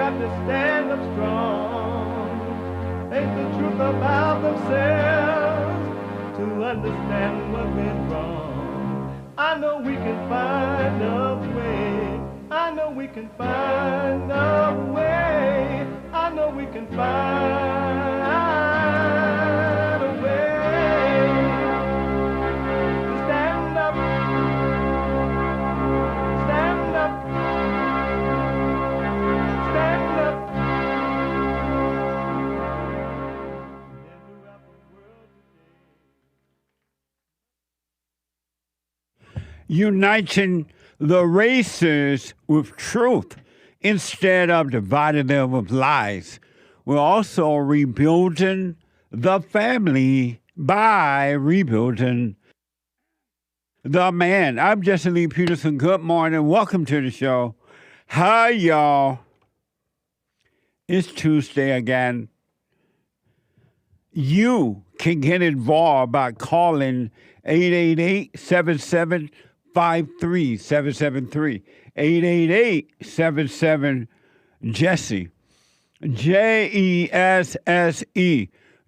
got to stand up strong, face the truth about themselves, to understand what went wrong. I know we can find a way. I know we can find a way. I know we can find a way to stand up, stand up, stand up. Uniting the races with truth instead of dividing them with lies. We're also rebuilding the family by rebuilding the man. I'm Jesse Lee Peterson. Good morning. Welcome to the show. Hi, y'all. It's Tuesday again. You can get involved by calling 888-7753-773. 888-77-JESSE. Jesse.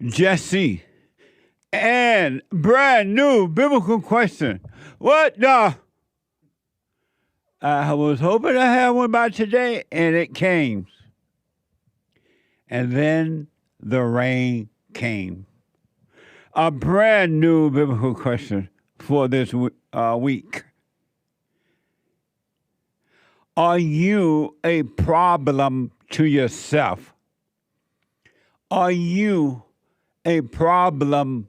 Jesse. And brand new biblical question. What the? I was hoping I had one by today, and it came. And then the rain came. A brand new biblical question for this week. Are you a problem to yourself? Are you a problem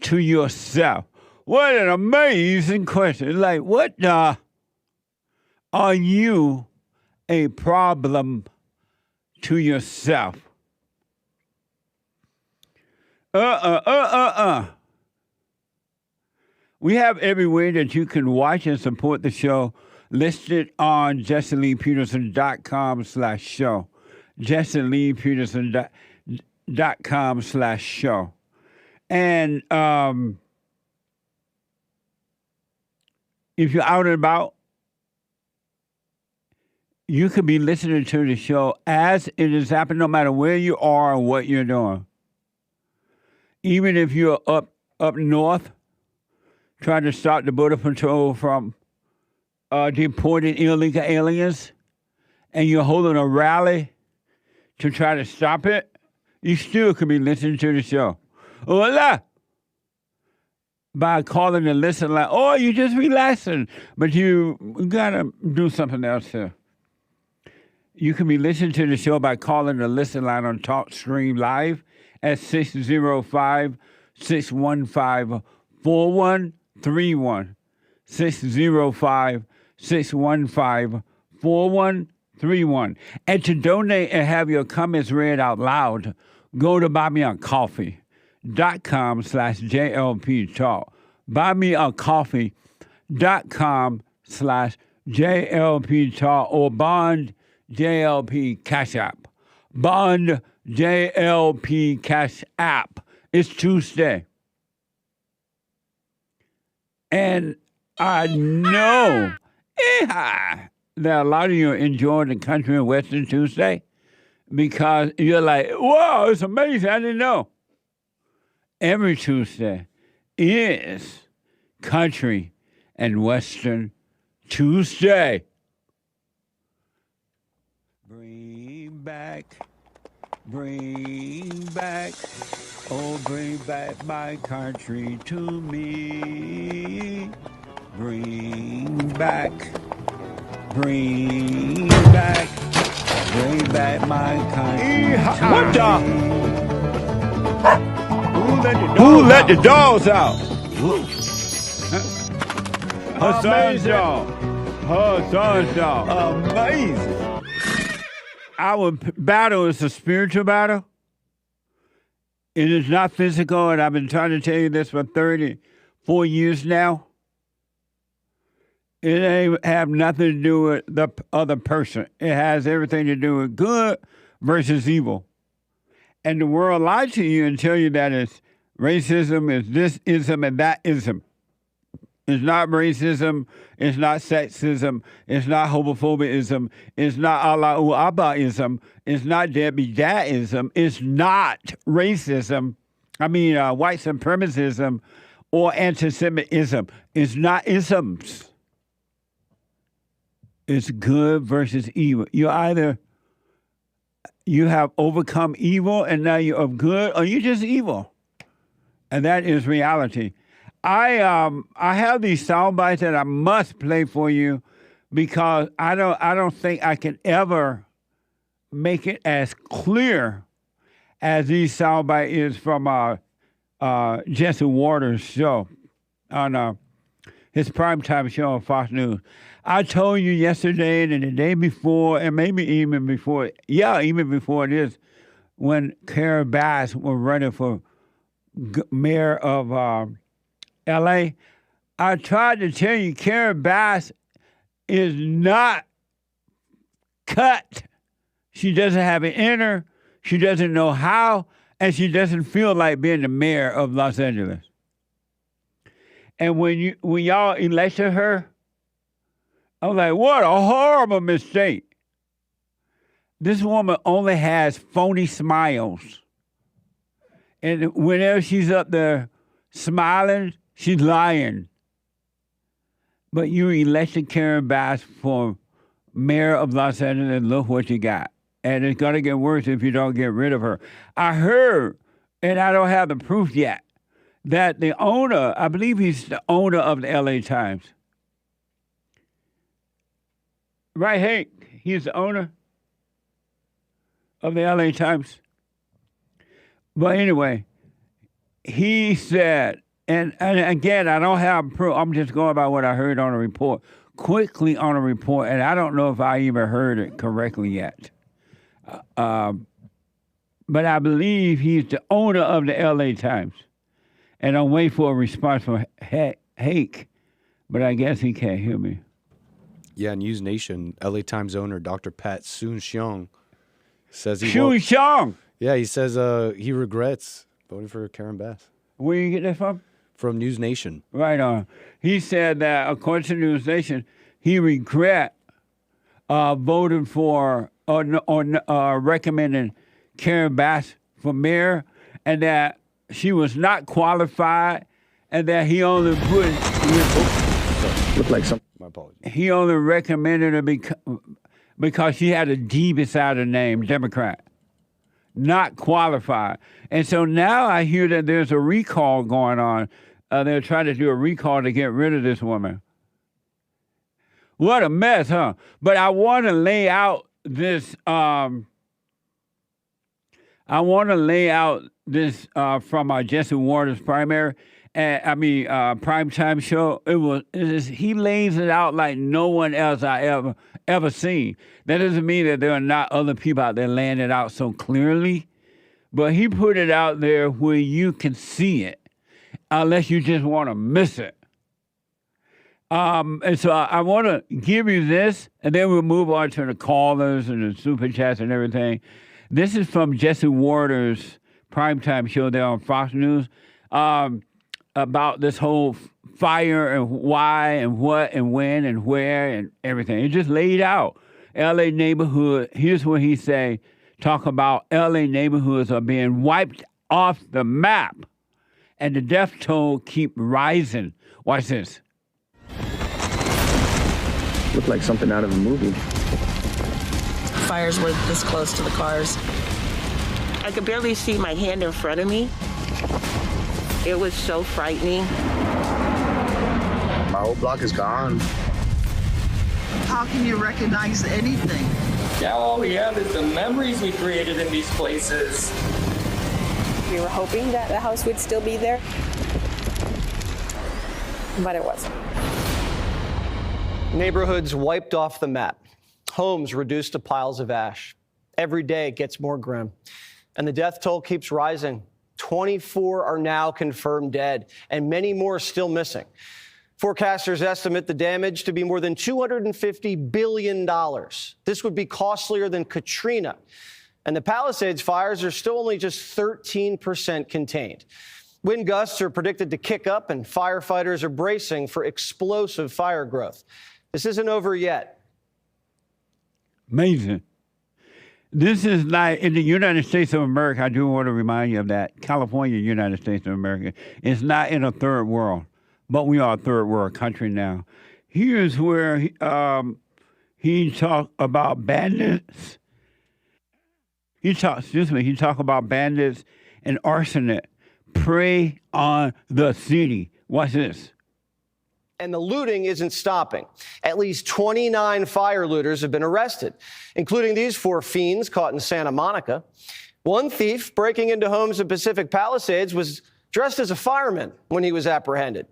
to yourself? What an amazing question. Like, what the? Are you a problem to yourself? We have every way that you can watch and support the show listed on JesseLeePeterson.com/show. JesseLeePeterson.com/show. And if you're out and about, you could be listening to the show as it is happening, no matter where you are or what you're doing. Even if you're up north, trying to stop the Border Patrol from deporting illegal aliens, and you're holding a rally to try to stop it, you still could be listening to the show. Hola! By calling the listen line, oh, you just relaxing, but you gotta do something else here. You can be listening to the show by calling the listen line on TalkStream Live at 605-615-4131. 605-615-4131. And to donate and have your comments read out loud, go to buymeacoffee.com/JLP Talk. Buymeacoffee.com/JLP Talk or Bond JLP Cash App. Bond JLP Cash App. It's Tuesday. And I know that a lot of you are enjoying the Country and Western Tuesday because you're like, whoa, it's amazing. I didn't know. Every Tuesday is Country and Western Tuesday. Bring back, oh, bring back my country to me. Bring back my country to what me. Who let the dogs out? Her son's dog. Amazing. Our battle is a spiritual battle. It is not physical, and I've been trying to tell you this for 34 years now. It ain't have nothing to do with the other person. It has everything to do with good versus evil. And the world lies to you and tell you that it's racism, it's this ism, and that ism. It's not racism. It's not sexism. It's not homophobism. It's not Allahu Abbaism. It's not Debbie Dadism. It's not racism. White supremacism or anti-Semitism. It's not isms. It's good versus evil. You have overcome evil and now you're of good, or you're just evil. And that is reality. I have these sound bites that I must play for you because I don't think I can ever make it as clear as these sound bite is from Jesse Waters' show on his primetime show on Fox News. I told you yesterday and the day before, and maybe even before, even before this, when Kara Bass was running for mayor of L.A., I tried to tell you Kara Bass is not cut. She doesn't have it in her. She doesn't know how, and she doesn't feel like being the mayor of Los Angeles. And when y'all elected her, I was like, what a horrible mistake. This woman only has phony smiles. And whenever she's up there smiling, she's lying. But you elected Karen Bass for mayor of Los Angeles, and look what you got. And it's going to get worse if you don't get rid of her. I heard, and I don't have the proof yet, that the owner, I believe he's the owner of the LA Times. Right, Hank? He's the owner of the LA Times. But anyway, he said, and again, I don't have proof. I'm just going by what I heard on a report, quickly on a report, and I don't know if I even heard it correctly yet. But I believe he's the owner of the LA Times. And I'm waiting for a response from Hake, but I guess he can't hear me. Yeah, News Nation, LA Times owner Dr. Pat Soon-Shiong says he he says he regrets voting for Karen Bass. Where you get that from? From News Nation. Right on. He said that, according to News Nation, he regret voting for or recommending Karen Bass for mayor, and that she was not qualified, and that he only Looked like some. My apologies. He only recommended her because she had a D beside her name, Democrat, not qualified. And so now I hear that there's a recall going on. They're trying to do a recall to get rid of this woman. What a mess, huh? But I want to lay out this. From our Jesse Waters primary. Primetime show. He lays it out like no one else I ever seen. That doesn't mean that there are not other people out there laying it out so clearly, but he put it out there where you can see it, unless you just want to miss it. And so I want to give you this, and then we'll move on to the callers and the super chats and everything. This is from Jesse Waters' primetime show there on Fox News. About this whole fire and why and what and when and where and everything. It just laid out. L.A. neighborhood, here's what he say, talk about L.A. neighborhoods are being wiped off the map and the death toll keep rising. Watch this. Looked like something out of a movie. Fires were this close to the cars. I could barely see my hand in front of me. It was so frightening. My whole block is gone. How can you recognize anything? Now all we have is the memories we created in these places. We were hoping that the house would still be there, but it wasn't. Neighborhoods wiped off the map. Homes reduced to piles of ash. Every day it gets more grim. And the death toll keeps rising. 24 are now confirmed dead, and many more still missing. Forecasters estimate the damage to be more than $250 billion. This would be costlier than Katrina. And the Palisades fires are still only just 13% contained. Wind gusts are predicted to kick up, and firefighters are bracing for explosive fire growth. This isn't over yet. Amazing. This is like in the United States of America. I do want to remind you of that. California, United States of America. It's not in a third world, but we are a third world country now. Here's where he talked about bandits. He talked about bandits and arsonic. Prey on the city. Watch this. And the looting isn't stopping. At least 29 fire looters have been arrested, including these 4 fiends caught in Santa Monica. One thief breaking into homes in Pacific Palisades was dressed as a fireman when he was apprehended.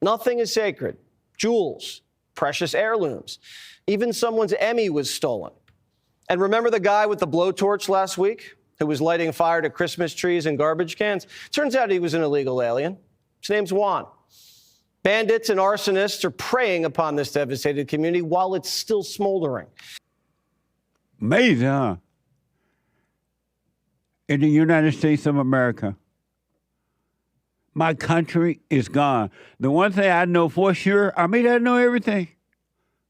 Nothing is sacred. Jewels, precious heirlooms. Even someone's Emmy was stolen. And remember the guy with the blowtorch last week who was lighting fire to Christmas trees and garbage cans? Turns out he was an illegal alien. His name's Juan. Bandits and arsonists are preying upon this devastated community while it's still smoldering. Amazing, huh? In the United States of America, my country is gone. The one thing I know for sure, I may not know everything,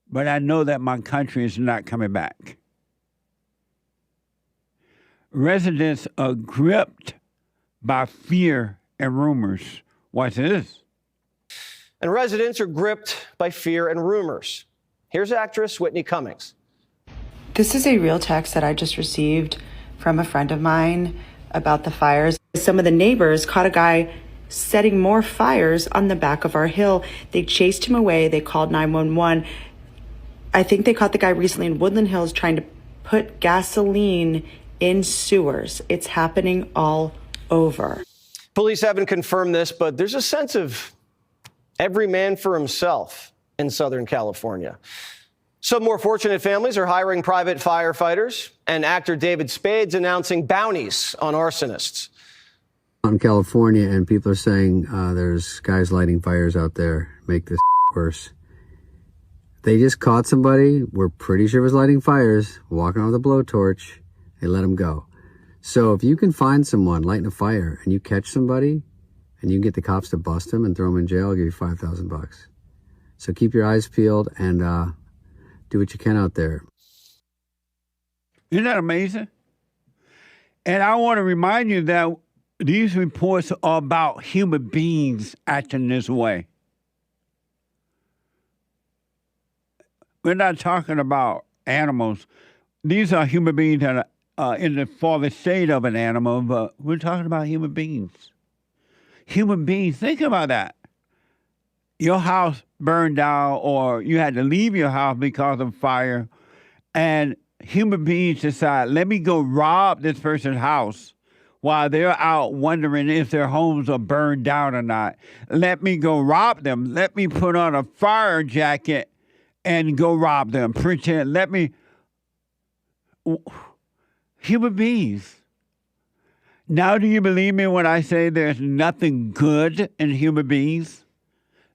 but I know that my country is not coming back. Residents are gripped by fear and rumors. Watch this. And residents are gripped by fear and rumors. Here's actress Whitney Cummings. This is a real text that I just received from a friend of mine about the fires. Some of the neighbors caught a guy setting more fires on the back of our hill. They chased him away. They called 911. I think they caught the guy recently in Woodland Hills trying to put gasoline in sewers. It's happening all over. Police haven't confirmed this, but there's a sense of every man for himself in Southern California. Some more fortunate families are hiring private firefighters, and actor David Spade's announcing bounties on arsonists. In California, and people are saying there's guys lighting fires out there, make this worse. They just caught somebody, we're pretty sure was lighting fires, walking on with a blowtorch. They let them go. So if you can find someone lighting a fire and you catch somebody and you can get the cops to bust them and throw them in jail, I'll give you $5,000. So keep your eyes peeled and do what you can out there. Isn't that amazing? And I want to remind you that these reports are about human beings acting this way. We're not talking about animals. These are human beings that are in the fallen state of an animal, but we're talking about human beings. Human beings, think about that. Your house burned down or you had to leave your house because of fire, and human beings decide, let me go rob this person's house while they're out wondering if their homes are burned down or not. Let me go rob them. Let me put on a fire jacket and go rob them. Pretend, human beings. Now, do you believe me when I say there's nothing good in human beings?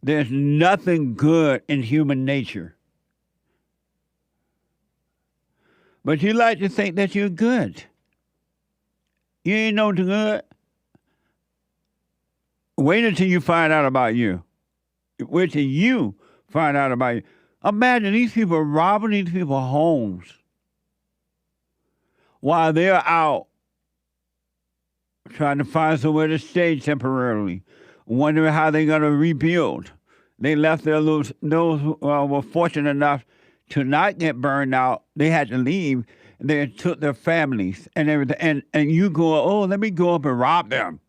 There's nothing good in human nature. But you like to think that you're good. You ain't no good. Wait until you find out about you. Wait till you find out about you. Imagine these people robbing these people's homes while they're out trying to find somewhere to stay temporarily, wondering how they're going to rebuild. They left those who were fortunate enough to not get burned out. They had to leave. They took their families and everything. And you go, oh, let me go up and rob them.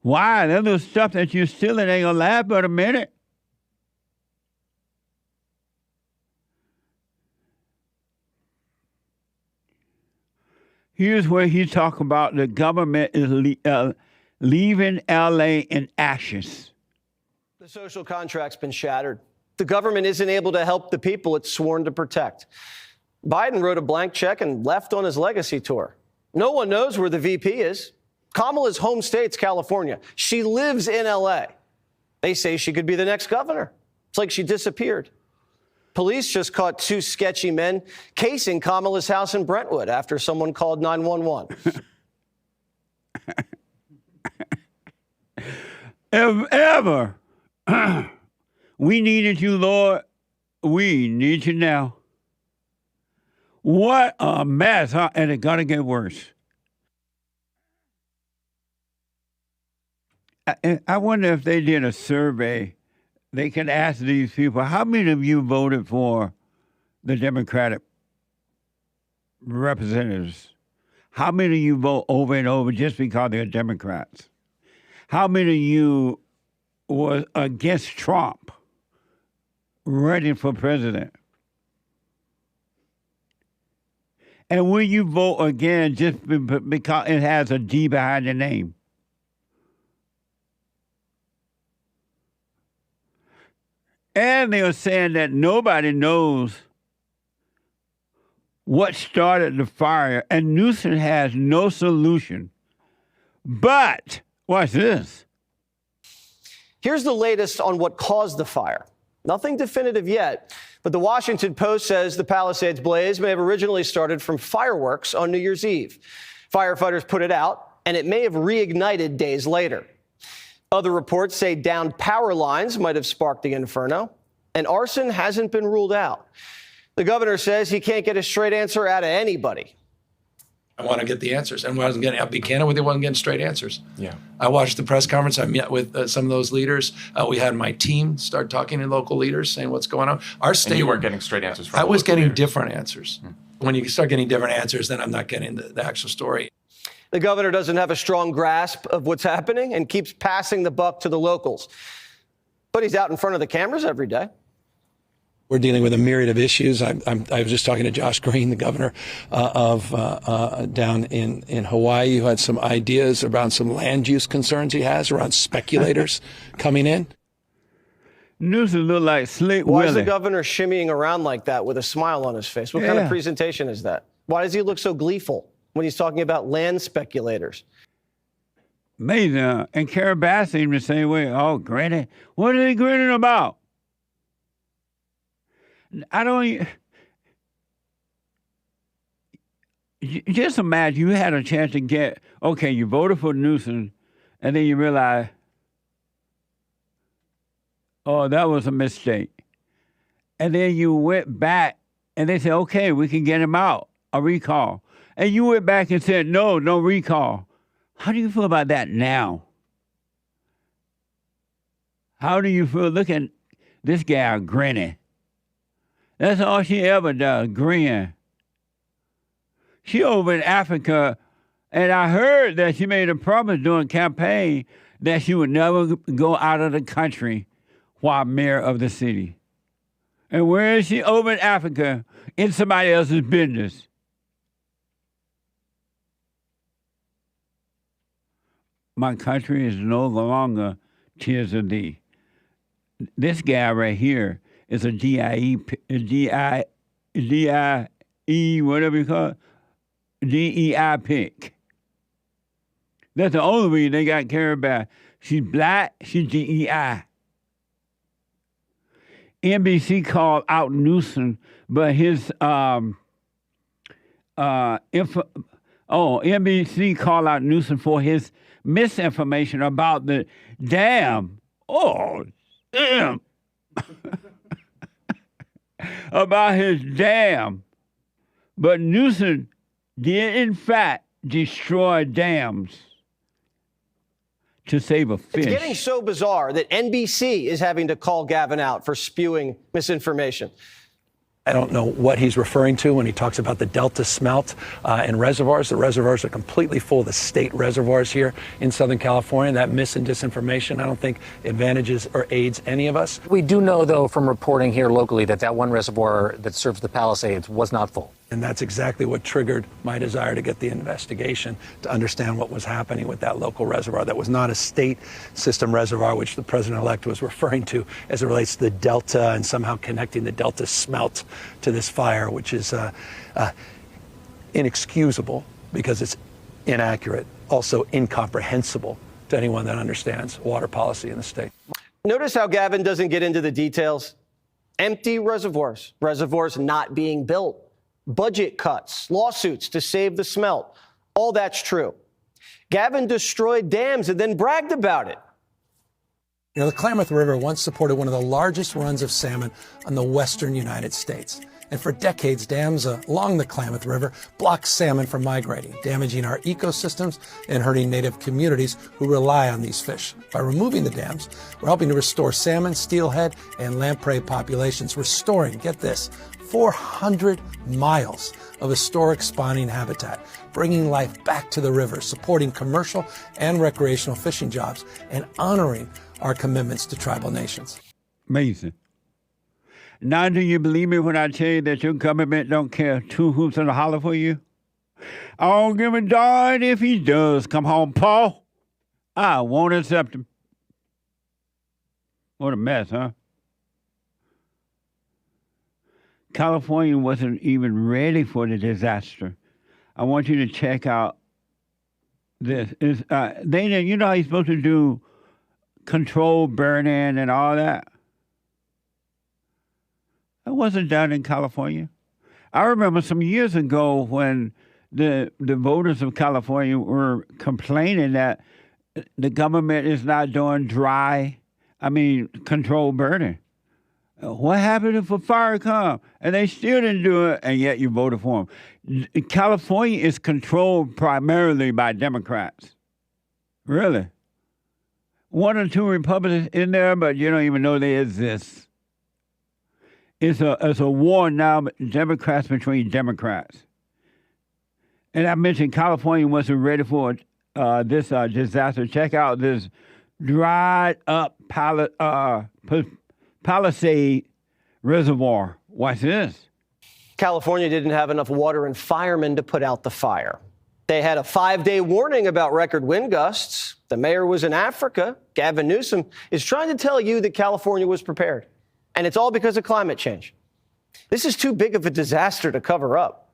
Why? That little stuff that you're stealing ain't going to last but a minute. Here's where he talks about the government is leaving L.A. in ashes. The social contract's been shattered. The government isn't able to help the people it's sworn to protect. Biden wrote a blank check and left on his legacy tour. No one knows where the VP is. Kamala's home state's California. She lives in L.A. They say she could be the next governor. It's like she disappeared. Police just caught 2 sketchy men casing Kamala's house in Brentwood after someone called 911. If ever we needed you, Lord, we need you now. What a mess, huh? And it's going to get worse. I wonder if they did a survey, they could ask these people, how many of you voted for the Democratic representatives? How many of you vote over and over just because they're Democrats? How many of you was against Trump running for president? And will you vote again just because it has a D behind the name? And they are saying that nobody knows what started the fire, and Newsom has no solution. But, watch this. Here's the latest on what caused the fire. Nothing definitive yet, but the Washington Post says the Palisades blaze may have originally started from fireworks on New Year's Eve. Firefighters put it out, and it may have reignited days later. Other reports say downed power lines might have sparked the inferno, and arson hasn't been ruled out. The governor says he can't get a straight answer out of anybody. I want to get the answers. And I'll be candid with you, I wasn't getting straight answers. Yeah. I watched the press conference. I met with some of those leaders. We had my team start talking to local leaders, saying what's going on. Our state. And you weren't getting straight answers from I was getting leaders. different answers. When you start getting different answers, then I'm not getting the actual story. The governor doesn't have a strong grasp of what's happening and keeps passing the buck to the locals. But he's out in front of the cameras every day. We're dealing with a myriad of issues. I was just talking to Josh Green, the governor down in Hawaii, who had some ideas around some land use concerns he has around speculators coming in. Newsom look like Slick Why Willie. is the governor shimmying around like that with a smile on his face? What kind of presentation is that? Why does he look so gleeful when he's talking about land speculators? Amazing. And Carol Bass seemed the same way. Oh, grinning. What are they grinning about? I don't. Just imagine you had a chance to get, okay, you voted for Newsom, and then you realize, oh, that was a mistake. And then you went back, and they said, okay, we can get him out, a recall. And you went back and said, no recall. How do you feel about that now? How do you feel? Look at this guy grinning. That's all she ever does, grin. She over in Africa, and I heard that she made a promise during campaign that she would never go out of the country while mayor of the city. And where is she? Over in Africa, in somebody else's business. My country is no longer tears of thee. This guy right here is a DIE, whatever you call it, DEI pick. That's the only reason they got Carol Bass. She's black, she's DEI. NBC called out Newsom, but his NBC called out Newsom for his misinformation about the dam. Oh, damn. About his dam. But Newsom did, in fact, destroy dams to save a fish. It's getting so bizarre that NBC is having to call Gavin out for spewing misinformation. I don't know what he's referring to when he talks about the Delta smelt in reservoirs. The reservoirs are completely full of the state reservoirs here in Southern California. That mis and disinformation, I don't think advantages or aids any of us. We do know, though, from reporting here locally that one reservoir that serves the Palisades was not full. And that's exactly what triggered my desire to get the investigation, to understand what was happening with that local reservoir. That was not a state system reservoir, which the president-elect was referring to as it relates to the Delta and somehow connecting the Delta smelt to this fire, which is inexcusable because it's inaccurate, also incomprehensible to anyone that understands water policy in the state. Notice how Gavin doesn't get into the details. Empty reservoirs, reservoirs not being built, budget cuts, lawsuits to save the smelt. All that's true. Gavin destroyed dams and then bragged about it. You know, the Klamath River once supported one of the largest runs of salmon on the western United States. And for decades, dams along the Klamath River blocked salmon from migrating, damaging our ecosystems and hurting native communities who rely on these fish. By removing the dams, we're helping to restore salmon, steelhead, and lamprey populations, restoring, get this, 400 miles of historic spawning habitat, bringing life back to the river, supporting commercial and recreational fishing jobs, and honoring our commitments to tribal nations. Amazing. Now, do you believe me when I tell you that your government don't care two hoops and a holler for you? I don't give a darn if he does come home, Paul. I won't accept him. What a mess, huh? California wasn't even ready for the disaster. I want you to check out this. You know how you're supposed to do controlled burn-in and all that? That wasn't done in California. I remember some years ago when the voters of California were complaining that the government is not doing controlled burning. What happened if a fire come? And they still didn't do it, and yet you voted for them. California is controlled primarily by Democrats. Really. One or two Republicans in there, but you don't even know they exist. It's a war now, Democrats between Democrats. And I mentioned California wasn't ready for this disaster. Check out this dried up Palisade Reservoir. Watch this. California didn't have enough water and firemen to put out the fire. They had a 5-day warning about record wind gusts. The mayor was in Africa. Gavin Newsom is trying to tell you that California was prepared. And it's all because of climate change. This is too big of a disaster to cover up.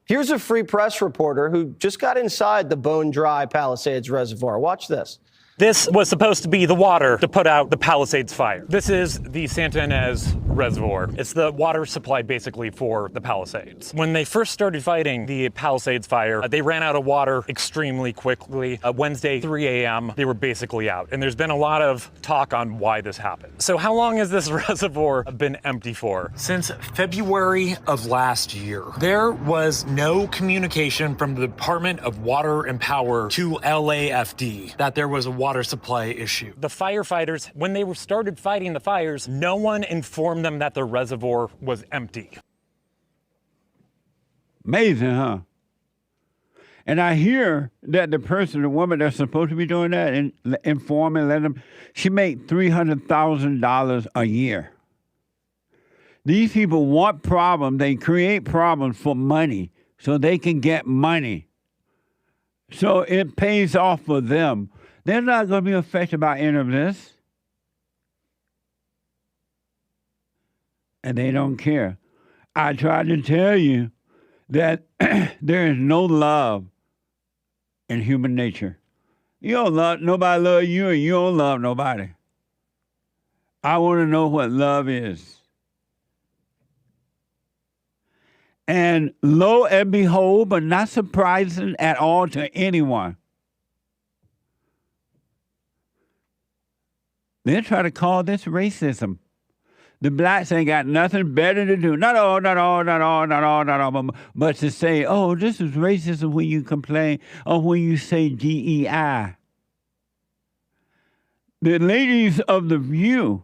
Here's a Free Press reporter who just got inside the bone-dry Palisades Reservoir. Watch this. This was supposed to be the water to put out the Palisades fire. This is the Santa Ynez Reservoir. It's the water supply basically for the Palisades. When they first started fighting the Palisades fire, they ran out of water extremely quickly. Wednesday, 3 a.m., they were basically out. And there's been a lot of talk on why this happened. So how long has this reservoir been empty for? Since February of last year. There was no communication from the Department of Water and Power to LAFD that there was a water supply issue. The firefighters, when they started fighting the fires, no one informed them that the reservoir was empty. Amazing, huh? And I hear that the woman that's supposed to be doing that and informing, let them, she made $300,000 a year. These people want problems. They create problems for money so they can get money. So it pays off for them. They're not going to be affected by any of this. And they don't care. I tried to tell you that there is no love in human nature. Nobody loves you, and you don't love nobody. I want to know what love is. And lo and behold, but not surprising at all to anyone, they try to call this racism. The blacks ain't got nothing better to do. Not all, but to say, oh, this is racism when you complain or when you say DEI. The ladies of The View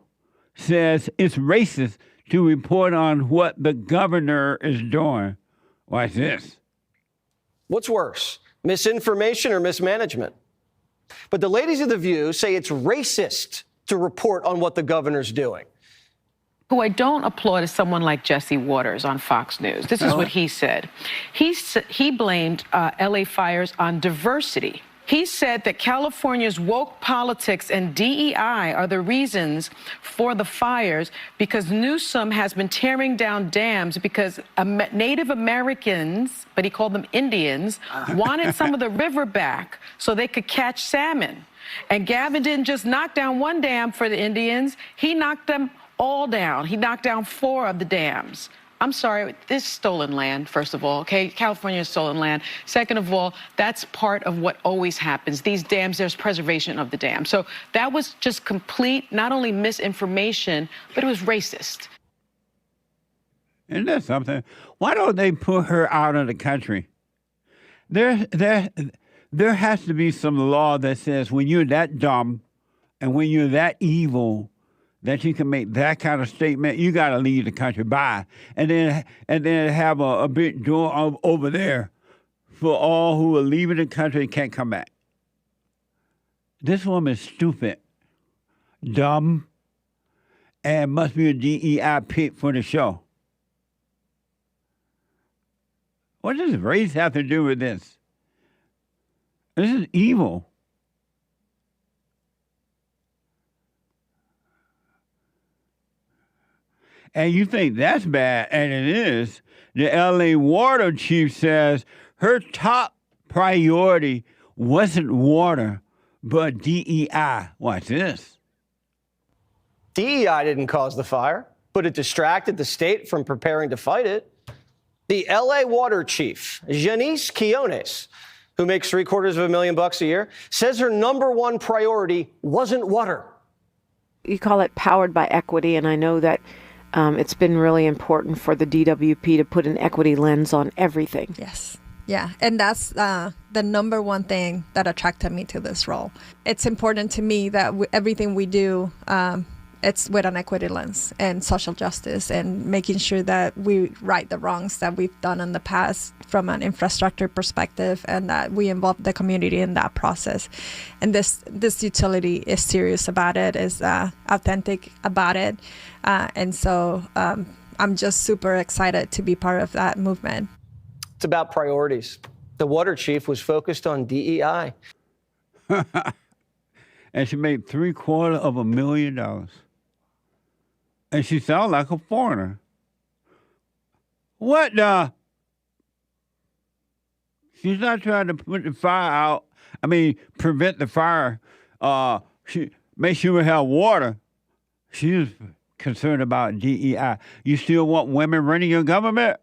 says it's racist to report on what the governor is doing. Watch this. What's worse, misinformation or mismanagement? But the ladies of The View say it's racist to report on what the governor's doing. Who I don't applaud is someone like Jesse Waters on Fox News. This is what he said. He blamed LA fires on diversity. He said that California's woke politics and DEI are the reasons for the fires because Newsom has been tearing down dams because Native Americans, but he called them Indians, wanted some of the river back so they could catch salmon. And Gavin didn't just knock down one dam for the Indians, he knocked them all down. He knocked down 4 of the dams. I'm sorry, this is stolen land, first of all, okay? California is stolen land. Second of all, that's part of what always happens. These dams, there's preservation of the dam. So that was just complete, not only misinformation, but it was racist. Isn't that something? Why don't they put her out of the country? There has to be some law that says when you're that dumb and when you're that evil that you can make that kind of statement, you got to leave the country. Bye. And then have a big door over there for all who are leaving the country and can't come back. This woman's stupid, dumb, and must be a DEI pick for the show. What does race have to do with this? This is evil. And you think that's bad, and it is. The LA water chief says her top priority wasn't water, but DEI. Watch this. DEI didn't cause the fire, but it distracted the state from preparing to fight it. The LA water chief, Janice Quiones, who makes $750,000 a year, says her number one priority wasn't water. You call it powered by equity, and I know that it's been really important for the DWP to put an equity lens on everything. Yes. Yeah. And that's the number one thing that attracted me to this role. It's important to me that everything we do, it's with an equity lens and social justice and making sure that we right the wrongs that we've done in the past from an infrastructure perspective and that we involve the community in that process. And this utility is serious about it, is authentic about it. And so I'm just super excited to be part of that movement. It's about priorities. The water chief was focused on DEI. And she made $750,000. And she sounds like a foreigner. What the? She's not trying to put the fire out. Prevent the fire. She make sure we have water. She's concerned about DEI. You still want women running your government?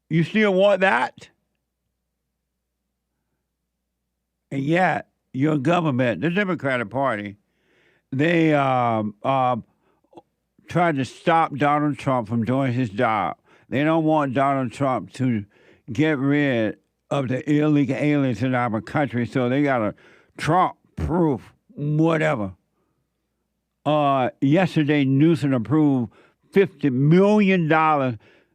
You still want that? And yet, your government, the Democratic Party, they tried to stop Donald Trump from doing his job. They don't want Donald Trump to get rid of the illegal aliens in our country, so they got a Trump-proof whatever. Yesterday, Newsom approved $50 million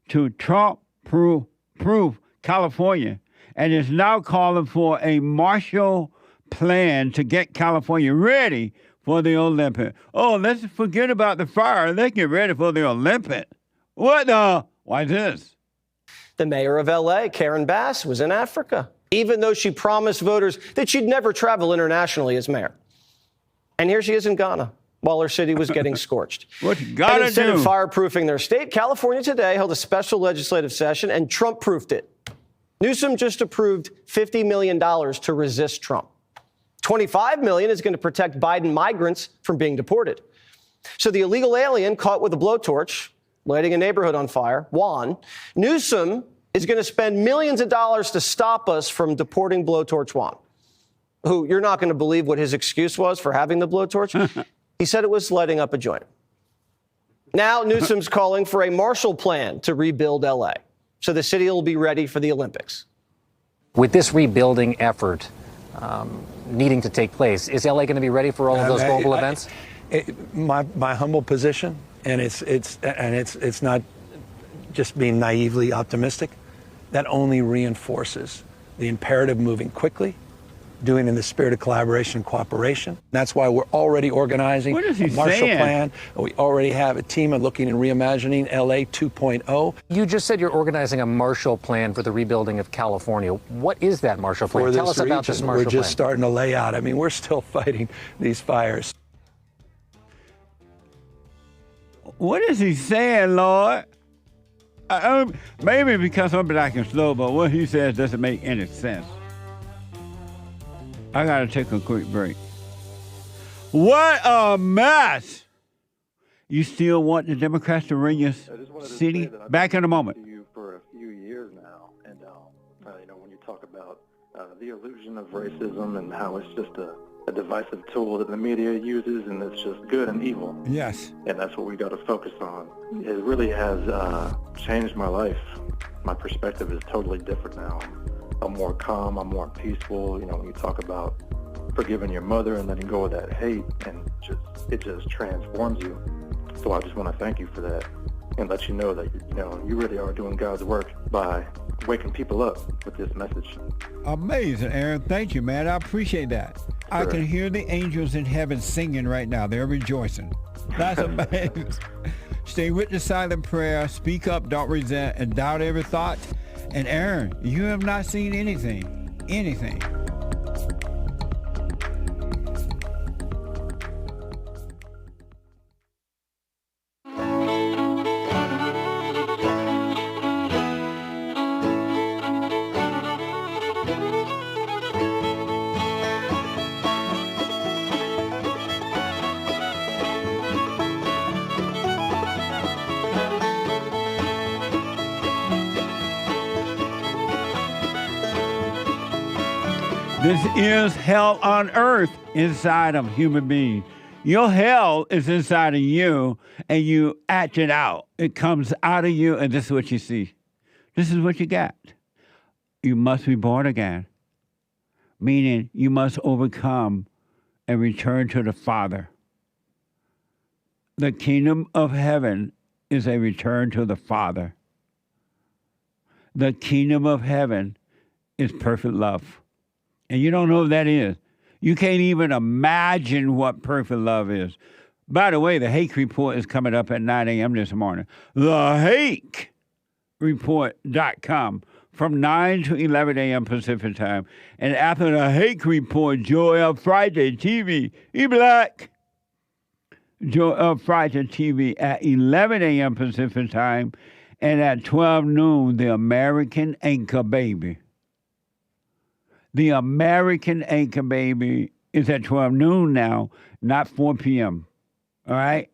to Trump-proof California, and is now calling for a Marshall Plan to get California ready for the Olympics. Oh, let's forget about the fire. Let's get ready for the Olympics. What the? Why this? The mayor of L.A., Karen Bass, was in Africa, even though she promised voters that she'd never travel internationally as mayor. And here she is in Ghana while her city was getting scorched. What you gotta do? Instead of fireproofing their state, California today held a special legislative session and Trump-proofed it. Newsom just approved $50 million to resist Trump. $25 million is going to protect Biden migrants from being deported. So the illegal alien caught with a blowtorch, lighting a neighborhood on fire, Juan, Newsom is going to spend millions of dollars to stop us from deporting blowtorch Juan, who you're not going to believe what his excuse was for having the blowtorch. He said it was lighting up a joint. Now Newsom's calling for a Marshall Plan to rebuild L.A. so the city will be ready for the Olympics. With this rebuilding effort needing to take place, is LA going to be ready for all of those global events? My humble position, and it's not just being naively optimistic, that only reinforces the imperative moving quickly, doing in the spirit of collaboration and cooperation. That's why we're already organizing a Marshall Plan. We already have a team looking and reimagining LA 2.0. You just said you're organizing a Marshall Plan for the rebuilding of California. What is that Marshall Plan? Tell us about this Marshall Plan. We're just starting to lay out. We're still fighting these fires. What is he saying, Lord? Maybe because I'm black and slow, but what he says doesn't make any sense. I gotta take a quick break. What a mess! You still want the Democrats to run your city? Back in a moment. You for a few years now, and when you talk about the illusion of racism and how it's just a divisive tool that the media uses, and it's just good and evil. Yes. And that's what we got to focus on. It really has changed my life. My perspective is totally different now. I'm more calm. I'm more peaceful. When you talk about forgiving your mother and letting go of that hate, and it just transforms you. So I just want to thank you for that and let you know that you really are doing God's work by waking people up with this message. Amazing, Aaron. Thank you, man. I appreciate that. Sure. I can hear the angels in heaven singing right now. They're rejoicing. That's amazing. Stay with the silent prayer. Speak up, don't resent, and doubt every thought. And Aaron, you have not seen anything. Anything. This is hell on earth inside of human beings. Your hell is inside of you, and you act it out. It comes out of you, and this is what you see. This is what you got. You must be born again, meaning you must overcome and return to the Father. The kingdom of heaven is a return to the Father. The kingdom of heaven is perfect love. And you don't know what that is. You can't even imagine what perfect love is. By the way, the Hake Report is coming up at 9 a.m. this morning. TheHakeReport.com from 9 to 11 a.m. Pacific time. And after the Hake Report, Joy of Friday TV, E-Black. Joy of Friday TV at 11 a.m. Pacific time. And at 12 noon, the American Anchor Baby. The American Anchor Baby is at 12 noon now, not 4 p.m. All right?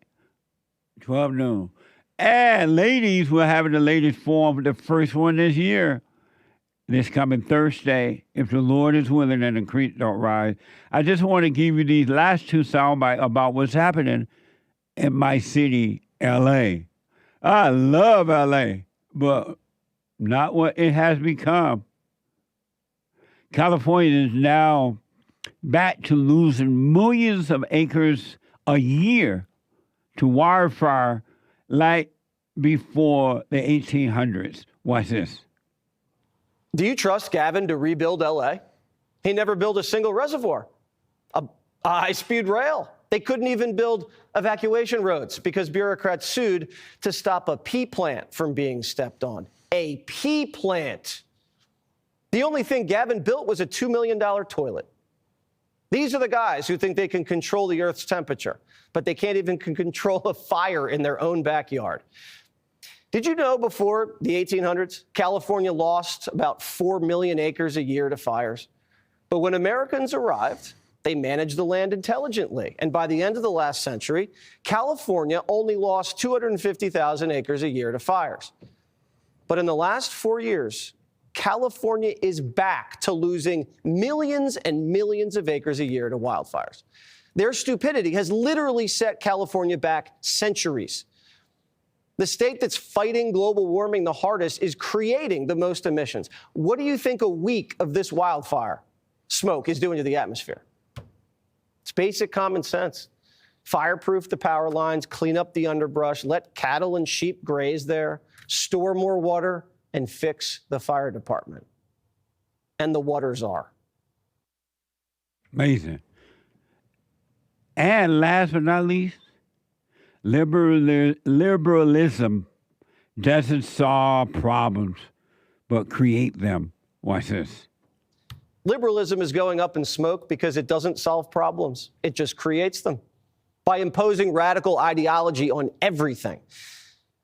12 noon. And ladies, we're having the ladies forum, the first one this year, this coming Thursday, if the Lord is willing and the creek don't rise. I just want to give you these last two soundbites about what's happening in my city, L.A. I love L.A., but not what it has become. California is now back to losing millions of acres a year to wildfire like before the 1800s. Watch this. Do you trust Gavin to rebuild L.A.? He never built a single reservoir, a high-speed rail. They couldn't even build evacuation roads because bureaucrats sued to stop a pea plant from being stepped on. A pea plant. The only thing Gavin built was a $2 million toilet. These are the guys who think they can control the Earth's temperature, but they can't even control a fire in their own backyard. Did you know before the 1800s, California lost about 4 million acres a year to fires? But when Americans arrived, they managed the land intelligently. And by the end of the last century, California only lost 250,000 acres a year to fires. But in the last 4 years, California is back to losing millions and millions of acres a year to wildfires. Their stupidity has literally set California back centuries. The state that's fighting global warming the hardest is creating the most emissions. What do you think a week of this wildfire smoke is doing to the atmosphere? It's basic common sense. Fireproof the power lines, clean up the underbrush, let cattle and sheep graze there, store more water, and fix the fire department. And the water czar. Amazing. And last but not least, liberalism doesn't solve problems, but create them. Watch this. Liberalism is going up in smoke because it doesn't solve problems. It just creates them by imposing radical ideology on everything.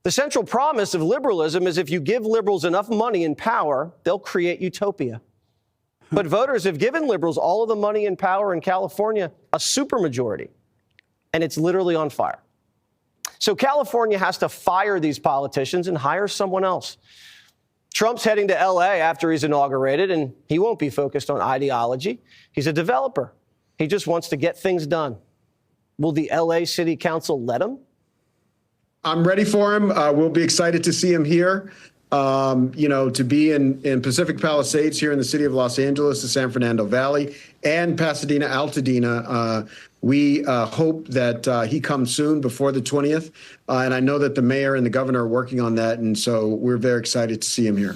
The central promise of liberalism is if you give liberals enough money and power, they'll create utopia. But voters have given liberals all of the money and power in California, a supermajority, and it's literally on fire. So California has to fire these politicians and hire someone else. Trump's heading to L.A. after he's inaugurated, and he won't be focused on ideology. He's a developer. He just wants to get things done. Will the L.A. City Council let him? I'm ready for him. We'll be excited to see him here. To be in Pacific Palisades here in the city of Los Angeles, the San Fernando Valley, and Pasadena, Altadena. We hope that he comes soon before the 20th. And I know that the mayor and the governor are working on that. And so we're very excited to see him here.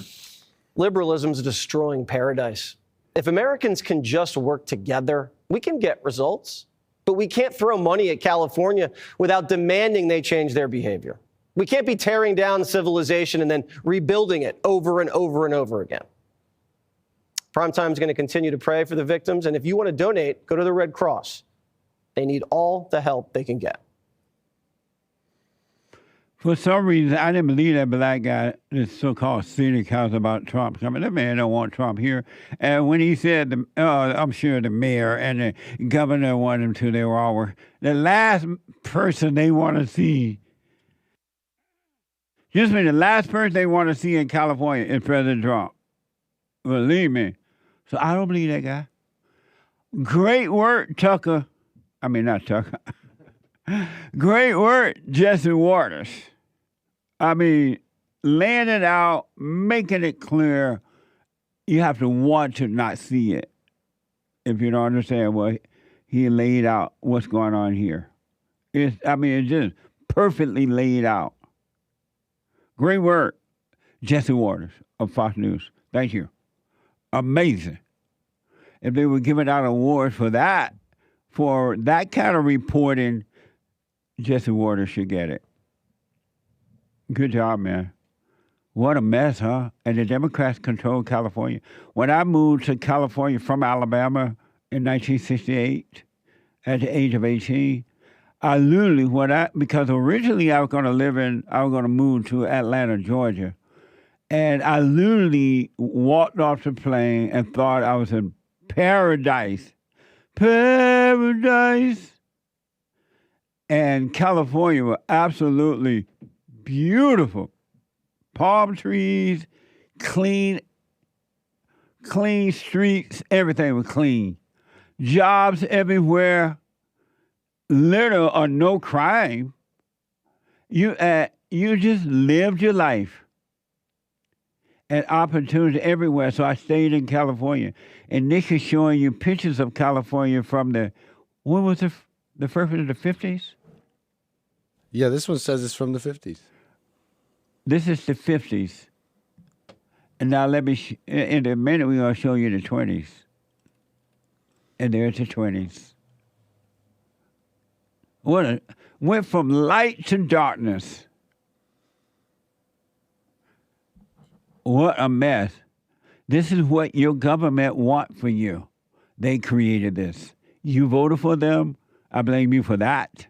Liberalism is destroying paradise. If Americans can just work together, we can get results. But we can't throw money at California without demanding they change their behavior. We can't be tearing down civilization and then rebuilding it over and over and over again. Primetime is going to continue to pray for the victims. And if you want to donate, go to the Red Cross. They need all the help they can get. For some reason, I didn't believe that black guy, this so-called city council about Trump coming. That man don't want Trump here. And when he said, I'm sure the mayor and the governor wanted him to, they were all the last person they want to see. Just the last person they want to see in California is President Trump. Believe me. So I don't believe that guy. Great work, Tucker. I mean, not Tucker. Great work, Jesse Waters. I mean, laying it out, making it clear. You have to want to not see it. If you don't understand what he laid out, what's going on here. It's just perfectly laid out. Great work, Jesse Waters of Fox News. Thank you. Amazing. If they were giving out awards for that kind of reporting, Jesse Waters should get it. Good job, man. What a mess, huh? And the Democrats control California. When I moved to California from Alabama in 1968, at the age of 18, I literally, because originally I was going to move to Atlanta, Georgia. And I literally walked off the plane and thought I was in paradise. Paradise. And California was absolutely beautiful. Palm trees, clean streets, everything was clean. Jobs everywhere, little or no crime. You just lived your life. And opportunity everywhere. So I stayed in California. And Nick is showing you pictures of California from when was the first one, the 50s? Yeah, this one says it's from the 50s. This is the 50s. And now in a minute we're going to show you the 20s. And there's the 20s. Went from light to darkness. What a mess. This is what your government want for you. They created this. You voted for them, I blame you for that.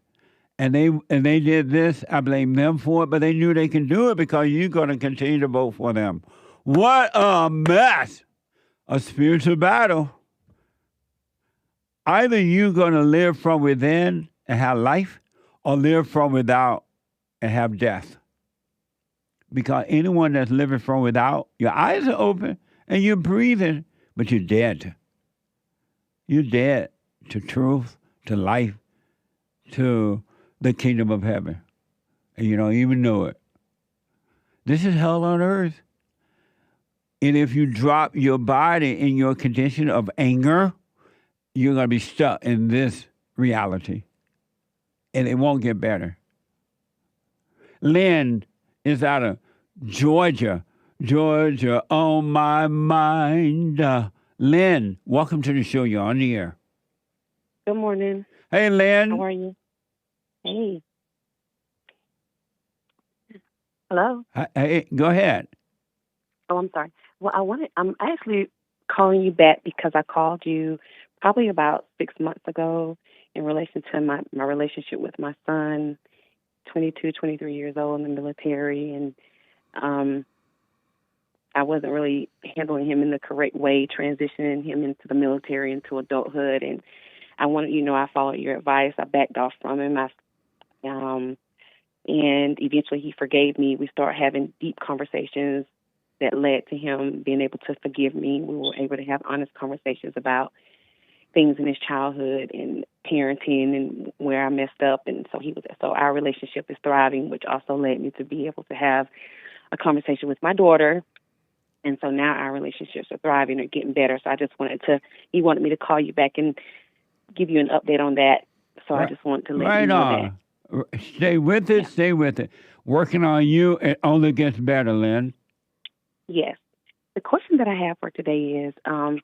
And they did this, I blame them for it, but they knew they can do it because you're going to continue to vote for them. What a mess. A spiritual battle. Either you're going to live from within and have life, or live from without and have death. Because anyone that's living from without, your eyes are open and you're breathing, but you're dead. You're dead to truth, to life, to the kingdom of heaven. And you don't even know it. This is hell on earth. And if you drop your body in your condition of anger, you're going to be stuck in this reality. And it won't get better. Lynn is out of Georgia. Georgia on my mind. Lynn, welcome to the show. You're on the air. Good morning. Hey, Lynn. How are you? Hey. Hello? Hey, go ahead. Oh, I'm sorry. Well, I'm actually calling you back because I called you probably about 6 months ago in relation to my relationship with my son, 22, 23 years old in the military, and I wasn't really handling him in the correct way, transitioning him into the military, into adulthood, and I wanted, I followed your advice. I backed off from him. And eventually he forgave me. We started having deep conversations that led to him being able to forgive me. We were able to have honest conversations about things in his childhood and parenting and where I messed up. And so our relationship is thriving, which also led me to be able to have a conversation with my daughter. And so now our relationships are thriving or getting better. So he wanted me to call you back and give you an update on that. So I just wanted to let you know that. Stay with it, stay with it. Working on you, it only gets better, Lynn. Yes. The question that I have for today is, I'm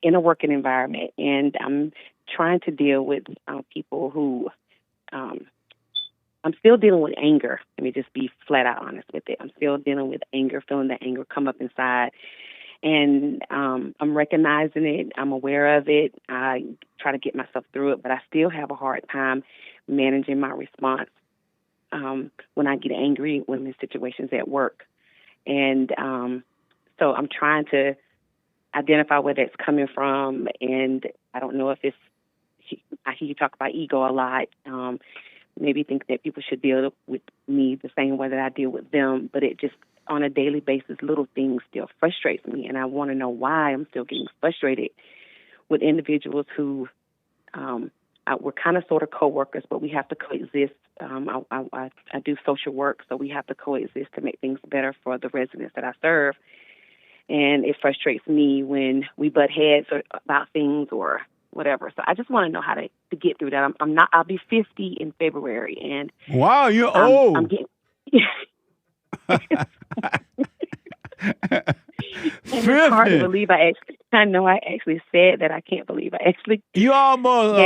in a working environment, and I'm trying to deal with people who, I'm still dealing with anger. Let me just be flat out honest with it. I'm still dealing with anger, feeling that anger come up inside. And I'm recognizing it. I'm aware of it. I try to get myself through it, but I still have a hard time managing my response when I get angry when in situations at work. And so I'm trying to identify where that's coming from. And I don't know if I hear you talk about ego a lot. Maybe think that people should deal with me the same way that I deal with them. But it just, on a daily basis, little things still frustrates me. And I want to know why I'm still getting frustrated with individuals who we're kind of sort of co-workers, but we have to coexist. I do social work, so we have to coexist to make things better for the residents that I serve. And it frustrates me when we butt heads about things or whatever. So I just want to know how to get through that. I'll be 50 in February, and wow, you're old. I'm getting. And it's hard to believe I know I actually said that. I can't believe I actually. You almost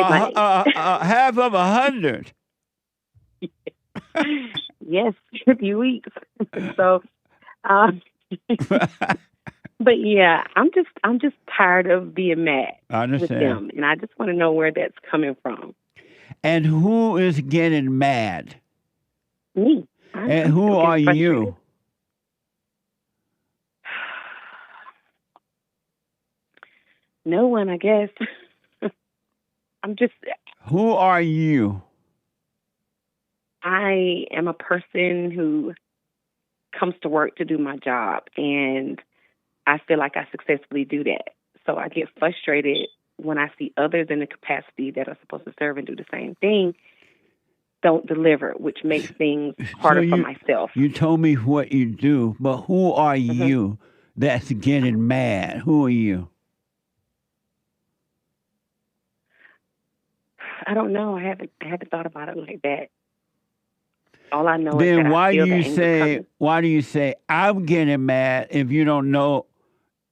half of 100. Yes, a few weeks. So, but yeah, I'm just tired of being mad with them, and I just want to know where that's coming from. And who is getting mad? Me. And who are you? No one, I guess. I'm just. Who are you? I am a person who comes to work to do my job, and I feel like I successfully do that. So I get frustrated when I see others in the capacity that are supposed to serve and do the same thing don't deliver, which makes things harder for myself. You told me what you do, but who are you that's getting mad? Who are you? I don't know. I haven't thought about it like that. All I know then is that why do you say I'm getting mad if you don't know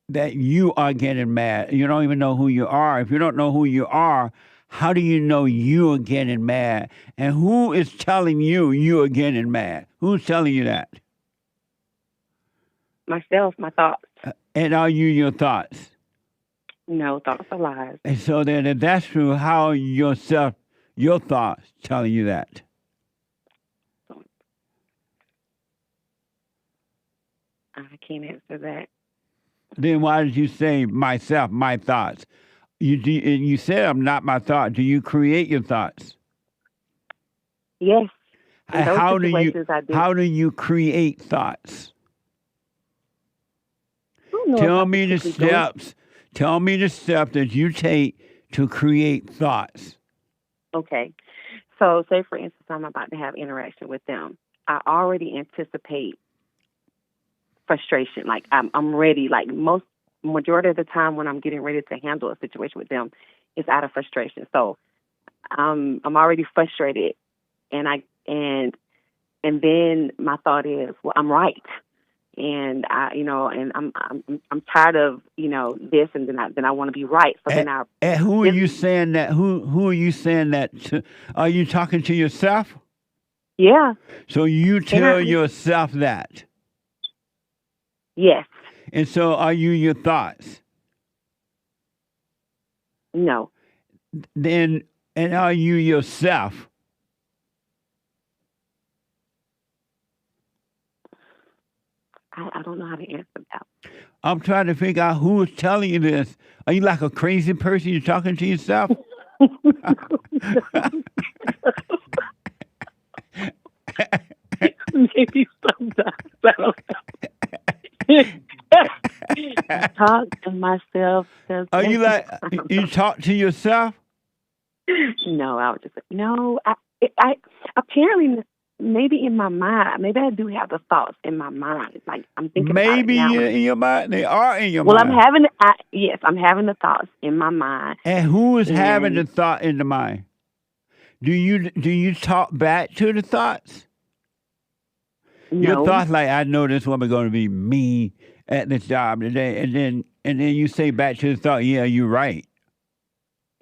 that you are getting mad? You don't even know who you are. If you don't know who you are, how do you know you are getting mad? And who is telling you are getting mad? Who's telling you that? Myself, my thoughts. And are you your thoughts? No, thoughts are lies. And so then if that's true, how your thoughts telling you that? I can't answer that. Then why did you say myself, my thoughts? You said I'm not my thought. Do you create your thoughts? Yes. How do you create thoughts? Tell me the steps. Tell me the steps that you take to create thoughts. Okay. So say, for instance, I'm about to have interaction with them. I already anticipate frustration. Like I'm ready. Like majority of the time when I'm getting ready to handle a situation with them, it's out of frustration. So I'm already frustrated, and then my thought is, well, I'm right. And I'm tired of this, and then I want to be right. So and who are you saying that? Who are you saying that to? Are you talking to yourself? Yeah. So you tell yourself that. Yes. And so, are you your thoughts? No. Then, and are you yourself? I don't know how to answer that. I'm trying to figure out who is telling you this. Are you like a crazy person? You're talking to yourself? Maybe sometimes. I don't know. Talk to myself. Are you like, you talk to yourself? No, I was just no. I apparently maybe in my mind, maybe I do have the thoughts in my mind. Like I'm thinking Maybe about it now. in your mind. They are in your Well, mind. I'm having the thoughts in my mind. And who is having And- the thought in the mind? Do you talk back to the thoughts? Your No. thoughts like, I know this woman going to be mean at this job today, and then you say back to the thought, yeah, you're right.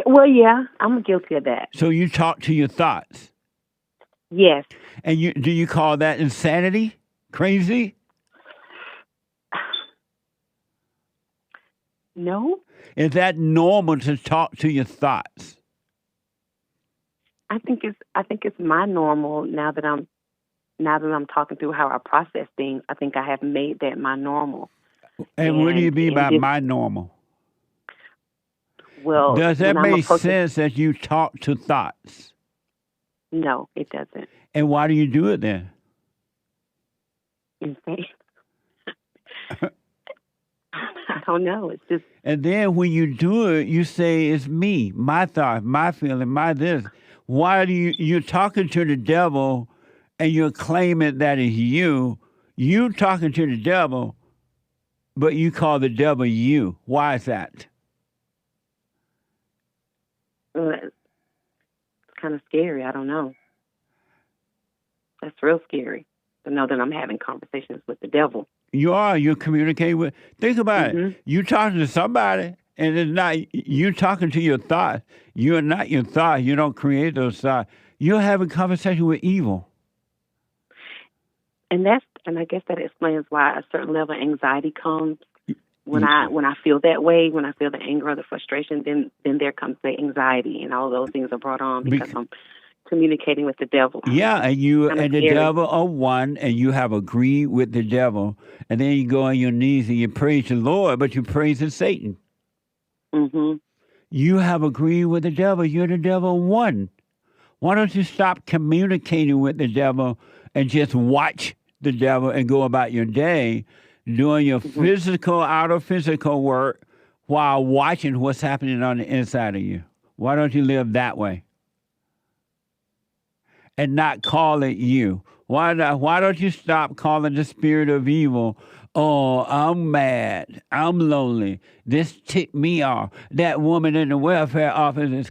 Well, yeah, I'm guilty of that. So you talk to your thoughts. Yes. And do you call that insanity? Crazy? No. Is that normal to talk to your thoughts? I think it's my normal now that I'm talking through how I process things. I think I have made that my normal. And what do you mean by this- my normal? Well, Does that when I'm make approaching- sense that you talk to thoughts? No, it doesn't. And why do you do it then? Insane. I don't know. It's just And then when you do it, you say it's me, my thought, my feeling, my this. Why do you're talking to the devil and you're claiming that is you? You talking to the devil, but you call the devil you. Why is that? it's kind of scary. I don't know. That's real scary to know that I'm having conversations with the devil. You're communicating with, think about it. You talking to somebody, and it's not, you talking to your thoughts. You're not your thoughts. You don't create those thoughts. You're having conversation with evil. And I guess that explains why a certain level of anxiety comes when I feel that way, when I feel the anger or the frustration, then there comes the anxiety, and all those things are brought on because I'm communicating with the devil. Yeah, and you Kinda and the scary. devil are one, and you have agreed with the devil, and then you go on your knees and you praise the Lord, but you praising Satan. Mm-hmm. You have agreed with the devil. You're the devil one. Why don't you stop communicating with the devil and just watch the devil and go about your day doing your outer physical work while watching what's happening on the inside of you? Why don't you live that way? And not call it you. Why don't you stop calling the spirit of evil, oh, I'm mad, I'm lonely, this ticked me off, that woman in the welfare office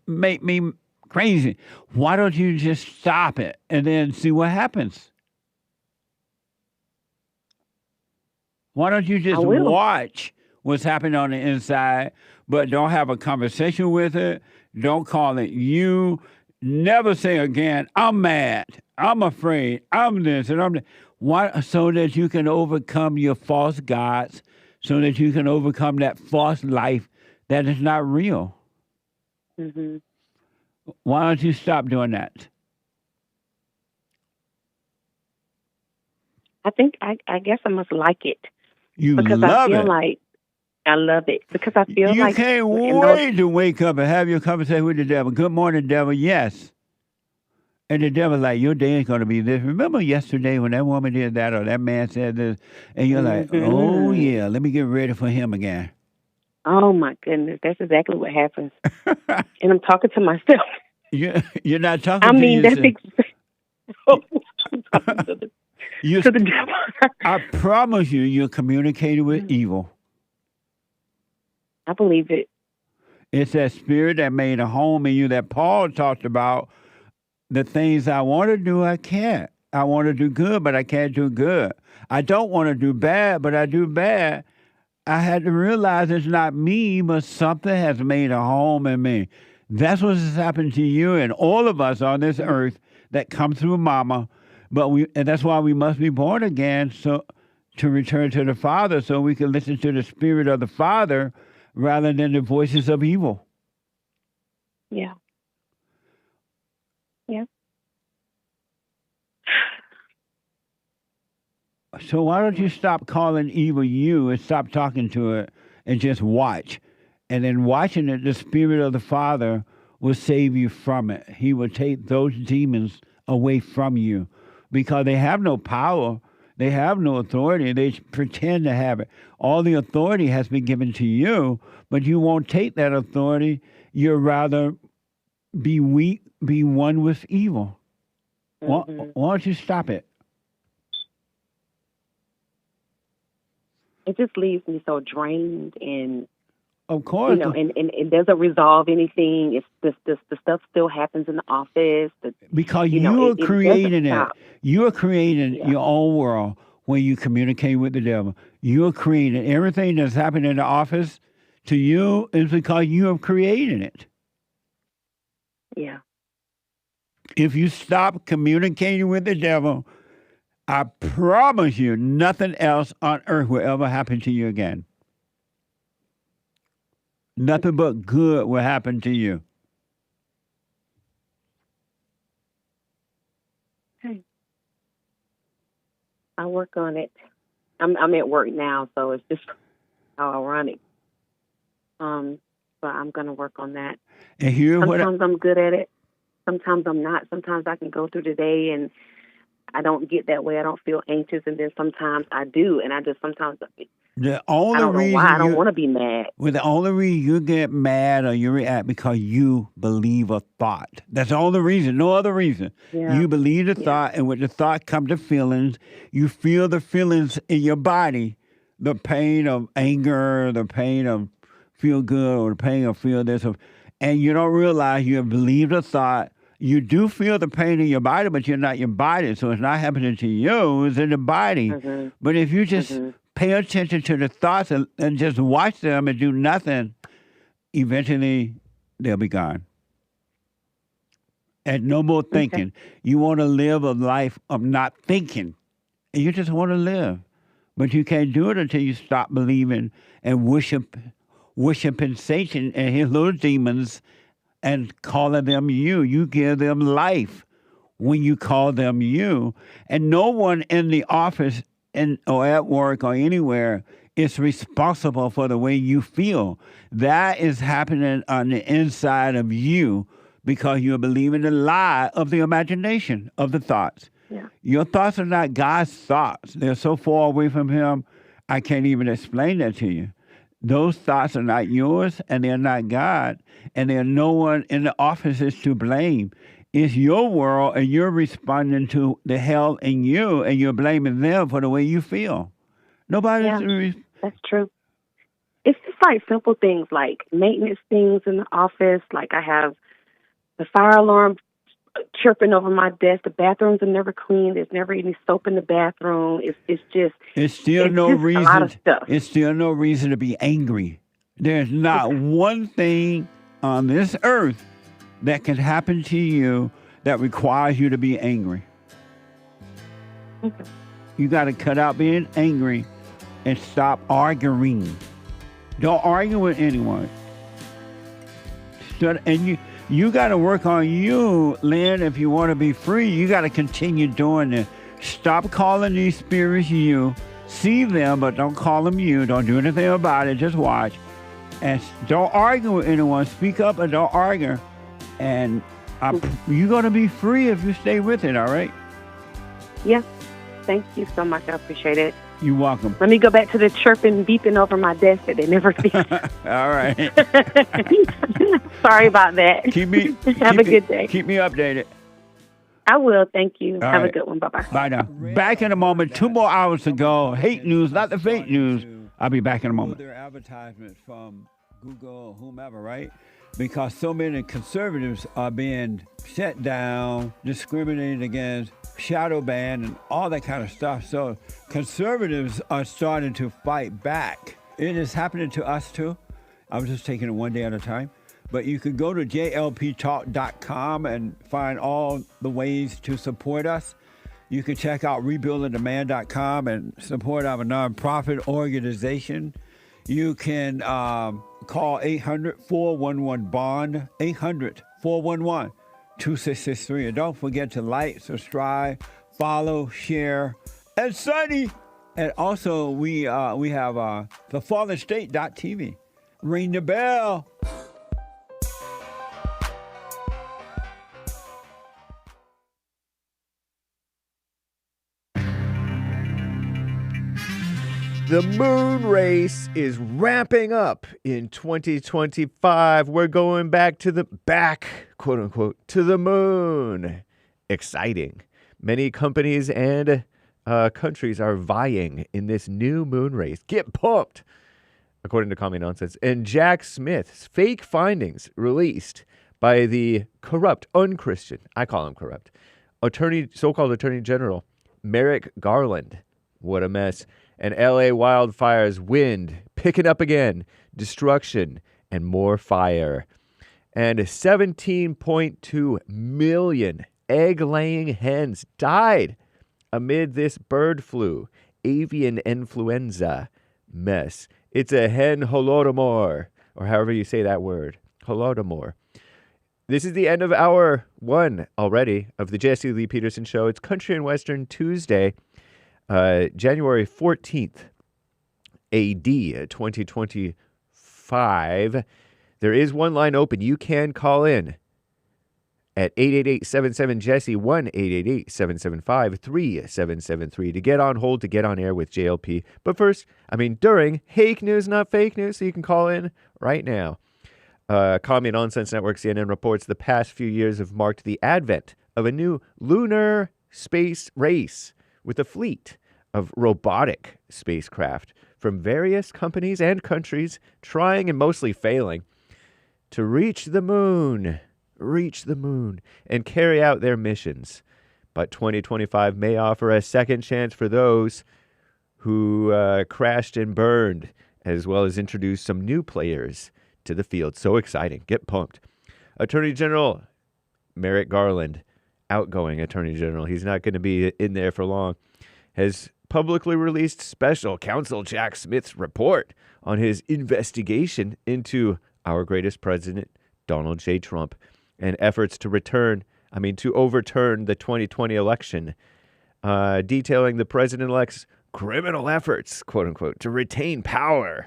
make me crazy. Why don't you just stop it and then see what happens? Why don't you just watch what's happening on the inside, but don't have a conversation with it, don't call it you. Never say again, I'm mad, I'm afraid, I'm this, and I'm that. Why? So that you can overcome your false gods, so that you can overcome that false life that is not real. Mm-hmm. Why don't you stop doing that? I guess I must like it. You because love I feel it. like I love it because I feel You like can't wait to wake up and have your conversation with the devil. Good morning, devil. Yes. And the devil like, your day is going to be this. Remember yesterday when that woman did that or that man said this? And you're like, oh, yeah, let me get ready for him again. Oh, my goodness. That's exactly what happens. And I'm talking to myself. You're not talking I to mean, yourself. I'm talking to the devil. I promise you're communicating with evil. I believe it. It's that spirit that made a home in you that Paul talked about. The things I want to do, I can't. I want to do good, but I can't do good. I don't want to do bad, but I do bad. I had to realize it's not me, but something has made a home in me. That's what has happened to you and all of us on this earth that come through mama. And that's why we must be born again, so to return to the Father, so we can listen to the Spirit of the Father rather than the voices of evil. Yeah. Yeah. So why don't you stop calling evil you and stop talking to it and just watch? And then watching it, the Spirit of the Father will save you from it. He will take those demons away from you. because they have no power. They have no authority. They pretend to have it. All the authority has been given to you, but you won't take that authority. You'd rather be weak, be one with evil. Why don't you stop it? It just leaves me so drained, and of course, and it doesn't resolve anything. It's the stuff still happens in the office. Because you are creating it. You are creating your own world where you communicate with the devil. You are creating everything that's happening in the office to you is because you have created it. Yeah. If you stop communicating with the devil, I promise you nothing else on earth will ever happen to you again. Nothing but good will happen to you. Okay. I'll work on it. I'm at work now, so it's just how ironic. But I'm gonna work on that. And sometimes I'm good at it. Sometimes I'm not. Sometimes I can go through the day and I don't get that way. I don't feel anxious, and then sometimes I do, and I just sometimes the only I don't know reason why I don't want to be mad. Well, the only reason you get mad or you react because you believe a thought. That's the only reason. No other reason. Yeah. You believe the thought, and with the thought come the feelings. You feel the feelings in your body, the pain of anger, the pain of feel good, or the pain of feel this, and you don't realize you have believed a thought. You do feel the pain in your body, but you're not your body, so it's not happening to you. It's in the body. But if you just pay attention to the thoughts and just watch them and do nothing, eventually they'll be gone. And no more thinking. You want to live a life of not thinking. And you just want to live. But you can't do it until you stop believing and worshiping Satan and his little demons and calling them you. You give them life when you call them you. And no one in the office or at work or anywhere is responsible for the way you feel. That is happening on the inside of you because you're believing the lie of the imagination, of the thoughts. Yeah. Your thoughts are not God's thoughts. They're so far away from him, I can't even explain that to you. Those thoughts are not yours, and they're not God, and there's no one in the offices to blame. It's your world, and you're responding to the hell in you, and you're blaming them for the way you feel. Nobody's... That's true. It's just like simple things, like maintenance things in the office. Like I have the fire alarm chirping over my desk. The bathrooms are never clean. There's never any soap in the bathroom. It's just no reason. A lot of stuff. It's still no reason to be angry. There's not one thing on this earth that can happen to you that requires you to be angry. You got to cut out being angry and stop arguing. Don't argue with anyone. And you got to work on you, Lynn, if you want to be free. You got to continue doing this. Stop calling these spirits you. See them, but don't call them you. Don't do anything about it. Just watch. And don't argue with anyone. Speak up and don't argue. And you're going to be free if you stay with it, all right? Yeah. Thank you so much. I appreciate it. You're welcome. Let me go back to the chirping, beeping over my desk that they never see. All right. Sorry about that. Have a good day. Keep me updated. I will. Thank you. All Have right. a good one. Bye-bye. Bye now. Back in a moment. 2 more hours to go. Hate news, not the fake news. I'll be back in a moment. Their advertisements from Google or whomever, right? Because so many conservatives are being shut down, discriminated against, shadow banned, and all that kind of stuff. So conservatives are starting to fight back. It is happening to us too. I'm just taking it one day at a time. But you can go to JLPtalk.com and find all the ways to support us. You can check out rebuildingdemand.com and support our nonprofit organization. You can call 800-411-BOND, 800-411-2663. And don't forget to like, subscribe, follow, share, and study. And also, we have thefatherstate.tv. Ring the bell. The moon race is ramping up in 2025. We're going back, quote unquote, to the moon. Exciting. Many companies and countries are vying in this new moon race. Get pumped, according to Common Nonsense. And Jack Smith's fake findings released by the corrupt, unchristian, I call him corrupt, so-called Attorney General Merrick Garland. What a mess. And LA wildfires, wind picking up again, destruction, and more fire. And 17.2 million egg-laying hens died amid this bird flu, avian influenza mess. It's a hen holodomor, or however you say that word, holodomor. This is the end of hour one already of the Jesse Lee Peterson Show. It's Country and Western Tuesday, January 14th, AD 2025. There is one line open. You can call in at 888-77-JESSE, 1-888-775-3773 to get on hold, to get on air with JLP. But first, during Hake News, not fake news, so you can call in right now. Common Nonsense Network, CNN, reports the past few years have marked the advent of a new lunar space race with a fleet of robotic spacecraft from various companies and countries trying and mostly failing to reach the moon, and carry out their missions. But 2025 may offer a second chance for those who crashed and burned, as well as introduce some new players to the field. So exciting. Get pumped. Attorney General Merrick Garland, outgoing Attorney General, he's not going to be in there for long, has publicly released special counsel Jack Smith's report on his investigation into our greatest president, Donald J. Trump, and efforts to overturn the 2020 election, detailing the president-elect's criminal efforts, quote unquote, to retain power,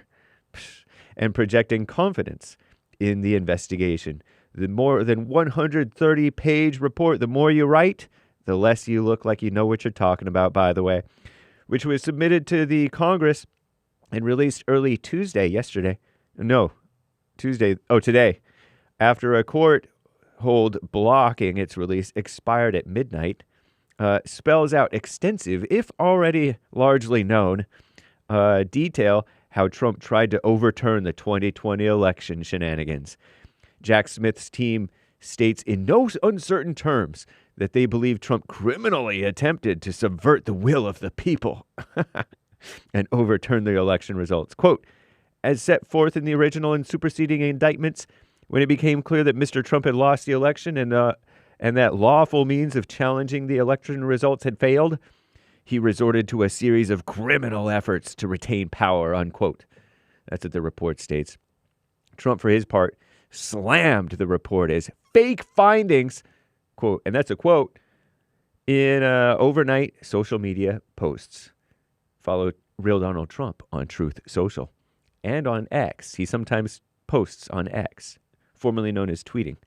and projecting confidence in the investigation. The more than 130-page report, the more you write, the less you look like you know what you're talking about, by the way, which was submitted to the Congress and released early today, after a court hold blocking its release expired at midnight, spells out extensive, if already largely known, detail how Trump tried to overturn the 2020 election shenanigans. Jack Smith's team states in no uncertain terms that they believe Trump criminally attempted to subvert the will of the people and overturn the election results. Quote, as set forth in the original and superseding indictments, when it became clear that Mr. Trump had lost the election and that lawful means of challenging the election results had failed, he resorted to a series of criminal efforts to retain power, unquote. That's what the report states. Trump, for his part, slammed the report as fake findings, quote, and that's a quote, in overnight social media posts. Follow Real Donald Trump on Truth Social and on X. He sometimes posts on X, formerly known as tweeting.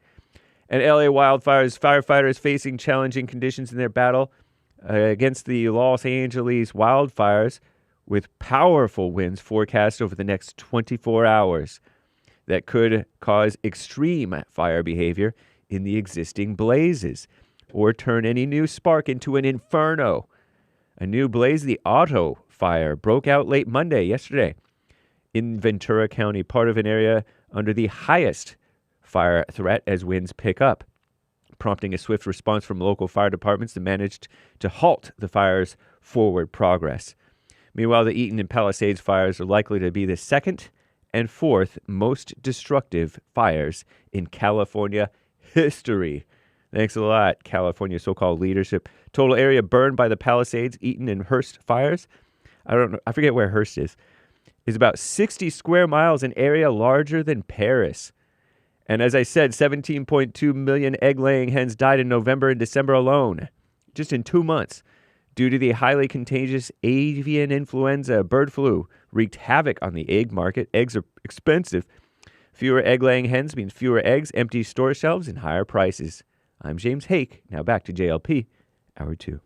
And LA wildfires, firefighters facing challenging conditions in their battle against the Los Angeles wildfires, with powerful winds forecast over the next 24 hours that could cause extreme fire behavior in the existing blazes or turn any new spark into an inferno. A new blaze, the Otto fire, broke out late yesterday, in Ventura County, part of an area under the highest fire threat as winds pick up, prompting a swift response from local fire departments that managed to halt the fire's forward progress. Meanwhile, the Eaton and Palisades fires are likely to be the second and fourth most destructive fires in California history. Thanks a lot, California so-called leadership. Total area burned by the Palisades, Eaton, and Hearst fires, I forget where Hearst is about 60 square miles, an area larger than Paris. And as I said, 17.2 million egg-laying hens died in November and December alone, just in 2 months, due to the highly contagious avian influenza. Bird flu wreaked havoc on the egg market. Eggs are expensive. Fewer egg-laying hens means fewer eggs, empty store shelves, and higher prices. I'm James Hake. Now back to JLP, Hour 2.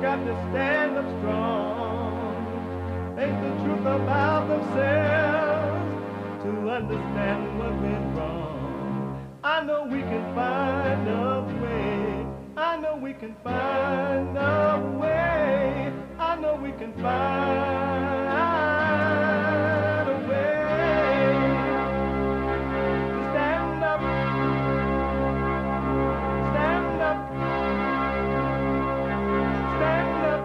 got to stand up strong, think the truth about themselves, to understand what went wrong. I know we can find a way. I know we can find a way. I know we can find a way to stand up, stand up, stand up.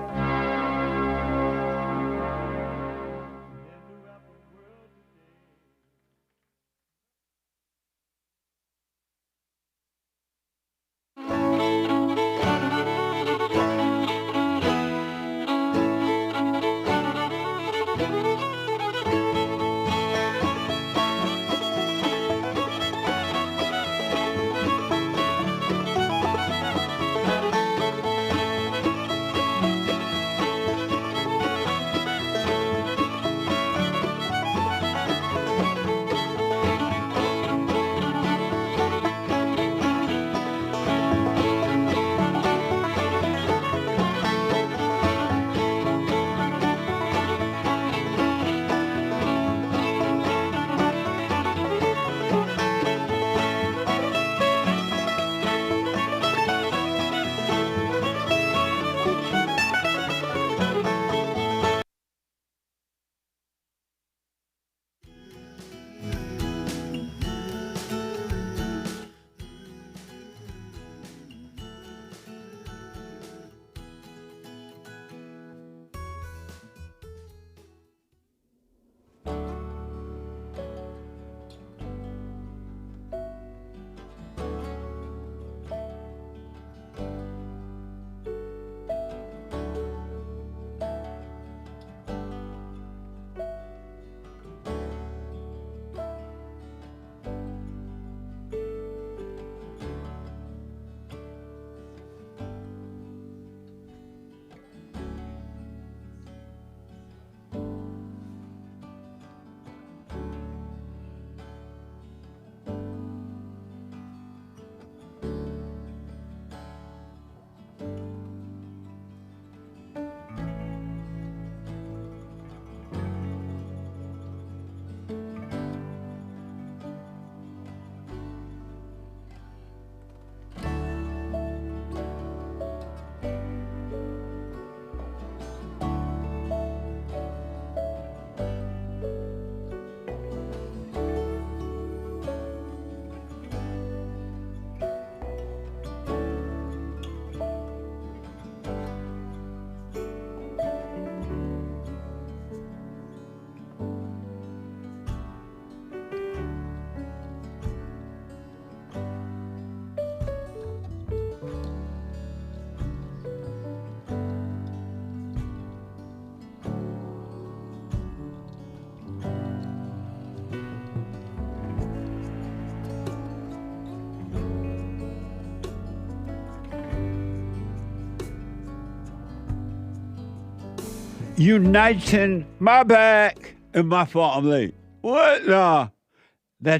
Uniting my back and my fault I'm late. What? That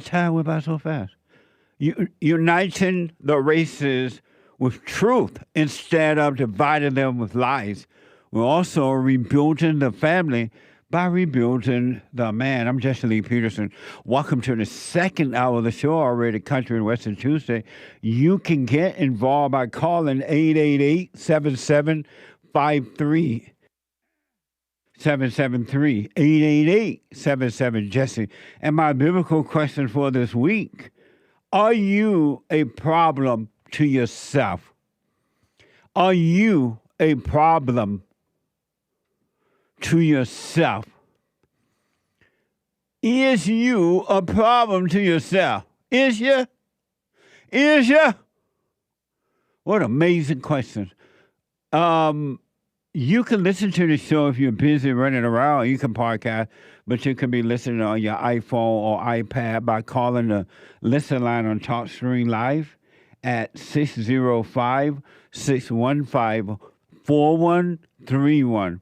time went by so fast. Uniting the races with truth instead of dividing them with lies. We're also rebuilding the family by rebuilding the man. I'm Jesse Lee Peterson. Welcome to the second hour of the show, already Country and Western Tuesday. You can get involved by calling 888-7753. 773 888 Jesse. And my biblical question for this week: are you a problem to yourself? Are you a problem to yourself? Is you a problem to yourself? Is you? Is you? What amazing question. You can listen to the show if you're busy running around. You can podcast, but you can be listening on your iPhone or iPad by calling the listen line on TalkStream Live at 605-615-4131.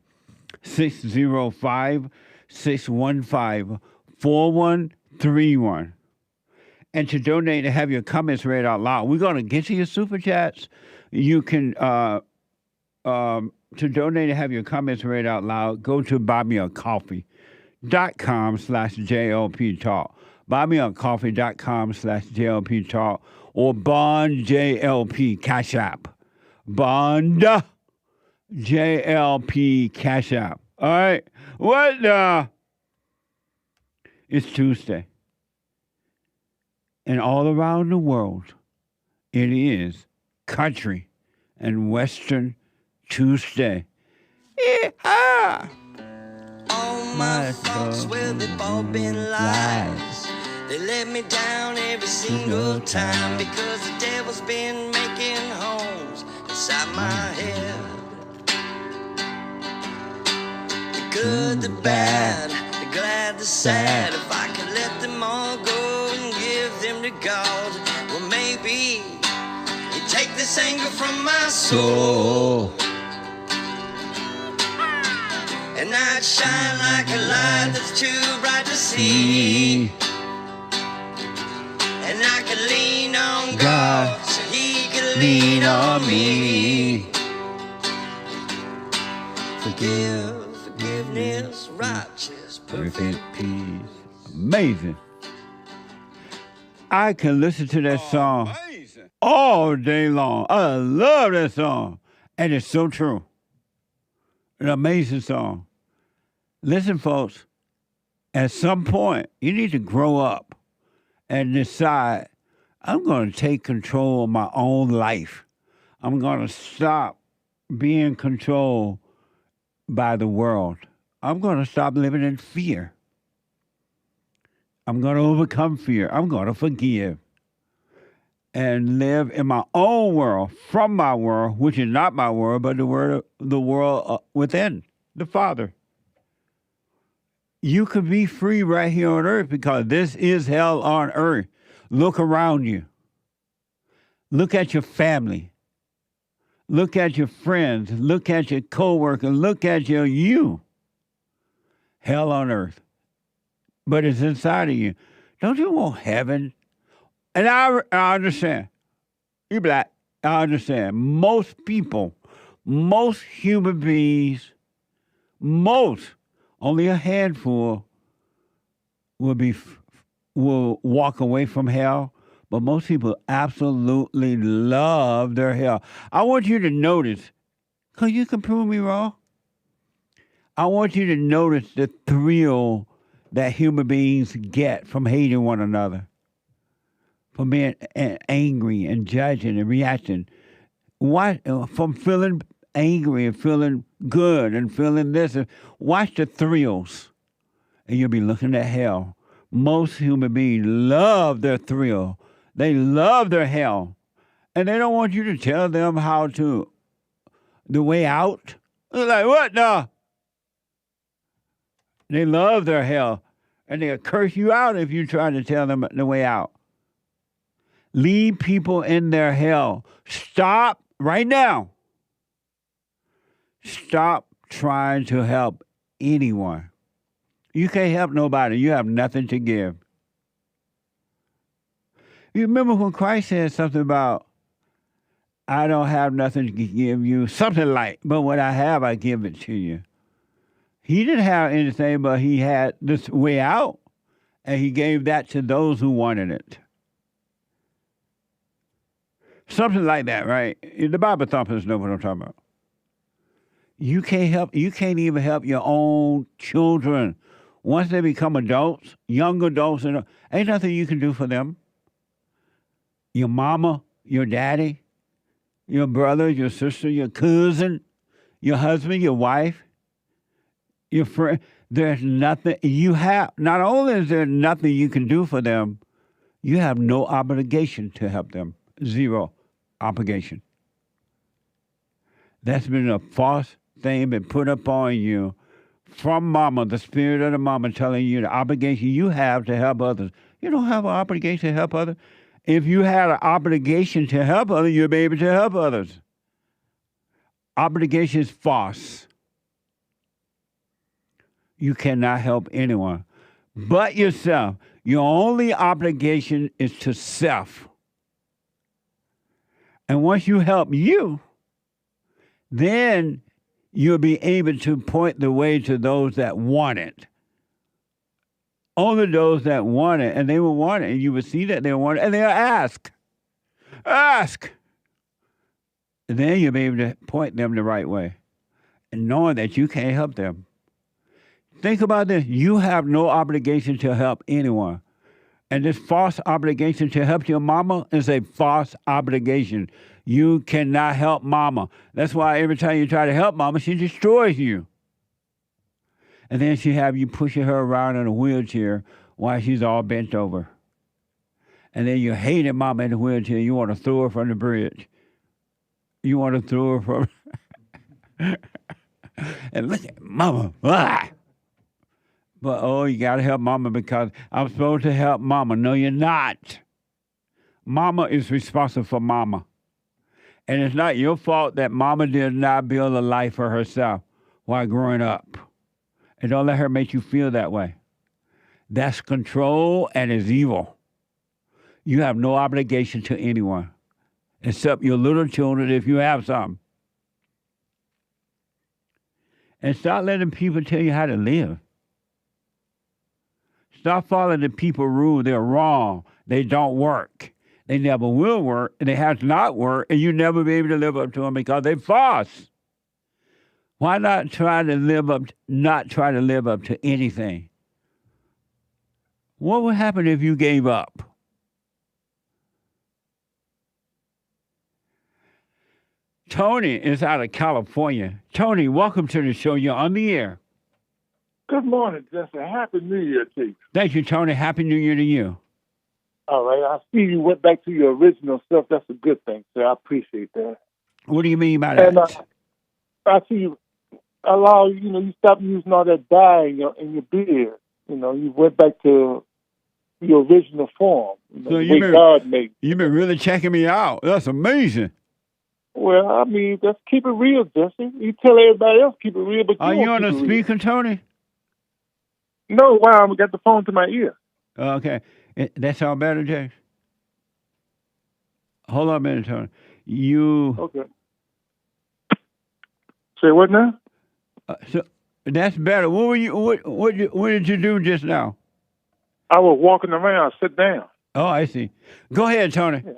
605-615-4131. And to donate and have your comments read out loud. We're going to get to your super chats. You can to donate and have your comments read out loud, go to buymeacoffee.com/JLP Talk. Buymeacoffee.com/JLP Talk or Bond JLP Cash App. Bond JLP Cash App. All right. It's Tuesday. And all around the world, it is Country and Western Tuesday. Yeah. All my thoughts will be bumping lies. They let me down every single time because the devil's been making homes inside my head. The good, the bad, the glad, the sad. If I could let them all go and give them to God, well maybe he'd take this anger from my soul. And I'd shine like a light that's too bright to see. And I could lean on God so he could lean on me. Forgiveness, righteous, perfect peace. Amazing. I can listen to that song all day long. I love that song. And it's so true. An amazing song. Listen, folks, at some point, you need to grow up and decide, I'm going to take control of my own life. I'm going to stop being controlled by the world. I'm going to stop living in fear. I'm going to overcome fear. I'm going to forgive and live in my own world, from my world, which is not my world, but the world within, the Father. You could be free right here on earth because this is hell on earth. Look around you. Look at your family. Look at your friends. Look at your coworkers. Look at you. Hell on earth. But it's inside of you. Don't you want heaven? And I understand. You're black. I understand. Most people, most human beings, only a handful will walk away from hell, but most people absolutely love their hell. I want you to notice, because you can prove me wrong, I want you to notice the thrill that human beings get from hating one another, from being angry and judging and reacting. From feeling angry and feeling good and feeling this. Watch the thrills, and you'll be looking at hell. Most human beings love their thrill. They love their hell. And they don't want you to tell them the way out. They're like, what now? They love their hell. And they'll curse you out if you try to tell them the way out. Leave people in their hell. Stop right now. Stop trying to help anyone. You can't help nobody. You have nothing to give. You remember when Christ said something about, I don't have nothing to give you, something like, but what I have, I give it to you. He didn't have anything, but he had this way out, and he gave that to those who wanted it. Something like that, right? The Bible thumpers know what I'm talking about. You can't even help your own children. Once they become adults, young adults, ain't nothing you can do for them. Your mama, your daddy, your brother, your sister, your cousin, your husband, your wife, your friend. There's nothing you have. Not only is there nothing you can do for them, you have no obligation to help them. Zero obligation. That's been a false thing been put upon you from mama, the spirit of the mama telling you the obligation you have to help others. You don't have an obligation to help others. If you had an obligation to help others, you'll be able to help others. Obligation is false. You cannot help anyone but yourself. Your only obligation is to self. And once you help you, then you'll be able to point the way to those that want it. Only those that want it, and they will want it, and you will see that they want it, and they'll ask. Ask! And then you'll be able to point them the right way, and knowing that you can't help them. Think about this. You have no obligation to help anyone. And this false obligation to help your mama is a false obligation. You cannot help mama. That's why every time you try to help mama, she destroys you. And then she have you pushing her around in a wheelchair while she's all bent over. And then you hated mama in the wheelchair. You want to throw her from the bridge. You want to throw her from... And look at mama. Ah! But, oh, you got to help mama because I'm supposed to help mama. No, you're not. Mama is responsible for mama. And it's not your fault that mama did not build a life for herself while growing up. And don't let her make you feel that way. That's control and is evil. You have no obligation to anyone except your little children if you have some. And stop letting people tell you how to live. Stop following the people rule. They're wrong. They don't work. They never will work, and they have not worked, and you never be able to live up to them because they're false. Why not try to live up to anything? What would happen if you gave up? Tony is out of California. Tony, welcome to the show. You're on the air. Good morning, Jesse. Happy New Year to you. Thank you, Tony. Happy New Year to you. All right. I see you went back to your original stuff. That's a good thing, sir. I appreciate that. What do you mean by that? And I see you you stopped using all that dye in your beard. You went back to your original form. So God made. You've been really checking me out. That's amazing. Well, I mean, let's keep it real, Jesse. You tell everybody else keep it real, but are you on the speaker, Tony? No, wow, I got the phone to my ear. Okay. That's all better, James? Hold on a minute, Tony. Okay. Say what now? So that's better. What did you do just now? I was walking around. I sat down. Oh, I see. Go ahead, Tony. Yeah.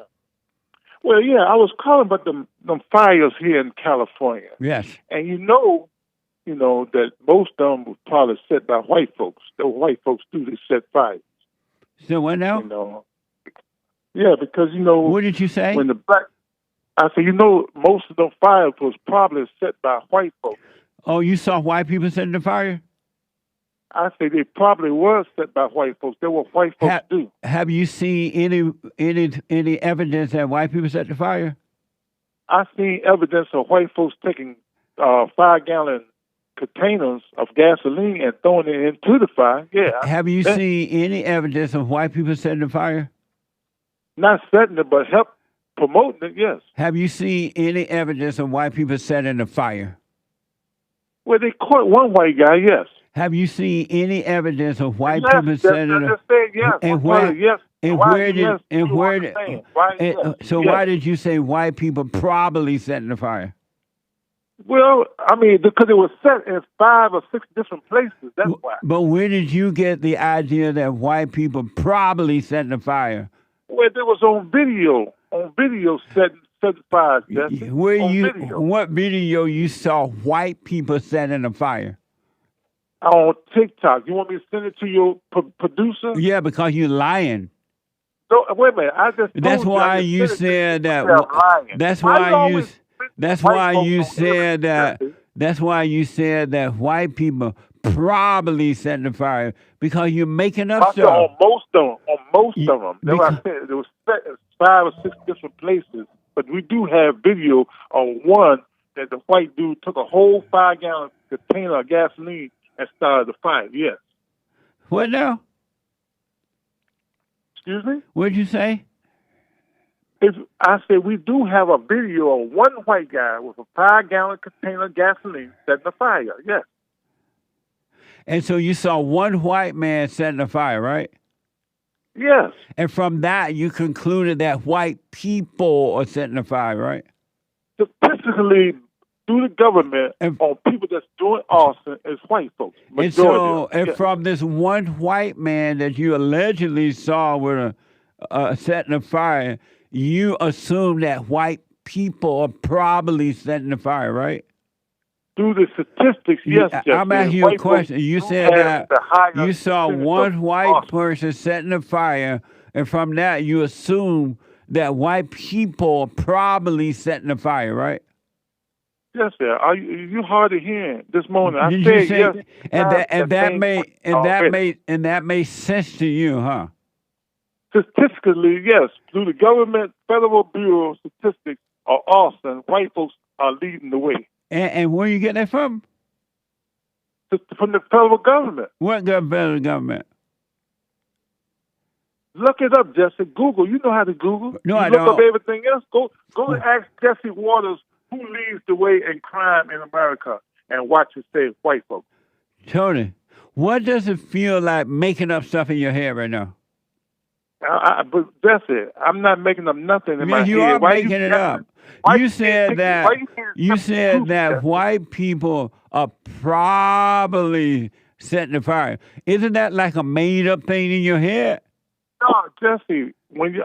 Well, yeah, I was calling about them fires here in California. Yes. And you know that most of them were probably set by white folks. The white folks do, they set fires. So what now? Yeah, because What did you say? When I said, most of them fires was probably set by white folks. Oh, you saw white people setting the fire? I say they probably were set by white folks. That's what white folks do. Have you seen any evidence that white people set the fire? I've seen evidence of white folks taking 5-gallon containers of gasoline and throwing it into the fire. Yeah. Have you seen any evidence of white people setting the fire? Not setting it, but help promoting it, yes. Have you seen any evidence of white people setting the fire? Well, they caught one white guy, yes. Have you seen any evidence of white people setting the fire? Yes. And where? Yes. And where did? And where did? So why did you say white people probably setting the fire? Well, I mean, because it was set in 5 or 6 different places. That's why. But where did you get the idea that white people probably setting the fire? Well, it was on video. On video setting fires, Jesse. What video you saw white people setting the fire? On TikTok. You want me to send it to your producer? Yeah, because you're lying. So wait a minute. I just. That's why you said that. That's why you. That's why you said that. That's why you said that white people probably set the fire because you're making up stuff. On most of them. That's what I said. It was set in 5 or 6 different places, but we do have video on one that the white dude took a whole 5-gallon container of gasoline and started the fire. Yes. What now? Excuse me? What did you say? I said we do have a video of one white guy with a 5-gallon container of gasoline setting the fire. Yes. And so you saw one white man setting the fire, right? Yes. And from that, you concluded that white people are setting the fire, right? Statistically, through the government on people that's doing arson is white folks. And so, and from this one white man that you allegedly saw with a setting a fire, you assume that white people are probably setting the fire, right? Through the statistics, yes, I'm asking you a question. You said that you saw one white person setting a fire, and from that you assume that white people are probably setting the fire, right? Yes, sir. You hard of hearing this morning. I Did said you say, yes. and that made sense to you, huh? Statistically, yes. Through the government, Federal Bureau of Statistics or arson, white folks are leading the way. And where you get that from? From the federal government. What federal government? Look it up, Jesse. Google. You know how to Google. No, you I look don't. up everything else. Go and ask Jesse Waters who leads the way in crime in America, and watch it say white folks. Tony, what does it feel like making up stuff in your head right now? But Jesse, I'm not making up nothing in my head. You are Why making it up. You said that white people are probably setting the fire. Isn't that like a made-up thing in your head? No, Jesse. When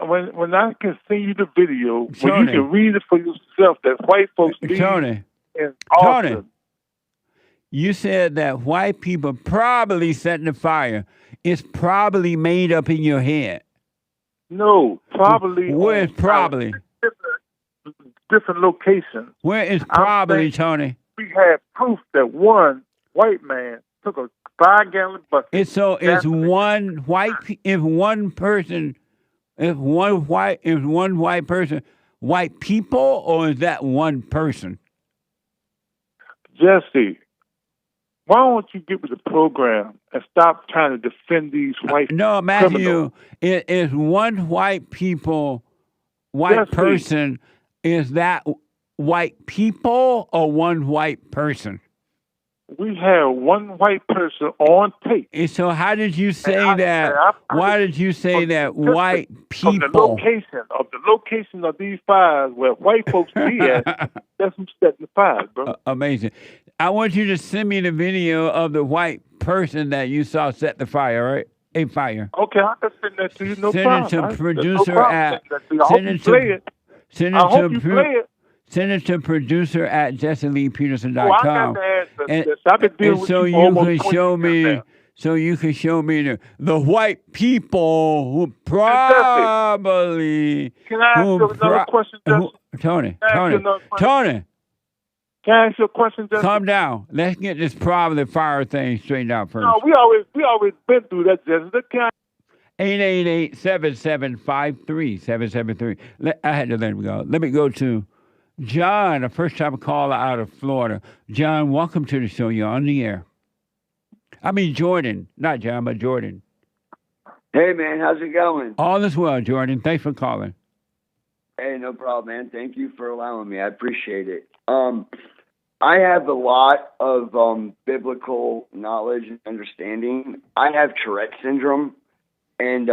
I can send you the video, when Tony, you can read it for yourself, that white folks lead Tony, you said that white people probably setting the fire. It's probably made up in your head. No, probably. Where is probably? Different locations. Where is probably, Tony? We have proof that one white man took a 5-gallon bucket. It's one white. If one white person, white people, or is that one person? Jesse, why don't you get with the program and stop trying to defend these white No, Matthew, criminals? It is one white people, white person. Is that white people or one white person? We have one white person on tape. And so how did you say that? Why did you say that white people? From the location of these fires where white folks be at, that's who's setting the fires, bro. Amazing. I want you to send me the video of the white person that you saw set the fire, right? A fire. Okay, I can send that to you. No send problem. Send it to producer at. Send it to producer at JesseLeePeterson.com. So you can show me the white people who probably. Can I ask you another question, Tony. Can I ask you a question, Justin? Calm down. Let's get this probably fire thing straightened out first. No, we always been through that, Justin. 888-775-3773. I had to let him go. Let me go to John, a first-time caller out of Florida. John, welcome to the show. You're on the air. I mean Jordan. Not John, but Jordan. Hey, man. How's it going? All is well, Jordan. Thanks for calling. Hey, no problem, man. Thank you for allowing me. I appreciate it. I have a lot of biblical knowledge and understanding. I have Tourette syndrome, and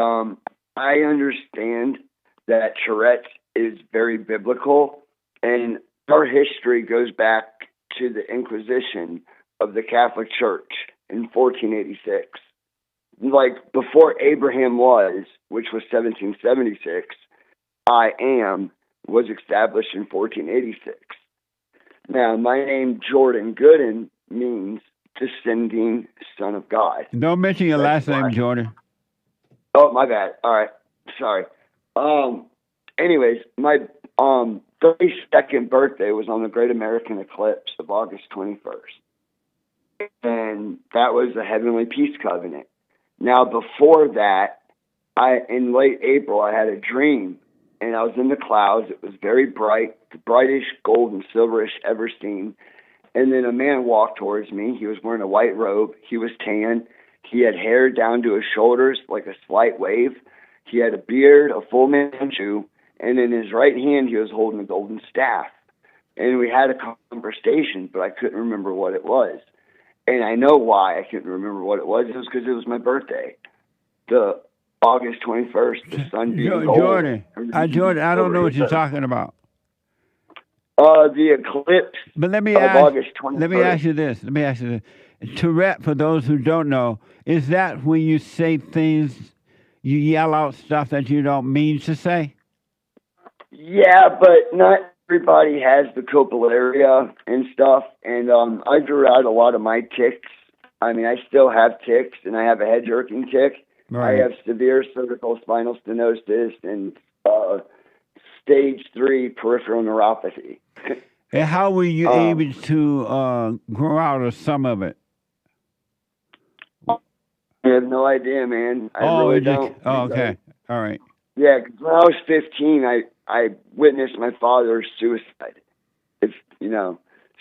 I understand that Tourette is very biblical, and our history goes back to the Inquisition of the Catholic Church in 1486. Like before Abraham was, which was 1776, I am was established in 1486. Now, my name, Jordan Gooden, means descending son of God. Don't mention your last name, Jordan. Oh, my bad. All right. Sorry. Anyways, my 32nd birthday was on the Great American Eclipse of August 21st. And that was the Heavenly Peace Covenant. Now, before that, in late April, I had a dream. And I was in the clouds. It was very bright, the brightest gold and silverish ever seen. And then a man walked towards me. He was wearing a white robe. He was tan. He had hair down to his shoulders like a slight wave. He had a beard, a full Manchu, and in his right hand he was holding a golden staff. And we had a conversation, but I couldn't remember what it was. And I know why I couldn't remember what it was. It was because it was my birthday. The August 21st, the sun being gold. Jordan, I don't know what you're talking about. The eclipse But let me of ask. August 21st. Let me ask you this. Tourette, for those who don't know, is that when you say things, you yell out stuff that you don't mean to say? Yeah, but not everybody has the copilaria and stuff. And I grew out a lot of my tics. I mean, I still have tics, and I have a head jerking tic. Right. I have severe cervical spinal stenosis and stage 3 peripheral neuropathy. And how were you able to grow out of some of it? I have no idea, man. I really don't. Oh, okay. All right. Yeah, 'cause when I was 15, I witnessed my father's suicide.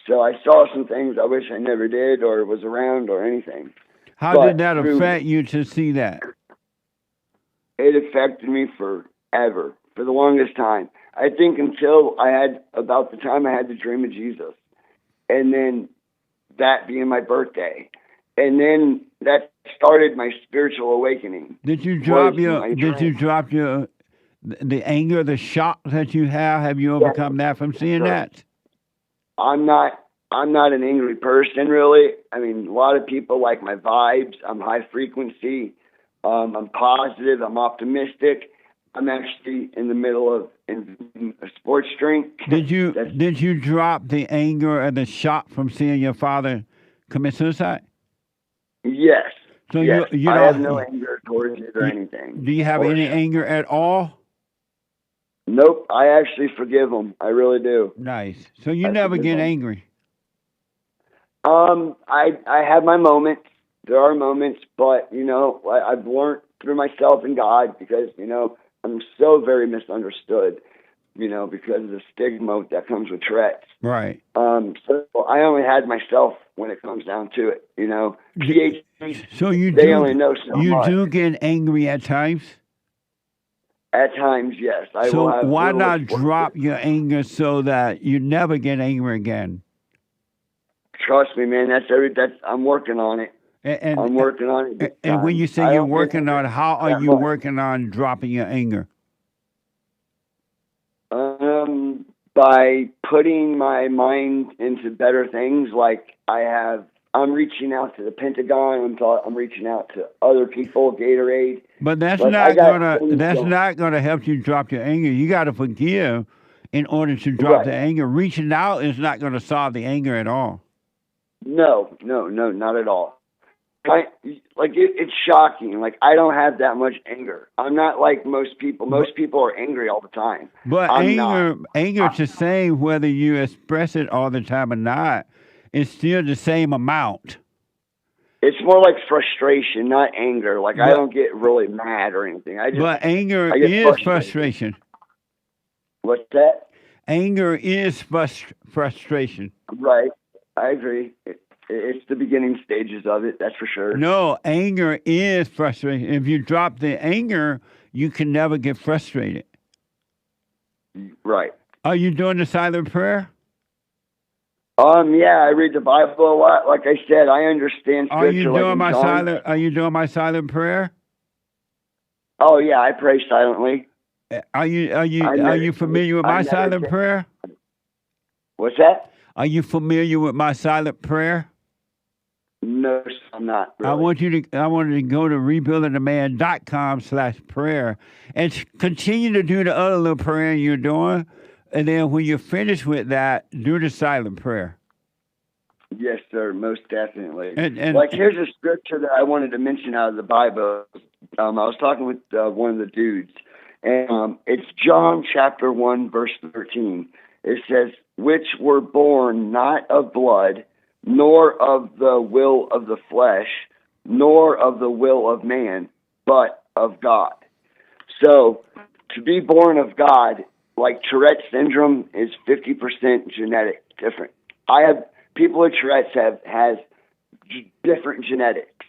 So I saw some things I wish I never did or was around or anything. How did that affect you to see that? It affected me forever, for the longest time. I think until about the time I had the dream of Jesus. And then that being my birthday. And then that started my spiritual awakening. Did you drop the anger, the shock that you have? Have you overcome that from seeing that? I'm not an angry person, really. I mean, a lot of people like my vibes. I'm high frequency. I'm positive. I'm optimistic. I'm actually in the middle of a sports drink. Did you drop the anger and the shock from seeing your father commit suicide? Yes. So yes. you I don't have no anger towards it or anything. Do you have any anger at all? Nope. I actually forgive them. I really do. Nice. So you never get angry. I have my moments. There are moments, but I've learned through myself and God because I'm so very misunderstood. Because of the stigma that comes with Tourette's. Right. So I only had myself when it comes down to it. PhDs, so they only know so much. You do get angry at times. At times, yes. So why not drop your anger so that you never get angry again? Trust me, man. I'm working on it. And I'm working on it. And when you say you're working on it, how are you working on dropping your anger? By putting my mind into better things. Like I'm reaching out to the Pentagon. I'm reaching out to other people, Gatorade. But that's not gonna help you drop your anger. You got to forgive in order to drop the anger. Reaching out is not going to solve the anger at all. No, not at all. It's shocking. Like, I don't have that much anger. I'm not like most people. Most people are angry all the time. But anger is the same whether you express it all the time or not. It's still the same amount. It's more like frustration, not anger. Like, I don't get really mad or anything. But anger is frustration. What's that? Anger is frustration. Right. I agree. It's the beginning stages of it, that's for sure. No, anger is frustration. If you drop the anger, you can never get frustrated. Right. Are you doing the silent prayer? Yeah, I read the Bible a lot. Like I said, I understand scripture. Are you doing my silent prayer? Oh yeah, I pray silently. Are you familiar with my silent prayer? What's that? Are you familiar with my silent prayer? No, I'm not. Really. I want you to go to rebuildingtheman.com/prayer and continue to do the other little prayer you're doing. And then when you're finished with that, do the silent prayer. Yes, sir, most definitely. And here's a scripture that I wanted to mention out of the Bible. I was talking with one of the dudes, and it's John chapter 1, verse 13. It says, which were born not of blood, nor of the will of the flesh, nor of the will of man, but of God. So, to be born of God, like Tourette syndrome is 50% genetic different. People with Tourette's has different genetics.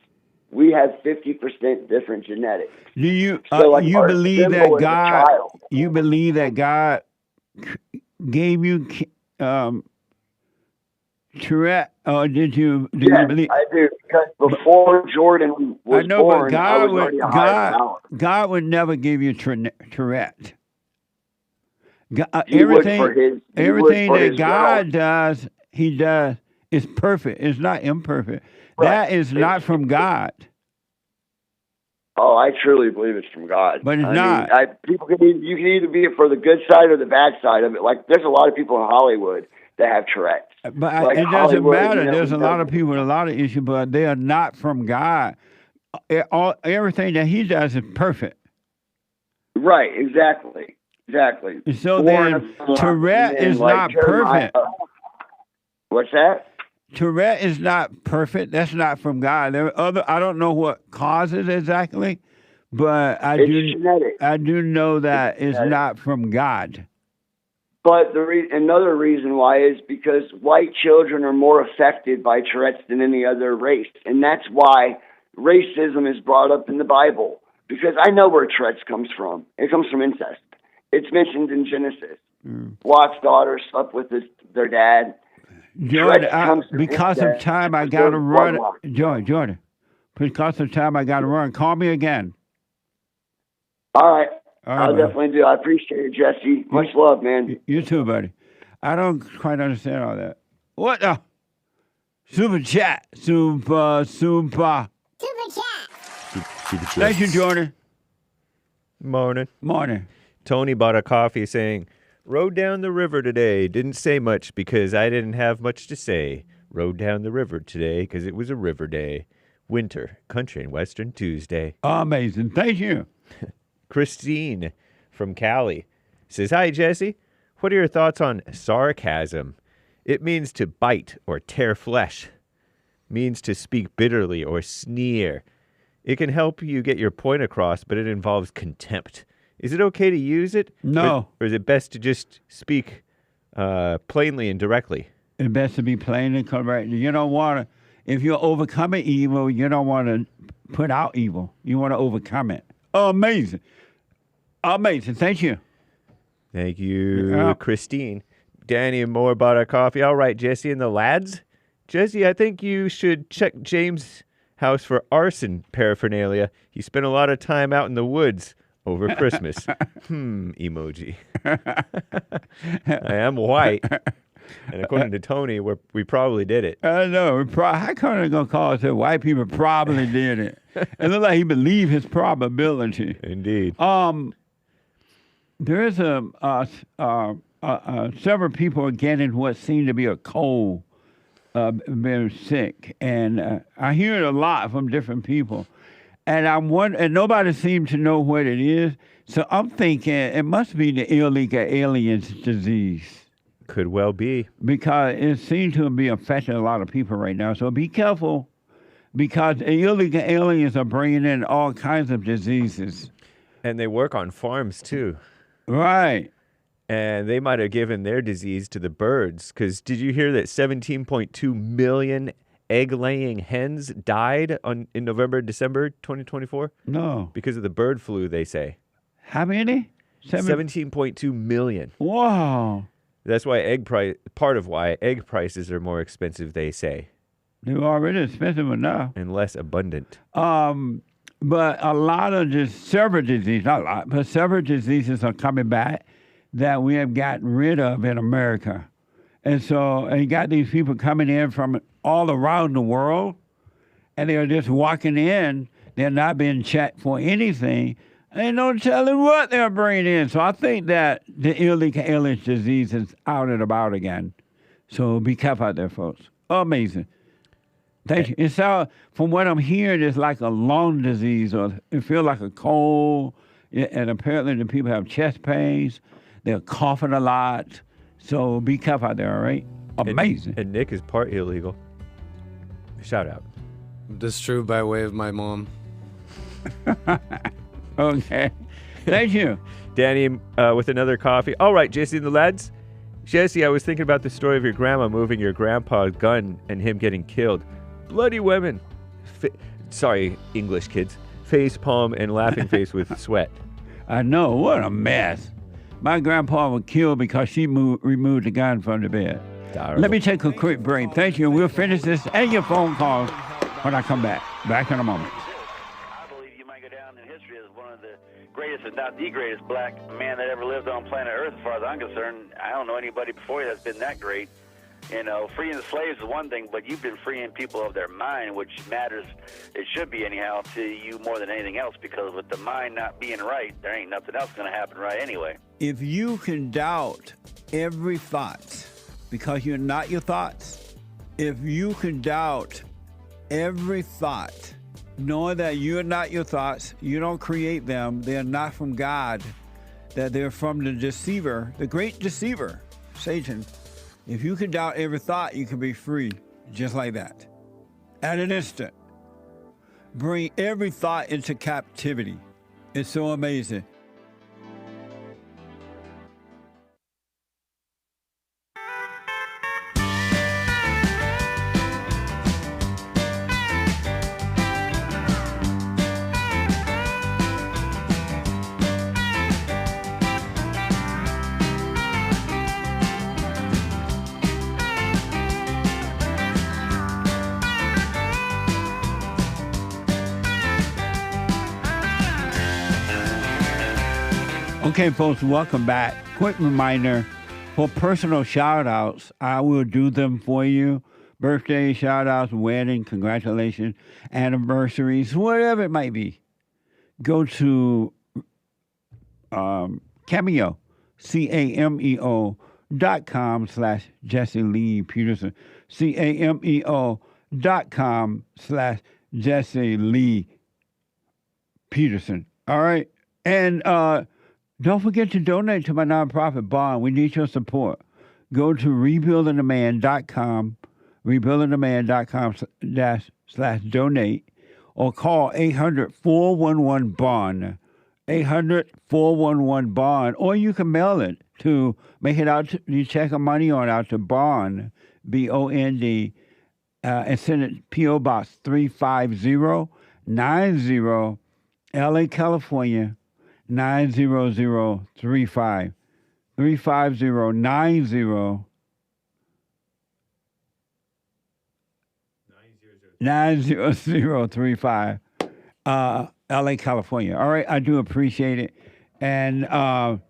We have 50% different genetics. Do you you believe that God? You believe that God gave you Tourette, or did you believe? I do, because before Jordan was born, but God would never give you Tourette. Everything that God does, He does is perfect. It's not imperfect. Right. That is not from God. Oh, I truly believe it's from God. But it's I not. Mean, you can either be for the good side or the bad side of it. Like, there's a lot of people in Hollywood that have Tourette's. But like it doesn't Hollywood, matter. you know, There's a lot of people with a lot of issues, but they are not from God. Everything that He does is perfect. Right, exactly. So then, Tourette is not perfect. What's that? Tourette is not perfect. That's not from God. There are other. I don't know what causes exactly, but I do know that it's not from God. But another reason why is because white children are more affected by Tourette's than any other race, and that's why racism is brought up in the Bible. Because I know where Tourette's comes from. It comes from incest. It's mentioned in Genesis. Lot's daughter slept with their dad. Jordan, because of time, I got to run. Jordan, because of time, I got to run. Call me again. All right. I'll definitely do. I appreciate it, Jesse. Much love, man. You too, buddy. I don't quite understand all that. What the? Super chat. Super. Thank you, Jordan. Morning. Tony bought a coffee saying, rode down the river today. Didn't say much because I didn't have much to say. Rode down the river today because it was a river day. Winter, country and western Tuesday. Amazing. Thank you. Christine from Cali says, hi, Jesse. What are your thoughts on sarcasm? It means to bite or tear flesh. Means to speak bitterly or sneer. It can help you get your point across, but it involves contempt. Is it okay to use it? No. Or is it best to just speak plainly and directly? It's best to be plain and correct. You don't want to, if you're overcoming evil, you don't want to put out evil. You want to overcome it. Oh, amazing. Thank you. Thank you, Christine. Danny and more about our coffee. All right, Jesse and the lads. Jesse, I think you should check James' house for arson paraphernalia. He spent a lot of time out in the woods over Christmas. Emoji. I am white. And according to Tony, we probably did it. I know. How come they're going to call us that white people probably did it? It looks like he believed his probability. Indeed. There is several people are getting what seem to be a cold, very sick. And I hear it a lot from different people. And and nobody seems to know what it is. So I'm thinking it must be the illegal aliens disease. Could well be. Because it seems to be affecting a lot of people right now. So be careful, because illegal aliens are bringing in all kinds of diseases. And they work on farms, too. Right. And they might have given their disease to the birds. Because did you hear that 17.2 million egg-laying hens died in November, December 2024? No. Because of the bird flu, they say. How many? 17.2 million. Wow. That's why part of why egg prices are more expensive, they say. They're already expensive enough. And less abundant. But a lot of several diseases, not a lot, but several diseases are coming back that we have gotten rid of in America. And so you got these people coming in from all around the world, and they're just walking in. They're not being checked for anything. Ain't no telling what they're bringing in. So I think that the illegal alien disease is out and about again. So be careful out there, folks. Amazing. Thank you. It's from what I'm hearing, it's like a lung disease, or it feels like a cold. And apparently the people have chest pains. They're coughing a lot. So be careful out there, all right? Amazing. And Nick is part illegal. Shout out. This is true by way of my mom. Okay. Thank you. Danny with another coffee. All right, Jesse and the lads. Jesse, I was thinking about the story of your grandma moving your grandpa's gun and him getting killed. Bloody women. Sorry, English kids. Face palm and laughing face with sweat. I know. What a mess. My grandpa was killed because she removed the gun from the bed. Terrible. Let me take a quick break. Thank you. We'll finish this and your phone calls when I come back. Back in a moment. I believe you might go down in history as one of the greatest, if not not the greatest black man that ever lived on planet Earth, as far as I'm concerned. I don't know anybody before you that's been that great. You know, freeing the slaves is one thing, but you've been freeing people of their mind, which matters, it should be anyhow, to you more than anything else, because with the mind not being right, there ain't nothing else going to happen right anyway. If you can doubt every thought because you're not your thoughts, if you can doubt every thought, knowing that you're not your thoughts, you don't create them, they're not from God, that they're from the deceiver, the great deceiver, Satan. If you can doubt every thought, you can be free, just like that. At an instant. Bring every thought into captivity. It's so amazing. Okay, folks, welcome back. Quick reminder, for personal shout-outs, I will do them for you. Birthday shout-outs, wedding, congratulations, anniversaries, whatever it might be. Go to Cameo, CAMEO.com/Jesse Lee Peterson, CAMEO.com/Jesse Lee Peterson. All right? And don't forget to donate to my nonprofit, Bond. We need your support. Go to rebuildingtheman.com, rebuildingtheman.com/donate, or call 800-411-BOND, 800-411-BOND, or you can mail it to, make it out, you check a money on out to Bond, B-O-N-D, and send it P.O. Box 35090, LA, California, 90035. 35090 90035, LA, California. All right, I do appreciate it. And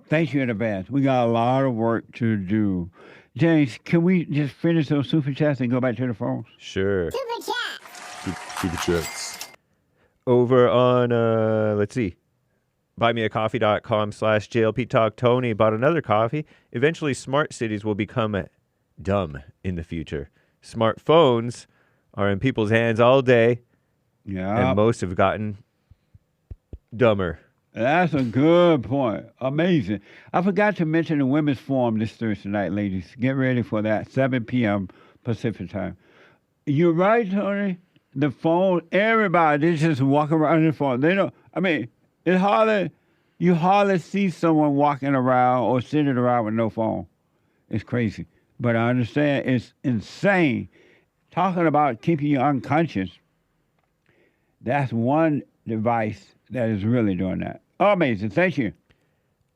thank you in advance. We got a lot of work to do. James, can we just finish those super chats and go back to the phones? Sure. Super chat. Super chats. Over on, let's see, buymeacoffee.com/JLP Talk. Tony bought another coffee. Eventually, smart cities will become dumb in the future. Smartphones are in people's hands all day. Yeah. And most have gotten dumber. That's a good point. Amazing. I forgot to mention the Women's Forum this Thursday night, ladies. Get ready for that, 7 p.m. Pacific time. You're right, Tony. The phone, everybody, they just walk around the phone. They don't, I mean, you hardly see someone walking around or sitting around with no phone. It's crazy. But I understand it's insane. Talking about keeping you unconscious, that's one device that is really doing that. Oh, amazing. Thank you.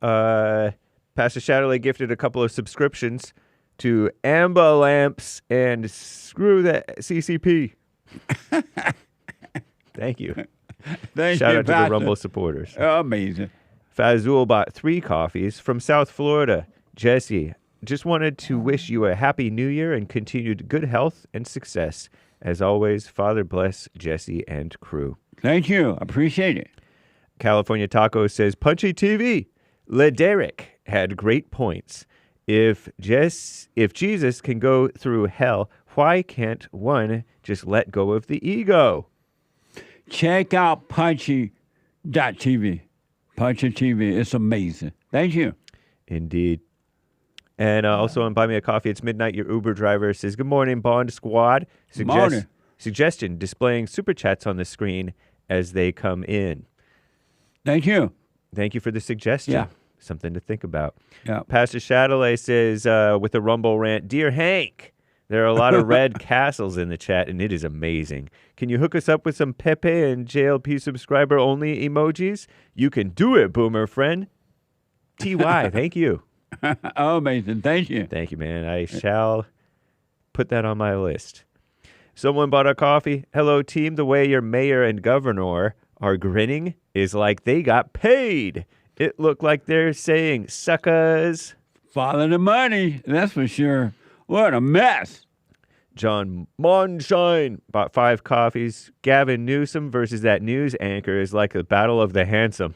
Pastor Shadowley gifted a couple of subscriptions to Amber Lamps and Screw the CCP. Thank you. Thank Shout you, out to Pastor. the Rumble supporters. Amazing. Fazul bought 3 coffees from South Florida. Jesse, just wanted to wish you a happy new year and continued good health and success. As always, Father bless Jesse and crew. Thank you. Appreciate it. California Taco says, Punchy TV. Lederick had great points. If Jesus can go through hell, why can't one just let go of the ego? Check out Punchy.tv. Punchy TV. It's amazing. Thank you. Indeed. And also on Buy Me a Coffee, it's midnight. Your Uber driver says, good morning, Bond Squad. Morning. Suggestion, displaying super chats on the screen as they come in. Thank you. Thank you for the suggestion. Yeah. Something to think about. Yeah. Pastor Shadowley says, with a Rumble rant, Dear Hank, there are a lot of red castles in the chat, and it is amazing. Can you hook us up with some Pepe and JLP subscriber-only emojis? You can do it, boomer friend. TY, thank you. Oh, amazing. Thank you. Thank you, man. I shall put that on my list. Someone bought a coffee. Hello, team. The way your mayor and governor are grinning is like they got paid. It looked like they're saying, suckers. Follow the money, that's for sure. What a mess. John Monshine bought 5 coffees. Gavin Newsom versus that news anchor is like the battle of the handsome.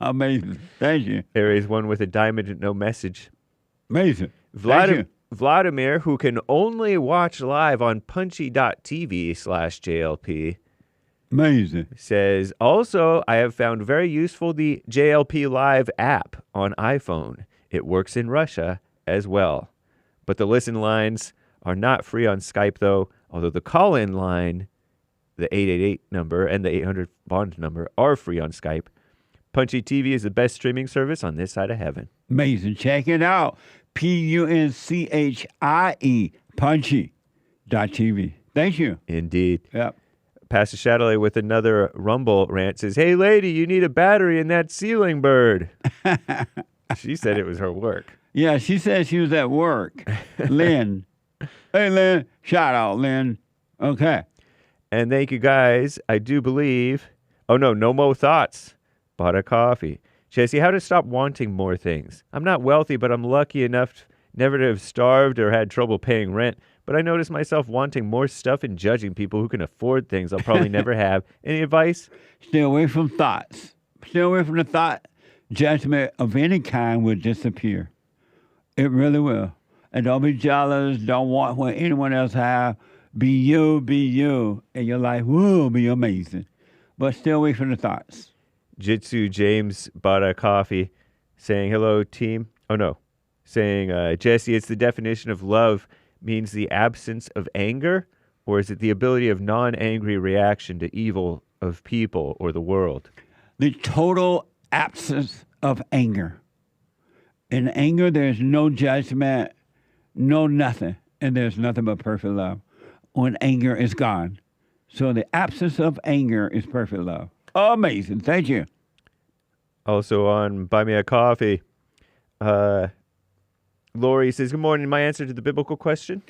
Amazing. Thank you. Aries one with a diamond and no message. Amazing. Thank you. Vladimir, who can only watch live on punchy.tv/JLP. Amazing. Says, also, I have found very useful the JLP Live app on iPhone. It works in Russia as well. But the listen lines are not free on Skype, though, although the call-in line, the 888 number and the 800 bond number are free on Skype. Punchy TV is the best streaming service on this side of heaven. Amazing. Check it out. PUNCHIE, punchy.tv. Thank you. Indeed. Yep. Pastor Shadley with another Rumble rant says, hey, lady, you need a battery in that ceiling bird. She said it was her work. Yeah, she said she was at work. Lynn. Hey, Lynn. Shout out, Lynn. Okay. And thank you, guys. I do believe. Oh, no more thoughts. Bought a coffee. Jesse, how to stop wanting more things. I'm not wealthy, but I'm lucky enough never to have starved or had trouble paying rent. But I notice myself wanting more stuff and judging people who can afford things I'll probably never have. Any advice? Stay away from thoughts. Stay away from the thought. Judgment of any kind will disappear. It really will. And don't be jealous. Don't want what anyone else have. Be you, and your life will be amazing. But stay away from the thoughts. Jitsu James bought a coffee saying, hello, team. Oh, no. Saying, Jesse, it's the definition of love means the absence of anger, or is it the ability of non-angry reaction to evil of people or the world? The total absence of anger. In anger, there's no judgment, no nothing, and there's nothing but perfect love when anger is gone. So the absence of anger is perfect love. Amazing. Thank you. Also on Buy Me a Coffee, Lori says, good morning. My answer to the biblical question?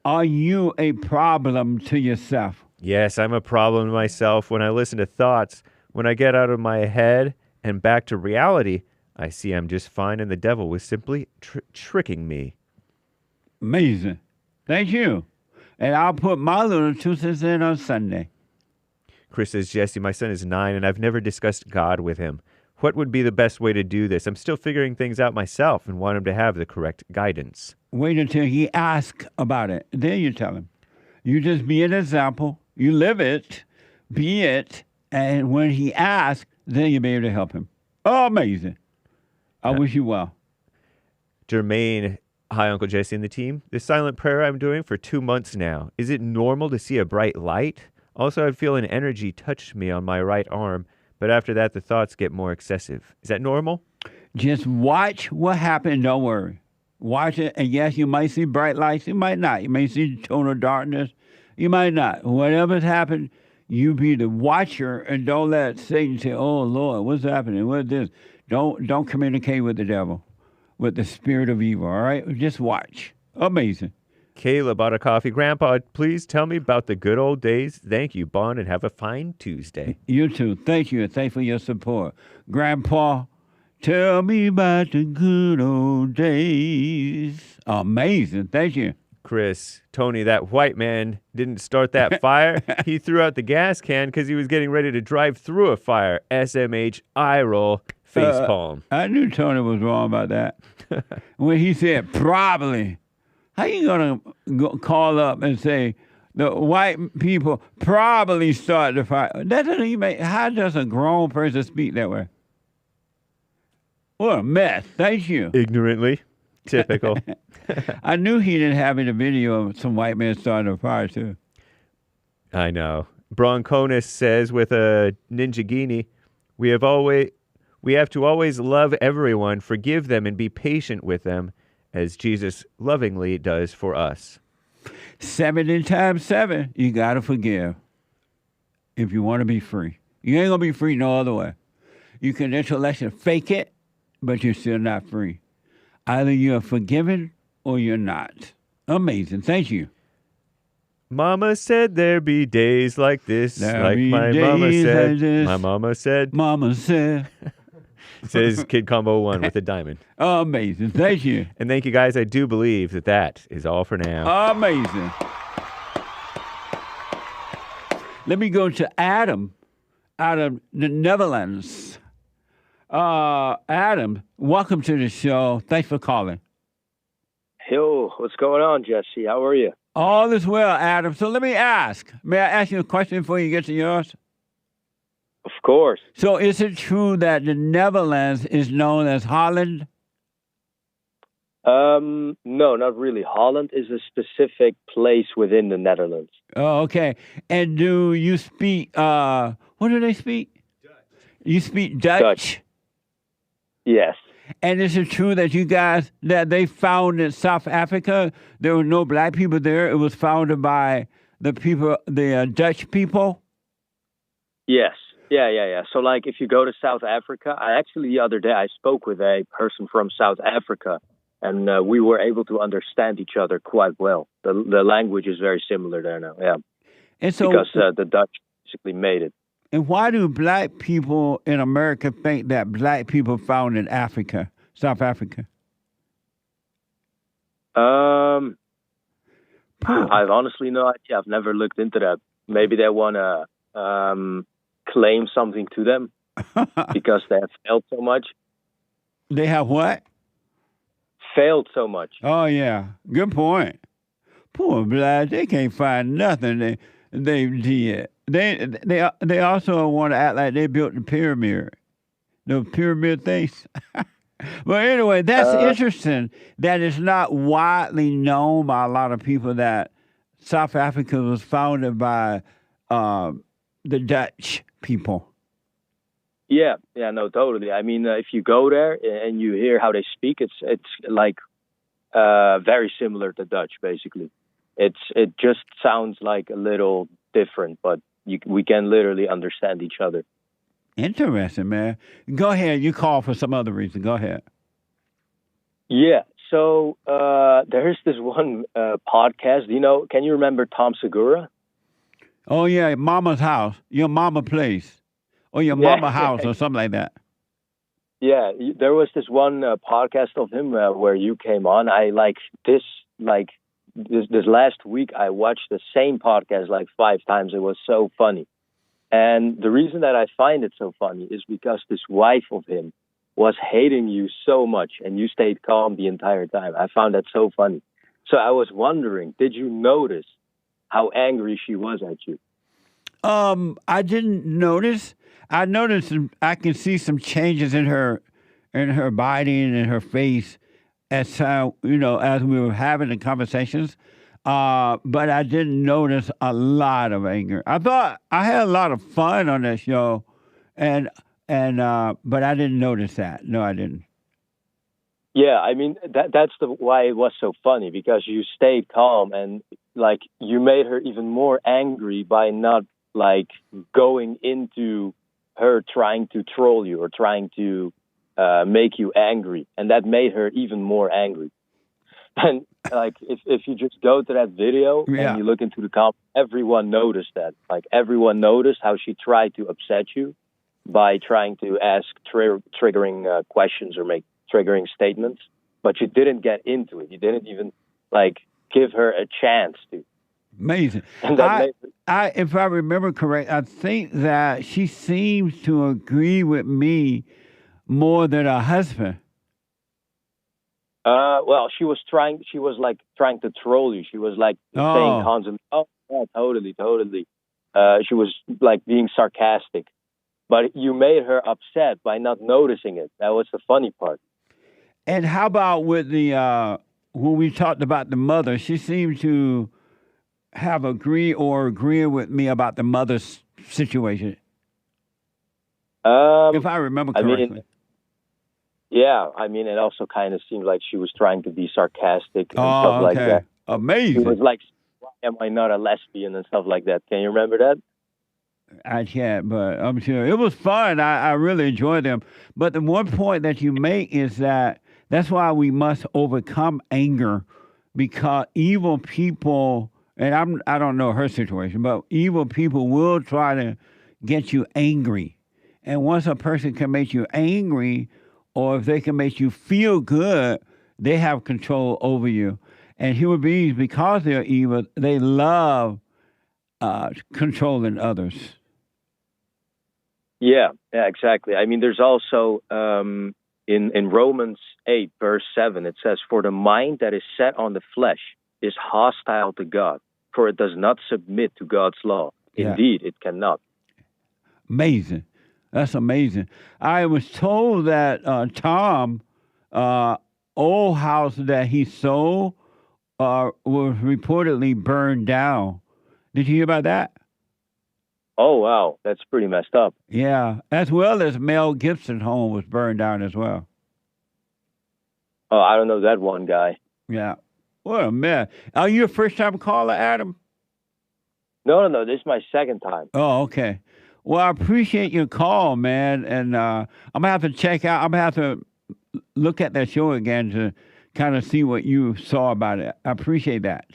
Are you a problem to yourself? Yes, I'm a problem to myself. When I listen to thoughts, when I get out of my head and back to reality, I see I'm just fine and the devil was simply tricking me. Amazing. Thank you. And I'll put my little 2 cents in on Sunday. Chris says, Jesse, my son is 9 and I've never discussed God with him. What would be the best way to do this? I'm still figuring things out myself and want him to have the correct guidance. Wait until he asks about it. Then you tell him. You just be an example. You live it. Be it. And when he asks, then you'll be able to help him. Oh, amazing. I wish you well. Jermaine, hi, Uncle Jesse and the team. The silent prayer I'm doing for 2 months now. Is it normal to see a bright light? Also, I feel an energy touch me on my right arm, but after that, the thoughts get more excessive. Is that normal? Just watch what happened. Don't worry. Watch it. And yes, you might see bright lights. You might not. You may see total darkness. You might not. Whatever's happened, you be the watcher and don't let Satan say, oh, Lord, what's happening? What's this? Don't communicate with the devil, with the spirit of evil, all right? Just watch. Amazing. Kayla bought a coffee. Grandpa, please tell me about the good old days. Thank you, Bond, and have a fine Tuesday. You too. Thank you, and thanks for your support. Grandpa, tell me about the good old days. Amazing. Thank you. Chris, Tony, that white man didn't start that fire. He threw out the gas can because he was getting ready to drive through a fire. SMH, eye roll, facepalm. I knew Tony was wrong about that. When he said probably. How you going to call up and say the white people probably started the fire? That doesn't even make, how does a grown person speak that way? What a mess. Thank you. Ignorantly. Typical. I knew he didn't have any video of some white man starting a fire, too. I know. Bronconus says with a Ninjagini, we have to always love everyone, forgive them, and be patient with them, as Jesus lovingly does for us. 70 times 7, you got to forgive if you want to be free. You ain't going to be free no other way. You can intellectually fake it, but you're still not free. Either you're forgiven or you're not. Amazing. Thank you. Mama said there be days like this, There'll like be my mama days said. like this. My mama said. Mama said. Says Kid Combo 1 with a diamond. Amazing. Thank you. And thank you, guys. I do believe that is all for now. Amazing. Let me go to Adam out of the Netherlands. Adam, welcome to the show. Thanks for calling. Yo, what's going on, Jesse? How are you? All is well, Adam. So let me ask. May I ask you a question before you get to yours? Of course. So is it true that the Netherlands is known as Holland? No, not really. Holland is a specific place within the Netherlands. Oh, okay. And do you speak, what do they speak? Dutch. You speak Dutch? Yes. And is it true that you guys, that they founded South Africa? There were no black people there. It was founded by the people, the Dutch people? Yes. Yeah. So, like, if you go to South Africa, the other day, I spoke with a person from South Africa, and we were able to understand each other quite well. The language is very similar there now, yeah. And so, because the Dutch basically made it. And why do black people in America think that black people founded Africa, South Africa? I've honestly no idea. I've never looked into that. Maybe they want to claim something to them because they have failed so much. They have what? Failed so much. Oh, yeah. Good point. Poor black, they can't find nothing they did. They also want to act like they built the pyramid things. But anyway, that's interesting that it's not widely known by a lot of people that South Africa was founded by the Dutch people. Yeah, no, totally. I mean, if you go there and you hear how they speak, it's like very similar to Dutch, basically. It just sounds like a little different, but we can literally understand each other. Interesting, man. Go ahead. You call for some other reason. Go ahead. Yeah. So there's this one podcast. Can you remember Tom Segura? Oh, yeah. Mama's House. Your Mama Place. Or Your Mama House or something like that. Yeah. There was this one podcast of him where you came on. This last week, I watched the same podcast like 5 times. It was so funny. And the reason that I find it so funny is because this wife of him was hating you so much and you stayed calm the entire time. I found that so funny. So I was wondering, did you notice how angry she was at you? I didn't notice. I noticed I can see some changes in her body and in her face as we were having the conversations. But I didn't notice a lot of anger. I thought I had a lot of fun on that show, but I didn't notice that. No, I didn't. Yeah, I mean that's why it was so funny, because you stayed calm and you made her even more angry by not going into her trying to troll you or trying to make you angry, and that made her even more angry. And if you just go to that video and you look into the comments, everyone noticed that. Everyone noticed how she tried to upset you by trying to ask triggering questions or make triggering statements, but you didn't get into it. You didn't even give her a chance to. Amazing. And if I remember correct, I think that she seems to agree with me more than her husband. Well, she was trying to troll you. She was saying constantly, "Oh, yeah, totally." She was being sarcastic, but you made her upset by not noticing it. That was the funny part. And how about with the when we talked about the mother? She seemed to have agreed with me about the mother's situation. If I remember correctly. It also kind of seemed like she was trying to be sarcastic and stuff like that. Amazing. She was like, "Why am I not a lesbian?" and stuff like that. Can you remember that? I can't, but I'm sure it was fun. I really enjoyed them. But the one point that you make is that's why we must overcome anger, because evil people and I don't know her situation, but evil people will try to get you angry. And once a person can make you angry, or if they can make you feel good, they have control over you. And human beings, because they're evil, they love controlling others. Yeah, exactly. I mean, there's also in Romans 8, verse 7, it says, "For the mind that is set on the flesh is hostile to God, for it does not submit to God's law. Yeah. Indeed, it cannot." Amazing. That's amazing. I was told that Tom, old house that he sold was reportedly burned down. Did you hear about that? Oh, wow. That's pretty messed up. Yeah, as well as Mel Gibson's home was burned down as well. Oh, I don't know that one guy. Yeah. What a mess. Are you a first-time caller, Adam? No. This is my second time. Oh, okay. Well, I appreciate your call, man. And I'm going to have to check out, I'm going to have to look at that show again to kind of see what you saw about it. I appreciate that.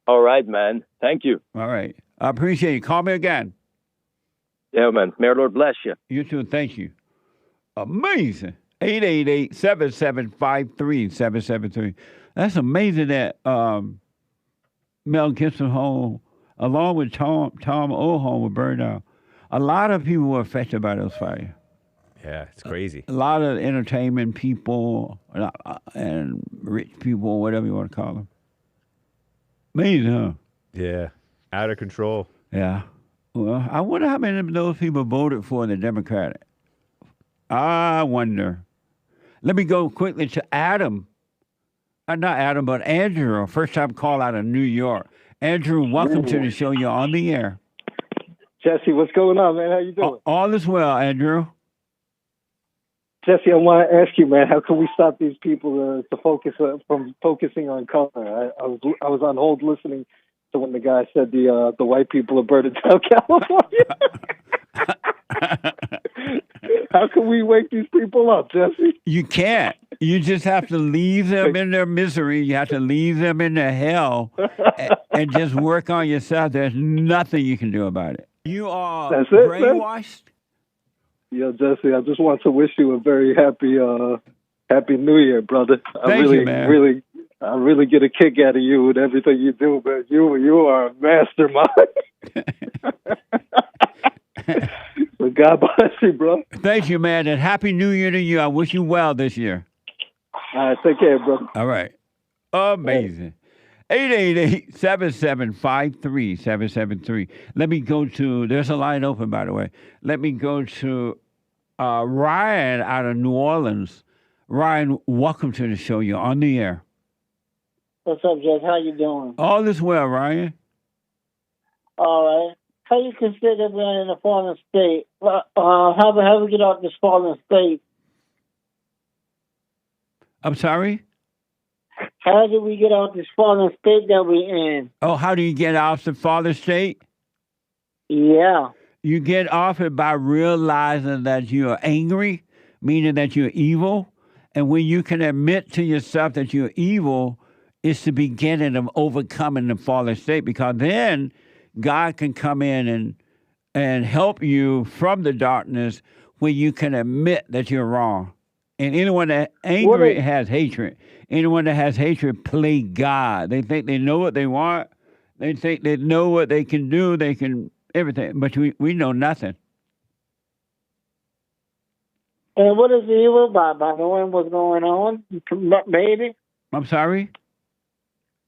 All right, man. Thank you. All right. I appreciate you. Call me again. Yeah, man. May our Lord bless you. You too. Thank you. Amazing. 888-7753-773. That's amazing that Mel Gibson home, along with Tom old home, were burned out. A lot of people were affected by those fires. Yeah, it's crazy. A lot of entertainment people and rich people, whatever you want to call them. Amazing, huh? Yeah, out of control. Yeah. Well, I wonder how many of those people voted for the Democratic. I wonder. Let me go quickly to Adam. Not Adam, but Andrew, first-time call out of New York. Andrew, welcome to the show. You're on the air. Jesse, what's going on, man? How you doing? All is well, Andrew. Jesse, I want to ask you, man, how can we stop these people to focus from focusing on color? I was on hold listening to when the guy said the white people are burning down California. How can we wake these people up, Jesse? You can't. You just have to leave them in their misery. You have to leave them in their hell and just work on yourself. There's nothing you can do about it. You are brainwashed. Yo, Jesse, I just want to wish you a very happy New Year, brother. Thank you, man. I really get a kick out of you and everything you do, man. You are a mastermind. So God bless you, bro. Thank you, man, and Happy New Year to you. I wish you well this year. All right, take care, bro. All right. Amazing. 888-7753-773. Let me go to, there's a line open, by the way. Let me go to Ryan out of New Orleans. Ryan, welcome to the show. You're on the air. What's up, Jess? How you doing? All is well, Ryan. All right. How you consider being in a foreign state? How we get out this foreign state? I'm sorry? How do we get out this foreign state that we're in? Oh, how do you get off the father state? Yeah. You get off it by realizing that you are angry, meaning that you're evil. And when you can admit to yourself that you're evil, it's the beginning of overcoming the fallen state, because then God can come in and help you from the darkness where you can admit that you're wrong. And anyone that angry has hatred. Anyone that has hatred play God. They think they know what they want. They think they know what they can do. They can everything. But we know nothing. And what is evil by knowing what's going on, baby? I'm sorry?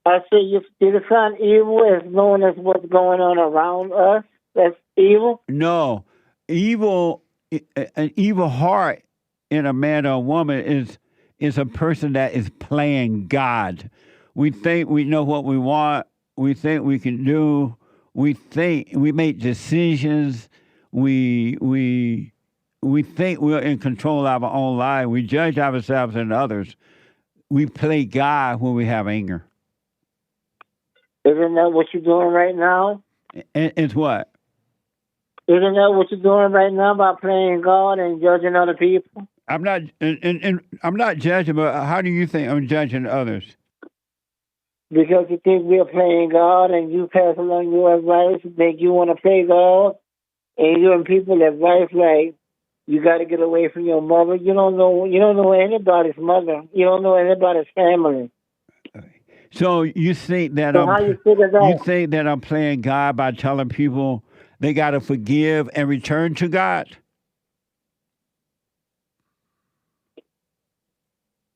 I say you define evil as knowing as what's going on around us. That's evil? No. Evil, an evil heart in a man or a woman is a person that is playing God. We think we know what we want. We think we can do. We think we make decisions. We think we're in control of our own life. We judge ourselves and others. We play God when we have anger. Isn't that what you're doing right now? It's what? Isn't that what you're doing right now by playing God and judging other people? I'm not, and I'm not judging, but how do you think I'm judging others? because you think we're playing God, and you pass along your advice, think you want to play God, and you're giving people advice like you got to get away from your mother. You don't know anybody's mother. You don't know anybody's family. So you think that So how you figure that? you think that I'm playing God by telling people they got to forgive and return to God?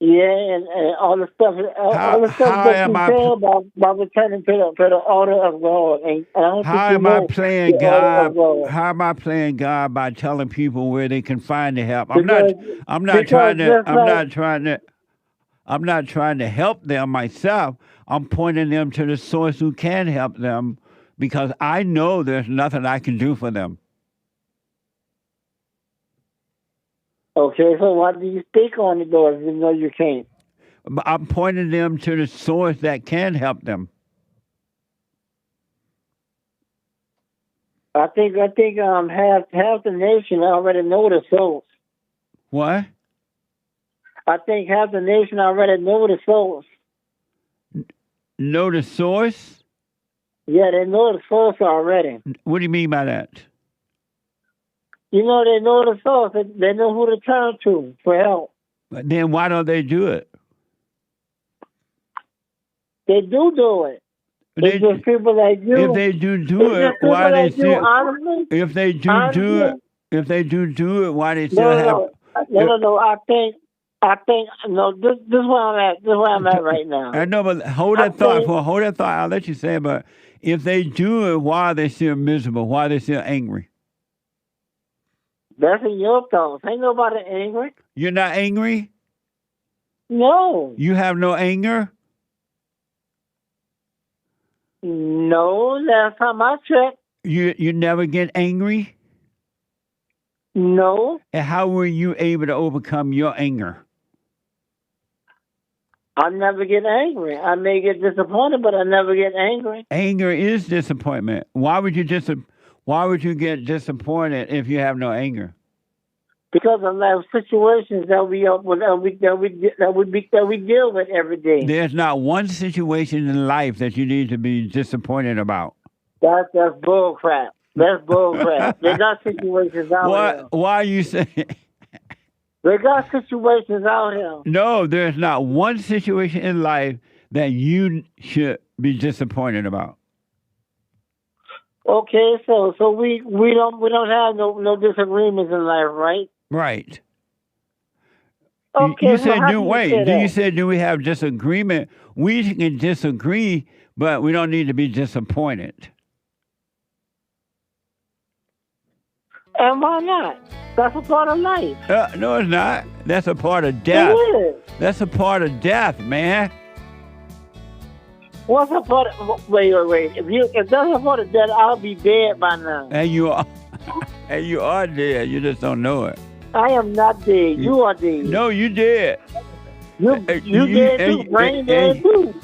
Yeah, and all the stuff, all the stuff how that am you I say about returning to the order of God. And I don't How think am you I know playing the order of God? God. How am I playing God by telling people where they can find the help? Because I'm not trying to help them myself. I'm pointing them to the source who can help them because I know there's nothing I can do for them. Okay, so why do you speak on the doors even though you can't? I'm pointing them to the source that can help them. I think half the nation already know the source. What? I think half the nation already know the source. Know the source? Yeah, they know the source already. What do you mean by that? You know, they know the source. They know who to turn to for help. But then why don't they do it? They do it. It's just people like you. If they do it, why they still? If they do it, why they still have? No. I think. No. This is where I'm at. This is where I'm at right now. I know, but hold that thought. I'll let you say it. But if they do it, why are they still miserable? Why are they still angry? That's in your thoughts. Ain't nobody angry. You're not angry? No. You have no anger? No, last time I checked. You never get angry? No. And how were you able to overcome your anger? I never get angry. I may get disappointed, but I never get angry. Anger is disappointment. Why would you get disappointed if you have no anger? Because of life situations that we deal with every day. There's not one situation in life that you need to be disappointed about. That's bull crap. That's bull crap. They got situations out here. Why are you saying? They got situations out here. No, there's not one situation in life that you should be disappointed about. Okay, so we don't have no disagreements in life, right? Right. Okay. You said you said do we have disagreement? We can disagree, but we don't need to be disappointed. And why not? That's a part of life. No, it's not. That's a part of death. It is. That's a part of death, man. What's a part of... Wait. If that's a part of death, I'll be dead by now. And you are, and you are dead. You just don't know it. I am not dead. You are dead. No, you dead. You dead too. Brain dead too.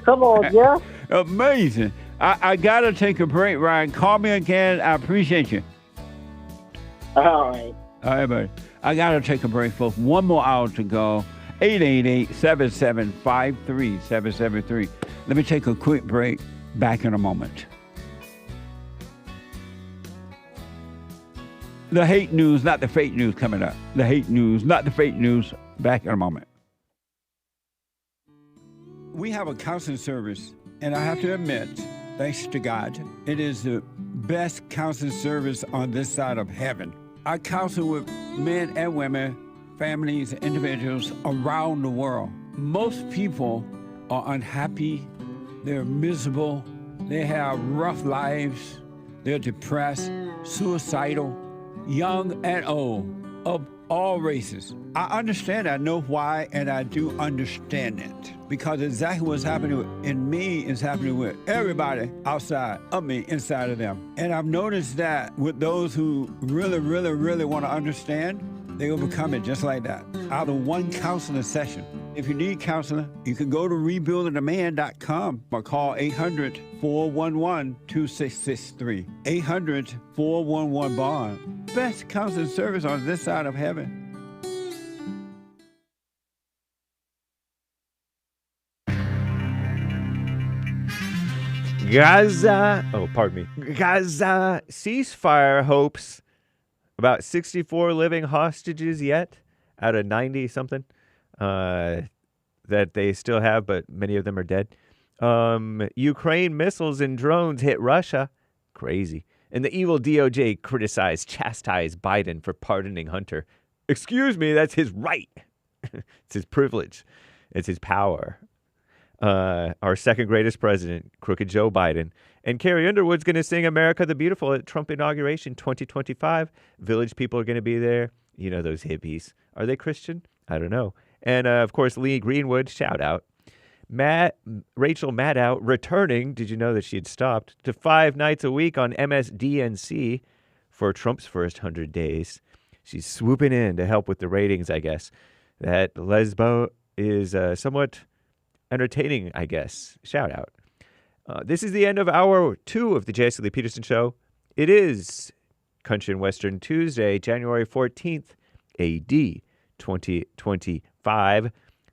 Come on, Jeff. Amazing. I got to take a break, Ryan. Call me again. I appreciate you. All right. All right, buddy. I got to take a break, folks. One more hour to go. 888-7753-773. Let me take a quick break. Back in a moment. The hate news, not the fake news coming up. The hate news, not the fake news. Back in a moment. We have a counseling service, and I have to admit, thanks to God, it is the best counseling service on this side of heaven. I counsel with men and women, families, individuals around the world. Most people are unhappy, they're miserable, they have rough lives, they're depressed, suicidal, young and old, of all races. I understand, I know why, and I do understand it. Because exactly what's happening in me is happening with everybody outside of me, inside of them. And I've noticed that with those who really, really, really want to understand, they overcome it just like that, out of one counseling session. If you need counseling, you can go to rebuildingtheman.com or call 800-411-2663. 800-411-BOND. Best counseling service on this side of heaven. Gaza. Oh, pardon me. Gaza ceasefire hopes. About 64 living hostages yet out of 90 something that they still have, but many of them are dead. Ukraine missiles and drones hit Russia. Crazy. And the evil DOJ chastised Biden for pardoning Hunter. Excuse me, that's his right. It's his privilege. It's his power. Our second greatest president, crooked Joe Biden. And Carrie Underwood's going to sing America the Beautiful at Trump inauguration 2025. Village people are going to be there. You know, those hippies. Are they Christian? I don't know. And, of course, Lee Greenwood, shout out. Rachel Maddow returning, did you know that she had stopped, to 5 nights a week on MSDNC for Trump's first 100 days. She's swooping in to help with the ratings, I guess. That lesbo is somewhat entertaining, I guess. Shout out. This is the end of hour 2 of the JLP Peterson Show. It is Country and Western Tuesday, January 14th, AD 2025.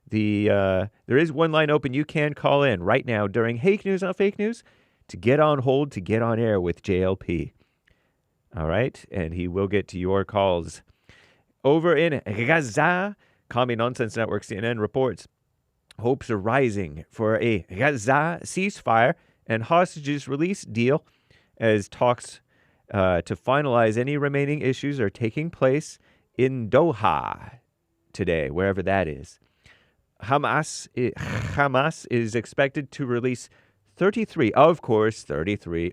There is one line open. You can call in right now during Hake News on Fake News to get on hold, to get on air with JLP. All right? And he will get to your calls. Over in Gaza, Commie Nonsense Network CNN reports hopes are rising for a Gaza ceasefire and hostages release deal as talks to finalize any remaining issues are taking place in Doha today, wherever that is. Hamas is expected to release 33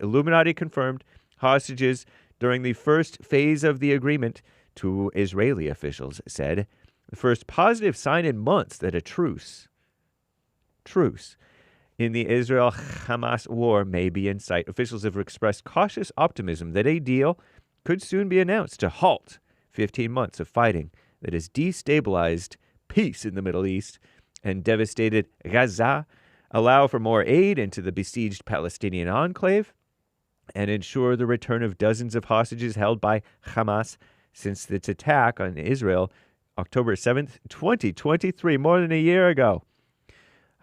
Illuminati-confirmed hostages during the first phase of the agreement, two Israeli officials said. The first positive sign in months that a truce in the Israel-Hamas war may be in sight. Officials have expressed cautious optimism that a deal could soon be announced to halt 15 months of fighting that has destabilized peace in the Middle East and devastated Gaza, allow for more aid into the besieged Palestinian enclave, and ensure the return of dozens of hostages held by Hamas since its attack on Israel October 7th, 2023, more than a year ago.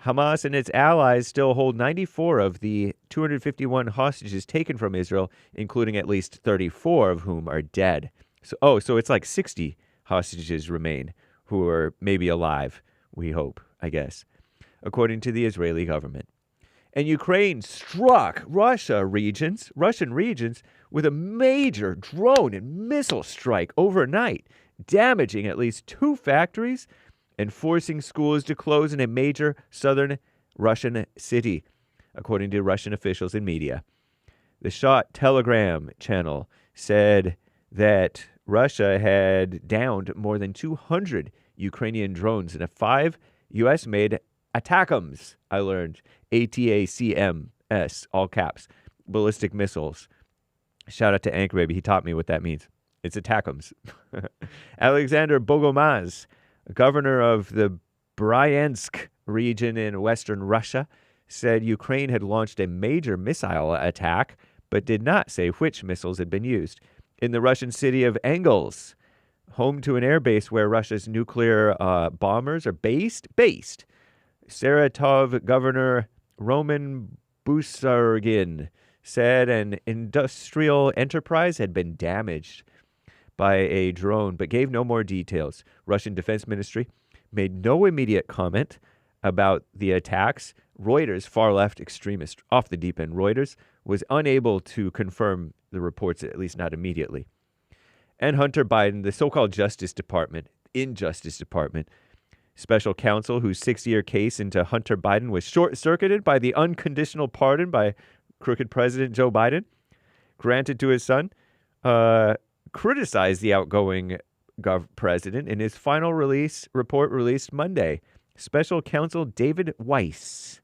Hamas and its allies still hold 94 of the 251 hostages taken from Israel, including at least 34 of whom are dead. So it's like 60 hostages remain who are maybe alive, we hope, I guess, according to the Israeli government. And Ukraine struck Russian regions with a major drone and missile strike overnight, damaging at least 2 factories and forcing schools to close in a major southern Russian city, according to Russian officials and media. The Shot Telegram channel said that Russia had downed more than 200 Ukrainian drones in a 5 U.S.-made ATACMS, I learned, ATACMS, all caps, ballistic missiles. Shout out to Anchor Baby. He taught me what that means. It's ATACMS. Alexander Bogomaz, governor of the Bryansk region in western Russia, said Ukraine had launched a major missile attack, but did not say which missiles had been used. In the Russian city of Engels, home to an airbase where Russia's nuclear bombers are based, Saratov Governor Roman Busargin said an industrial enterprise had been damaged by a drone, but gave no more details. Russian Defense Ministry made no immediate comment about the attacks. Reuters, far-left extremist, off the deep end, Reuters was unable to confirm the reports, at least not immediately. And Hunter Biden, the so-called Justice Department, special counsel whose 6-year case into Hunter Biden was short-circuited by the unconditional pardon by crooked President Joe Biden, granted to his son, criticized the outgoing president in his final report released Monday. Special counsel David Weiss,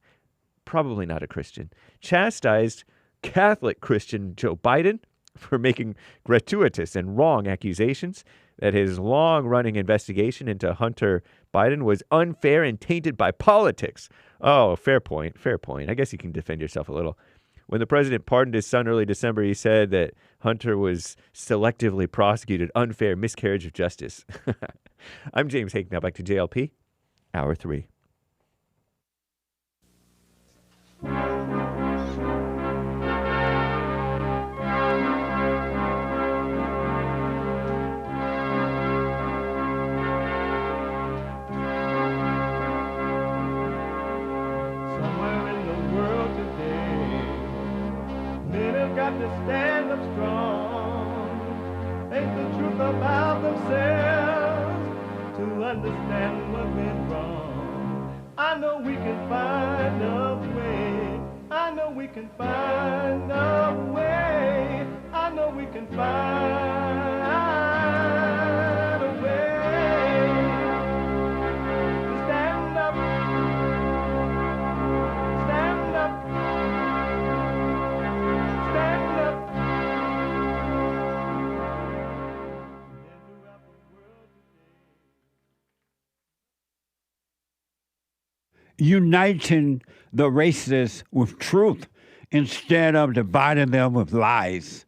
probably not a Christian, chastised Catholic Christian Joe Biden for making gratuitous and wrong accusations that his long-running investigation into Hunter Biden was unfair and tainted by politics. Oh, fair point. I guess you can defend yourself a little. When the president pardoned his son early December, he said that Hunter was selectively prosecuted, unfair miscarriage of justice. I'm James Hake. Now back to JLP, Hour 3. and to stand up strong. Think the truth about themselves to understand what went wrong. I know we can find a way. I know we can find a way. I know we can find a way to stand up, stand up, stand up. Uniting the races with truth instead of dividing them with lies.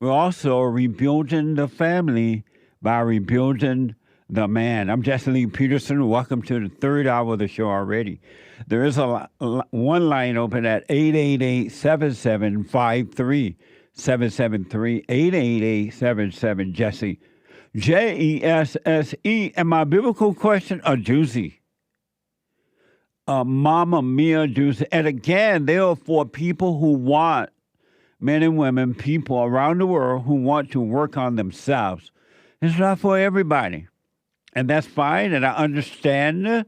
We're also rebuilding the family by rebuilding the man. I'm Jesse Lee Peterson. Welcome to the third hour of the show already. There is one line open at 888-7753. 773-888-77-JESSE. JESSE. And my biblical question, a doozy. Mama Mia doozy. And again, they are for people who want, men and women, people around the world who want to work on themselves. It's not for everybody. And that's fine. And I understand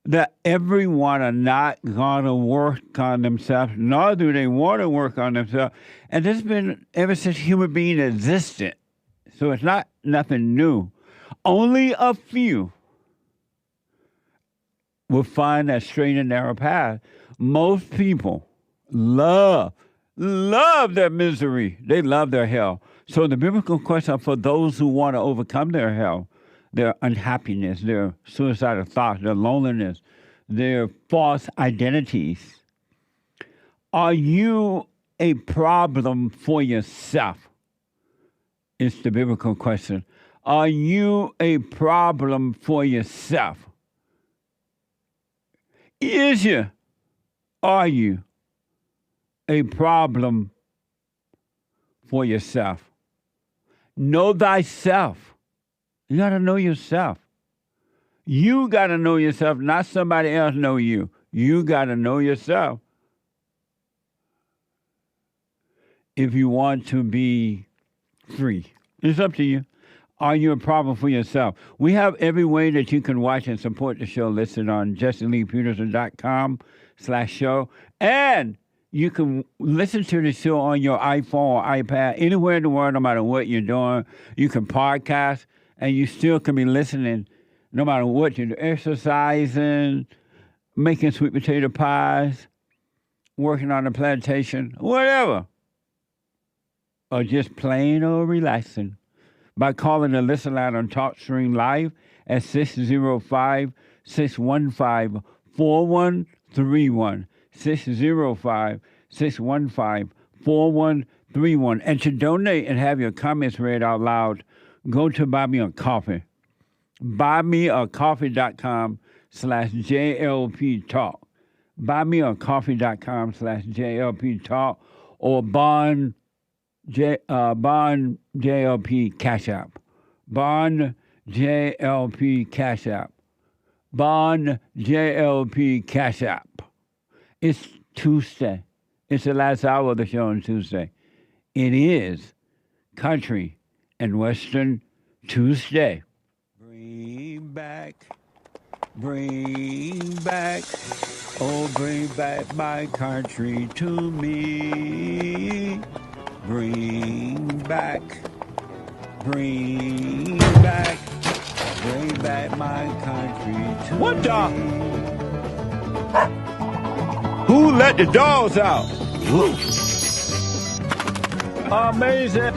that everyone are not going to work on themselves, nor do they want to work on themselves. And this has been ever since human being existed. So it's not nothing new. Only a few will find that straight and narrow path. Most people love their misery. They love their hell. So the biblical question for those who want to overcome their hell, their unhappiness, their suicidal thoughts, their loneliness, their false identities. Are you a problem for yourself? It's the biblical question. Are you a problem for yourself? Are you a problem for yourself? Know thyself. You got to know yourself. You got to know yourself, not somebody else know you. You got to know yourself. If you want to be free, it's up to you. Are you a problem for yourself? We have every way that you can watch and support the show listed on jesseleepeterson.com/show. And you can listen to the show on your iPhone or iPad, anywhere in the world, no matter what you're doing. You can podcast, and you still can be listening no matter what you're doing. Exercising, making sweet potato pies, working on a plantation, whatever. Or just plain old relaxing. By calling the listen line on TalkStream Live at 605-615-4131. 605-615-4131. And to donate and have your comments read out loud, go to Buy Me a Coffee. BuyMeACoffee.com/JLP Talk. BuyMeACoffee.com/JLP Talk or Bond JLP Cash App. Bond JLP Cash App. Bond JLP Cash App. It's Tuesday. It's the last hour of the show on Tuesday. It is Country and Western Tuesday. Bring back, oh, bring back my country to me. Bring back my country to what the? me. Who let the dogs out? Amazing.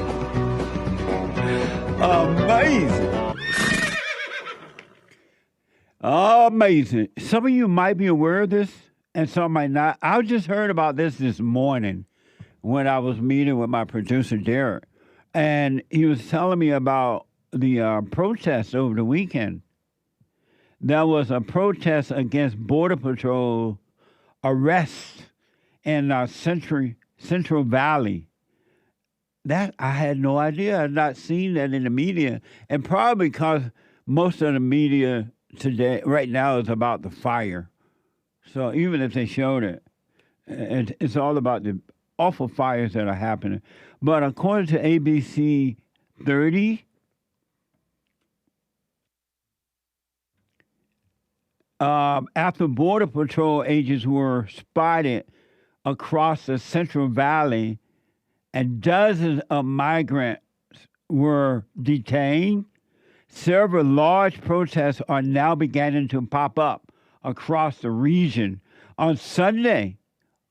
Amazing. Some of you might be aware of this, and some might not. I just heard about this morning when I was meeting with my producer, Derek. And he was telling me about the protests over the weekend. There was a protest against Border Patrol arrests in Central Valley. That I had no idea. I had not seen that in the media. And probably because most of the media today, right now, is about the fire. So even if they showed it, it's all about the awful fires that are happening. But according to ABC 30, after Border Patrol agents were spotted across the Central Valley and dozens of migrants were detained, several large protests are now beginning to pop up across the region. On Sunday,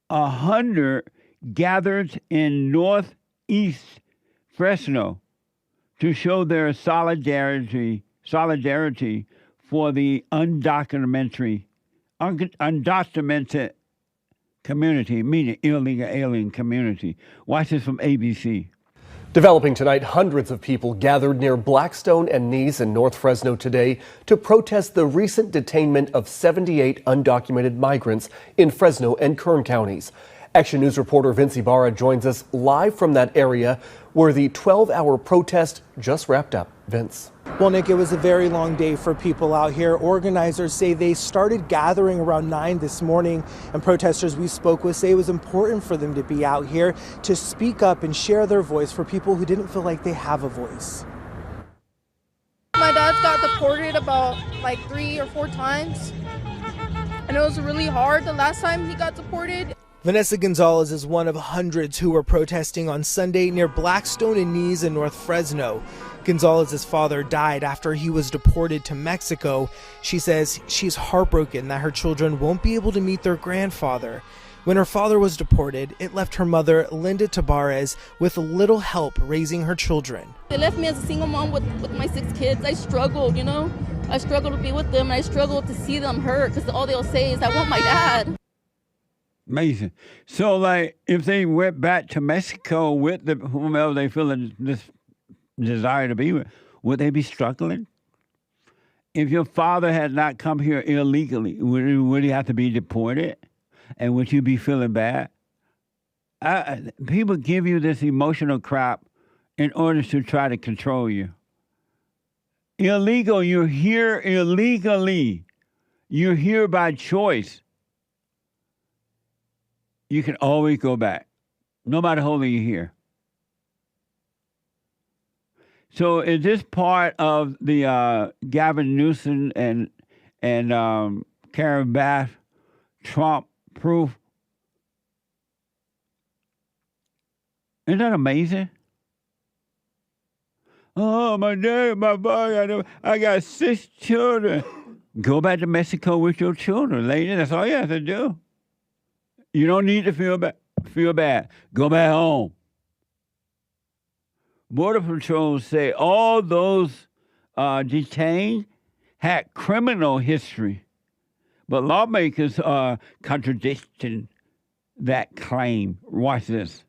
100 gathered in northeast Fresno to show their solidarity for the undocumented community, meaning illegal alien community. Watch this from ABC. Developing tonight, hundreds of people gathered near Blackstone and Nees in North Fresno today to protest the recent detainment of 78 undocumented migrants in Fresno and Kern counties. Action News reporter Vince Ibarra joins us live from that area where the 12-hour protest just wrapped up. Vince. Well, Nick, it was a very long day for people out here. Organizers say they started gathering around 9 this morning, and protesters we spoke with say it was important for them to be out here to speak up and share their voice for people who didn't feel like they have a voice. My dad's got deported about like 3 or 4 times, and it was really hard the last time he got deported. Vanessa Gonzalez is one of hundreds who were protesting on Sunday near Blackstone and Nees in North Fresno. Gonzalez's father died after he was deported to Mexico. She says she's heartbroken that her children won't be able to meet their grandfather. When her father was deported, it left her mother, Linda Tabarez, with little help raising her children. They left me as a single mom with my 6 kids. I struggled, I struggled to be with them. I struggled to see them hurt because all they'll say is, I want my dad. Amazing. So, like, if they went back to Mexico with whomever they feel this desire to be with, would they be struggling? If your father had not come here illegally, would he have to be deported? And would you be feeling bad? People give you this emotional crap in order to try to control you. Illegal, you're here illegally. You're here by choice. You can always go back, no matter how long you're here. So is this part of the Gavin Newsom and Karen Bass Trump proof? Isn't that amazing? Oh, my dad, my boy, I got 6 children. Go back to Mexico with your children, lady. That's all you have to do. You don't need to feel bad. Go back home. Border Patrol say all those detained had criminal history, but lawmakers are contradicting that claim. Watch this.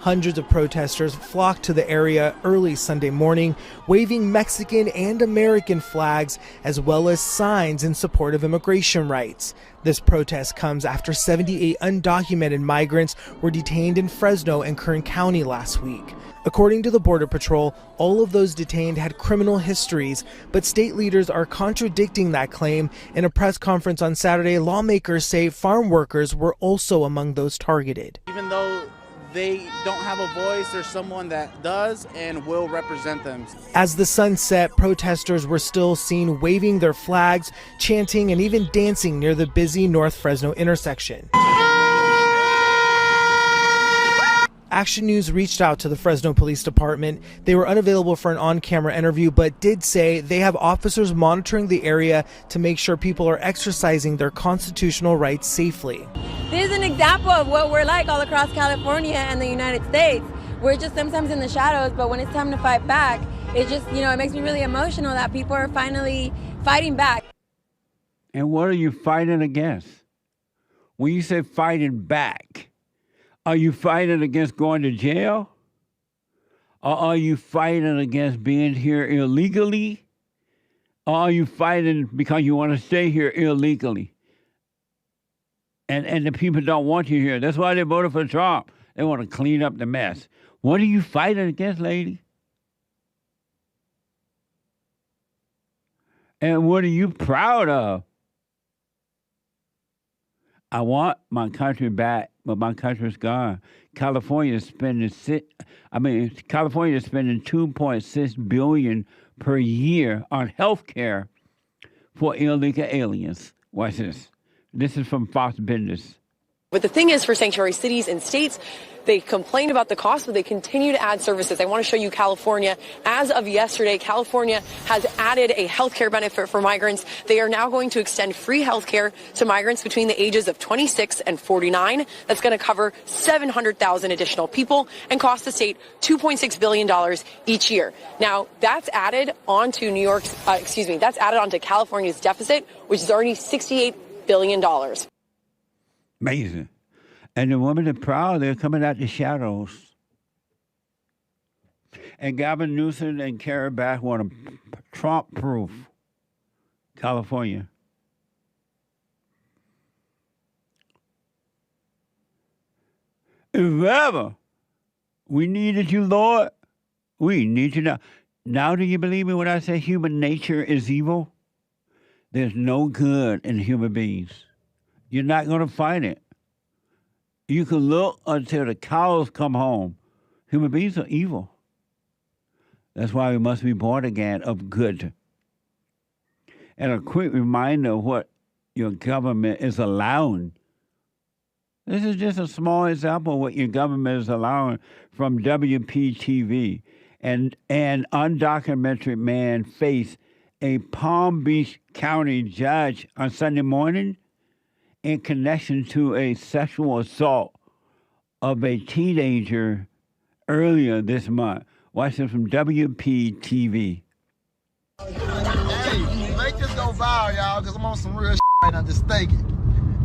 Hundreds of protesters flocked to the area early Sunday morning, waving Mexican and American flags, as well as signs in support of immigration rights. This protest comes after 78 undocumented migrants were detained in Fresno and Kern County last week. According to the Border Patrol, all of those detained had criminal histories, but state leaders are contradicting that claim. In a press conference on Saturday, lawmakers say farm workers were also among those targeted. Even though they don't have a voice, there's someone that does and will represent them. As the sun set, protesters were still seen waving their flags, chanting, and even dancing near the busy North Fresno intersection. Action News reached out to the Fresno Police Department. They were unavailable for an on-camera interview, but did say they have officers monitoring the area to make sure people are exercising their constitutional rights safely. This is an example of what we're like all across California and the United States. We're just sometimes in the shadows, but when it's time to fight back, it just, it makes me really emotional that people are finally fighting back. And what are you fighting against? When you say fighting back, are you fighting against going to jail? Or are you fighting against being here illegally? Or are you fighting because you want to stay here illegally? And the people don't want you here. That's why they voted for Trump. They want to clean up the mess. What are you fighting against, lady? And what are you proud of? I want my country back, but my country's gone. California is spending $2.6 billion per year on health care for illegal aliens. Watch this. This is from Fox Business. But the thing is, for sanctuary cities and states, they complain about the cost, but they continue to add services. I want to show you California. As of yesterday, California has added a health care benefit for migrants. They are now going to extend free health care to migrants between the ages of 26 and 49. That's going to cover 700,000 additional people and cost the state $2.6 billion each year. Now, that's added onto that's added onto California's deficit, which is already $68 billion. Amazing. And the women are proud. They're coming out the shadows. And Gavin Newsom and Karen Bass want a Trump-proof California. If ever we needed you, Lord, we need you now. Now do you believe me when I say human nature is evil? There's no good in human beings. You're not going to find it. You can look until the cows come home. Human beings are evil. That's why we must be born again of good. And a quick reminder of what your government is allowing. This is just a small example of what your government is allowing from WPTV. And an undocumented man faced a Palm Beach County judge on Sunday morning in connection to a sexual assault of a teenager earlier this month. Watch this from WPTV. Hey, make this go viral, y'all, because I'm on some real shit right now. Just think it.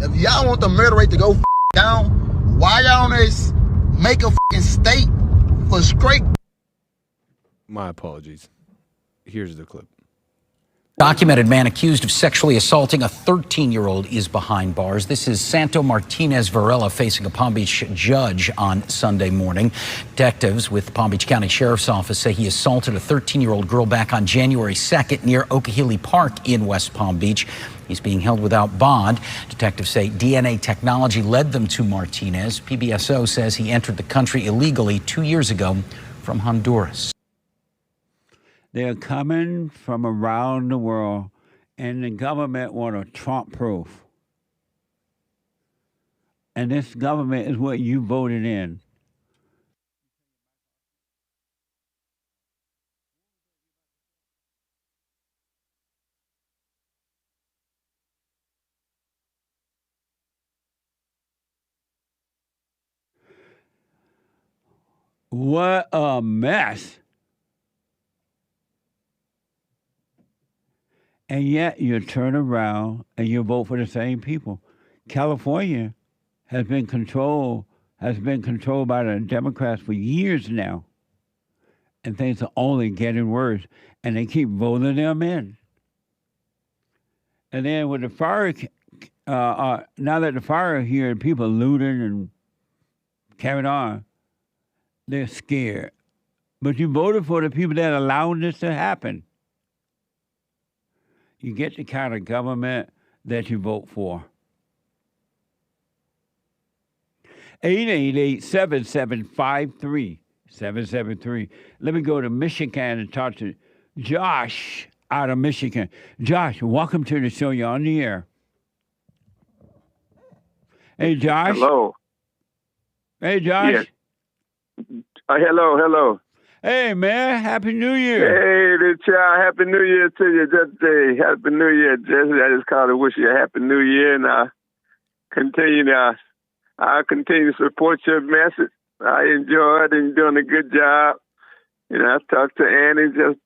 If y'all want the murder rate to go down, why y'all on this make a state for straight? My apologies. Here's the clip. Documented man accused of sexually assaulting a 13-year-old is behind bars. This is Santo Martinez Varela facing a Palm Beach judge on Sunday morning. Detectives with Palm Beach County Sheriff's Office say he assaulted a 13-year-old girl back on January 2nd near Okehilly Park in West Palm Beach. He's being held without bond. Detectives say DNA technology led them to Martinez. PBSO says he entered the country illegally 2 years ago from Honduras. They're coming from around the world, and the government want a Trump-proof. And this government is what you voted in. What a mess. And yet you turn around and you vote for the same people. California has been controlled by the Democrats for years now. And things are only getting worse. And they keep voting them in. And then with the fire, now that the fire here, people looting and carrying on, they're scared. But you voted for the people that allowed this to happen. You get the kind of government that you vote for. 888-775-3773. Let me go to Michigan and talk to Josh out of Michigan. Josh, welcome to the show. You're on the air. Hey, Josh. Hello. Hey, Josh. Yes. Hello. Hey, man, Happy New Year. Hey, the child, Happy New Year to you, Jesse. Happy New Year, Jesse. I just called to wish you a Happy New Year, and I'll continue to support your message. I enjoyed and you're doing a good job. I talked to Annie just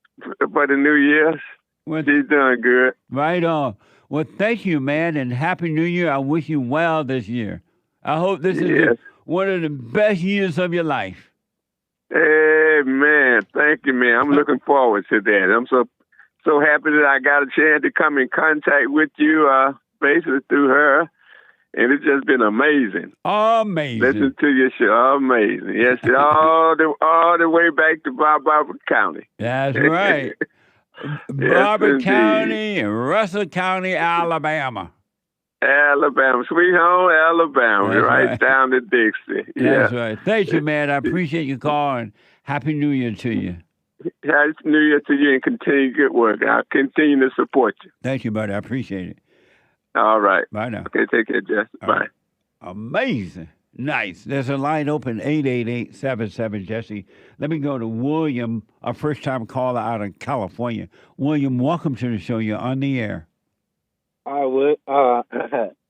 for the New Year. She's doing good. Right on. Well, thank you, man, and Happy New Year. I wish you well this year. I hope this is one of the best years of your life. Hey, man. Thank you, man. I'm looking forward to that. I'm so happy that I got a chance to come in contact with you, basically through her. And it's just been amazing. Amazing. Listen to your show. Amazing. Yes, all the way back to Barber County. That's right. Barber County and Russell County, Alabama. Alabama, sweet home Alabama, That's right right. down to Dixie. That's Yeah. right. Thank you, man. I appreciate your call, and Happy New Year to you. Happy New Year to you and continue good work. I'll continue to support you. Thank you, buddy. I appreciate it. All right. Bye now. Okay, take care, Jess. Bye. Amazing. Nice. There's a line open, 888-77-JESSE. Let me go to William, a first-time caller out of California. William, welcome to the show. You're on the air. I would.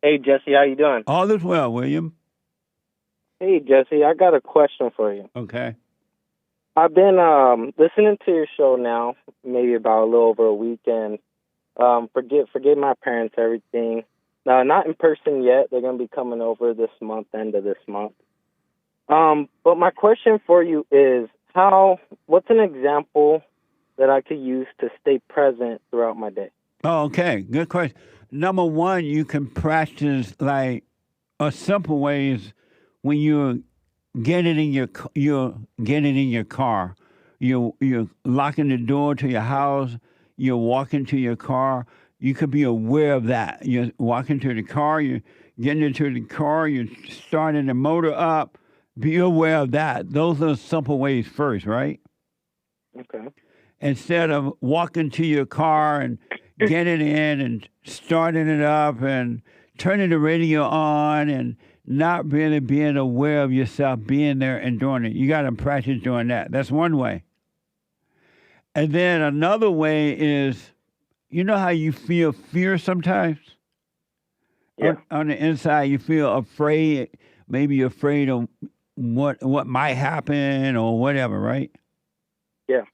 Hey, Jesse, how you doing? All is well, William. Hey, Jesse, I got a question for you. Okay. I've been listening to your show now, maybe about a little over a week, and forgive my parents, everything. Not in person yet. They're going to be coming over this month, end of this month. But my question for you is, what's an example that I could use to stay present throughout my day? Oh, okay. Good question. Number one, you can practice like a simple way is when you're getting in your car, you're locking the door to your house, you're walking to your car. You could be aware of that. You're walking to the car, you're getting into the car, you're starting the motor up. Be aware of that. Those are simple ways first, right? Okay. Instead of walking to your car and getting in and starting it up and turning the radio on and not really being aware of yourself being there and doing it. You got to practice doing that. That's one way. And then another way is, you know how you feel fear sometimes? Yeah. On the inside, you feel afraid. Maybe you're afraid of what might happen or whatever, right? Yeah.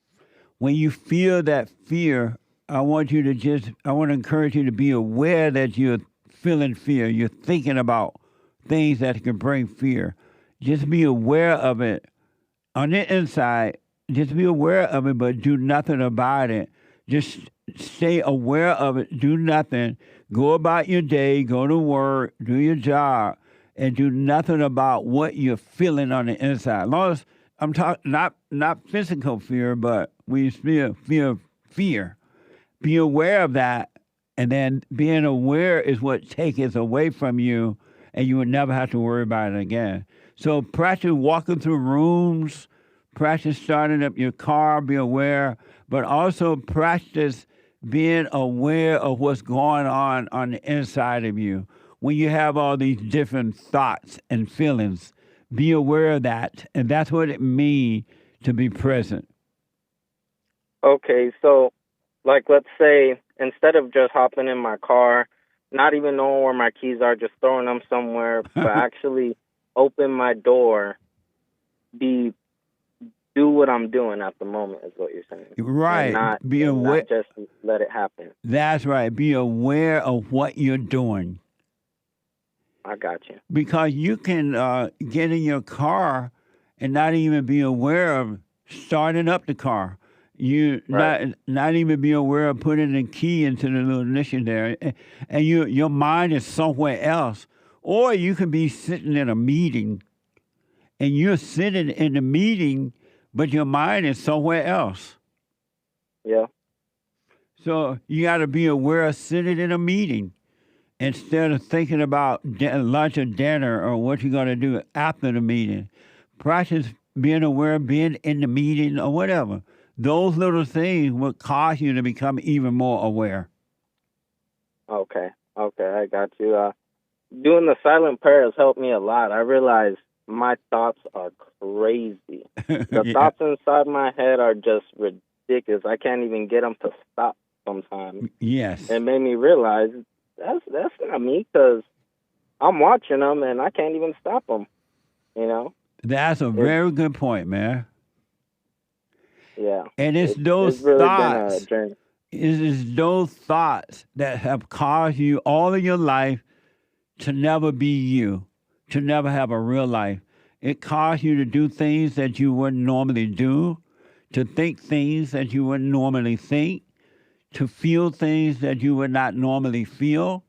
When you feel that fear, I want to encourage you to be aware that you're feeling fear. You're thinking about things that can bring fear. Just be aware of it. On the inside, just be aware of it, but do nothing about it. Just stay aware of it. Do nothing. Go about your day. Go to work. Do your job. And do nothing about what you're feeling on the inside. As long as I'm talking not physical fear, but when you feel fear, be aware of that. And then being aware is what takes it away from you, and you would never have to worry about it again. So practice walking through rooms, practice starting up your car, be aware, but also practice being aware of what's going on the inside of you. When you have all these different thoughts and feelings, be aware of that, and that's what it means to be present. Okay, so, like, let's say, instead of just hopping in my car, not even knowing where my keys are, just throwing them somewhere, but actually open my door, do what I'm doing at the moment is what you're saying. Right. And be aware. Not just let it happen. That's right. Be aware of what you're doing. I got you. Because you can get in your car and not even be aware of starting up the car. You not even be aware of putting the key into the little ignition there, and your mind is somewhere else. Or you can be sitting in a meeting, and you're sitting in the meeting, but your mind is somewhere else. Yeah. So you got to be aware of sitting in a meeting instead of thinking about lunch or dinner or what you're going to do after the meeting. Practice being aware of being in the meeting or whatever. Those little things will cause you to become even more aware. Okay, I got you. Doing the silent prayers helped me a lot. I realized my thoughts are crazy. The Yeah. thoughts inside my head are just ridiculous. I can't even get them to stop sometimes. Yes. It made me realize that's not me, because I'm watching them and I can't even stop them, you know? That's a very good point, man. Yeah. And it's those really thoughts. been a journey. It's those thoughts that have caused you all of your life to never be you, to never have a real life. It caused you to do things that you wouldn't normally do, to think things that you wouldn't normally think, to feel things that you would not normally feel,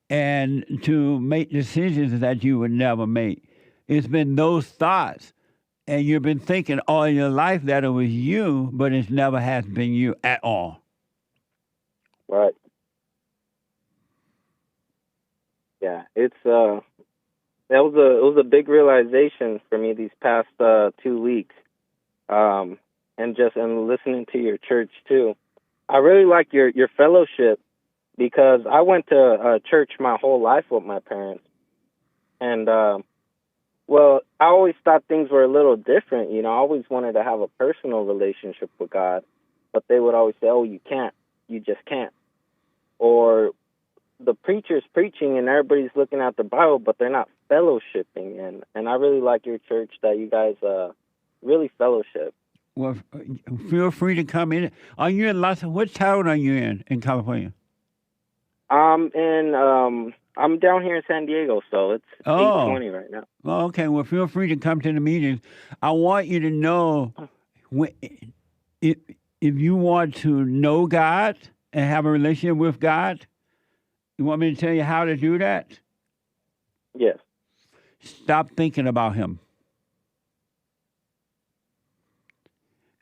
and to make decisions that you would never make. It's been those thoughts, and you've been thinking all your life that it was you, but it never has been you at all. Right. Yeah, it was a big realization for me these past 2 weeks, and listening to your church too. I really like your fellowship because I went to church my whole life with my parents, and well, I always thought things were a little different. I always wanted to have a personal relationship with God, but they would always say, "Oh, you can't. You just can't." Or the preacher's preaching and everybody's looking at the Bible, but they're not fellowshipping. And I really like your church that you guys really fellowship. Well, feel free to come in. Are you in what town are you in California? I'm down here in San Diego, so it's 8:20 right now. Oh, okay. Well, feel free to come to the meetings. I want you to know if you want to know God and have a relationship with God, you want me to tell you how to do that? Yes. Stop thinking about Him.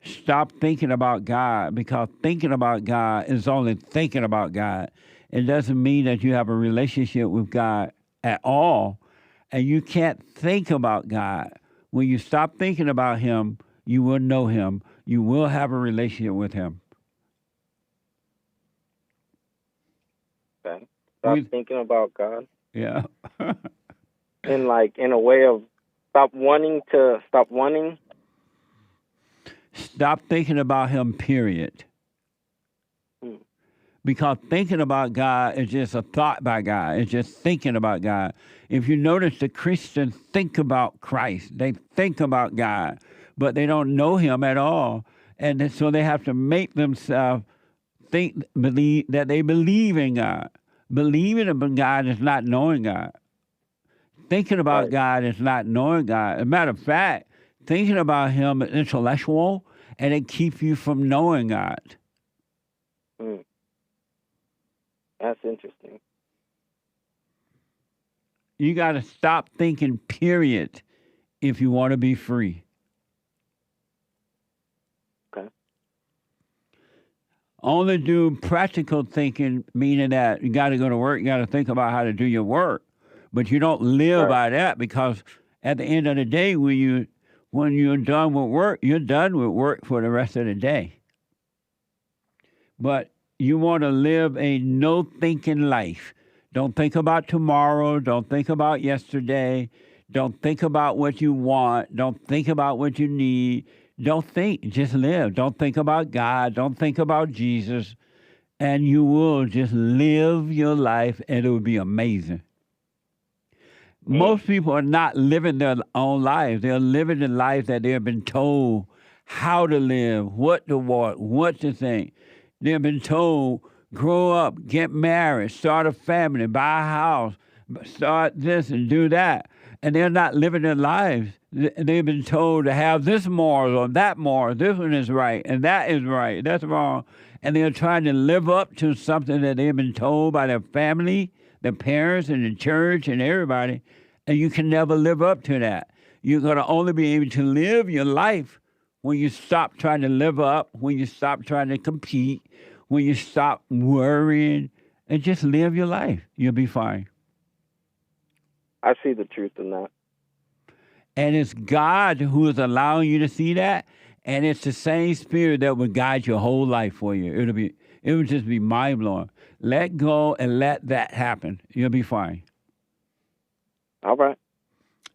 Stop thinking about God, because thinking about God is only thinking about God. It doesn't mean that you have a relationship with God at all. And you can't think about God. When you stop thinking about Him, you will know Him. You will have a relationship with Him. Okay. Stop thinking about God. Yeah. in a way of stop wanting. Stop thinking about Him, period. Because thinking about God is just a thought by God. It's just thinking about God. If you notice, the Christians think about Christ. They think about God, but they don't know Him at all. And so they have to make themselves believe that they believe in God. Believing in God is not knowing God. Thinking about God is not knowing God. As a matter of fact, thinking about Him is intellectual, and it keeps you from knowing God. That's interesting. You got to stop thinking, period, if you want to be free. Okay. Only do practical thinking, meaning that you got to go to work, you got to think about how to do your work. But you don't live by that, because at the end of the day, when you're done with work, you're done with work for the rest of the day. But you want to live a no-thinking life. Don't think about tomorrow. Don't think about yesterday. Don't think about what you want. Don't think about what you need. Don't think. Just live. Don't think about God. Don't think about Jesus. And you will just live your life, and it will be amazing. Most people are not living their own lives. They're living the life that they've been told how to live, what to want, what to think. They've been told, grow up, get married, start a family, buy a house, start this and do that. And they're not living their lives. They've been told to have this moral or that moral. This one is right, and that is right. That's wrong. And they're trying to live up to something that they've been told by their family, their parents, and the church, and everybody. And you can never live up to that. You're going to only be able to live your life when you stop trying to live up, when you stop trying to compete, when you stop worrying, and just live your life. You'll be fine. I see the truth in that. And it's God who is allowing you to see that, and it's the same Spirit that will guide your whole life for you. It would just be mind-blowing. Let go and let that happen. You'll be fine. All right.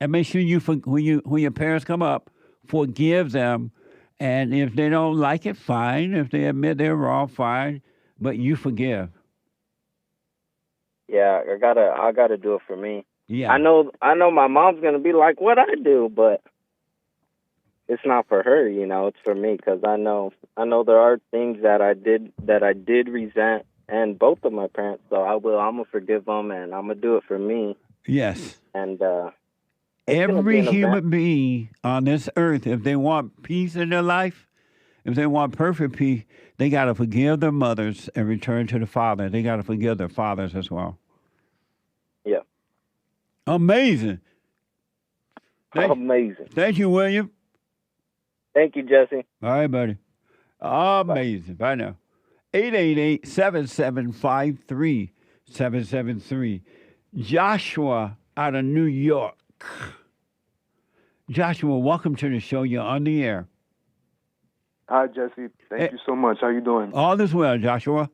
And make sure when your parents come up, forgive them. And if they don't like it, fine. If they admit they're wrong, fine. But you forgive. Yeah, I gotta do it for me. Yeah. I know my mom's gonna be like, "What I do?" But it's not for her, It's for me, because I know there are things that I did resent, and both of my parents. So I'm gonna forgive them, and I'm gonna do it for me. Yes. And every human being on this earth, if they want peace in their life, if they want perfect peace, they got to forgive their mothers and return to the Father. They got to forgive their fathers as well. Yeah. Amazing. Amazing. Thank you, William. Thank you, Jesse. All right, buddy. Amazing. Bye now. 888-7753-773. Joshua out of New York. Joshua, welcome to the show. You're on the air. Hi, Jesse. Thank you so much. How you doing? All is well, Joshua.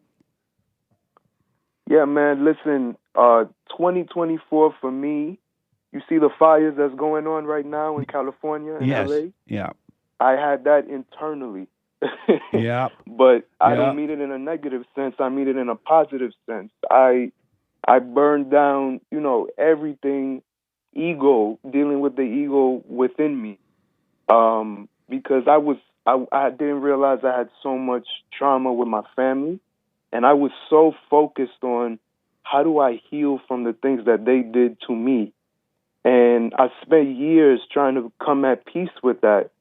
Yeah, man. Listen, 2024 for me, you see the fires that's going on right now in California and Yes. LA? Yeah. I had that internally. Yeah. But I Yeah. don't mean it in a negative sense. I mean it in a positive sense. I burned down, everything, dealing with the ego within me. Because I didn't realize I had so much trauma with my family, and I was so focused on how do I heal from the things that they did to me. And I spent years trying to come at peace with that,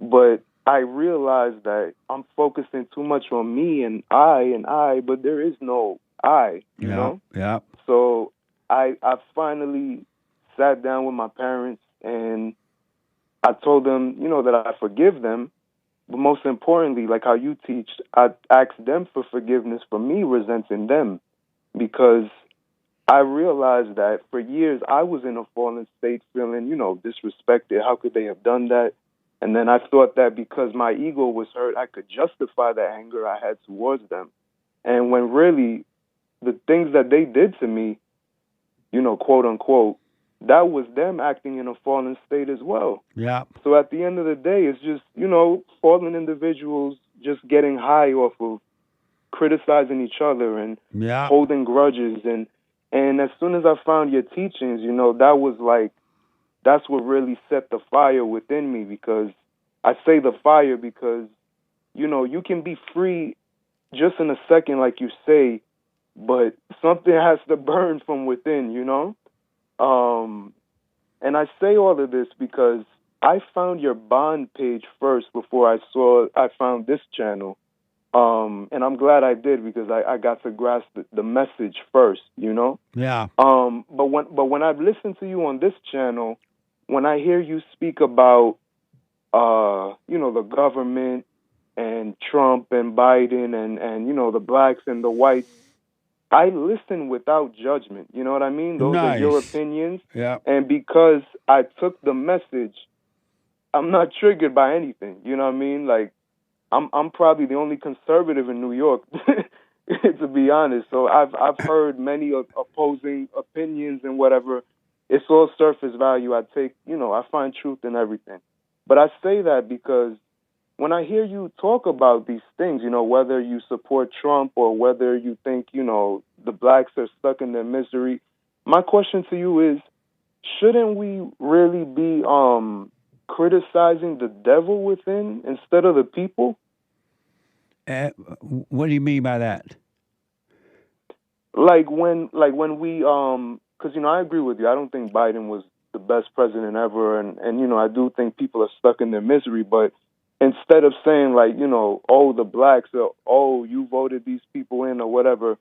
but I realized that I'm focusing too much on me and I, but there is no I, you know? Yeah. So I finally sat down with my parents and I told them, that I forgive them. But most importantly, like how you teach, I asked them for forgiveness for me resenting them, because I realized that for years I was in a fallen state, feeling, disrespected. How could they have done that? And then I thought that because my ego was hurt, I could justify the anger I had towards them. And when really the things that they did to me, quote unquote, that was them acting in a fallen state as well. Yeah. So at the end of the day, it's just, fallen individuals just getting high off of criticizing each other and holding grudges. And as soon as I found your teachings, that was like, that's what really set the fire within me, because I say the fire because, you can be free just in a second, like you say, but something has to burn from within, And I say all of this because I found your Bond page first before I found this channel. And I'm glad I did, because I got to grasp the message first, Yeah. But when I've listened to you on this channel, when I hear you speak about, the government and Trump and Biden and the blacks and the whites, I listen without judgment. You know what I mean? Those are your opinions. Yeah. And because I took the message, I'm not triggered by anything. You know what I mean? Like, I'm probably the only conservative in New York, to be honest. So I've heard many opposing opinions and whatever. It's all surface value. I find truth in everything. But I say that because when I hear you talk about these things, whether you support Trump or whether you think, the blacks are stuck in their misery, my question to you is, shouldn't we really be criticizing the devil within instead of the people? What do you mean by that? Like when we, because, I agree with you. I don't think Biden was the best president ever. And I do think people are stuck in their misery. But instead of saying like, oh, the blacks, or, oh, you voted these people in or whatever,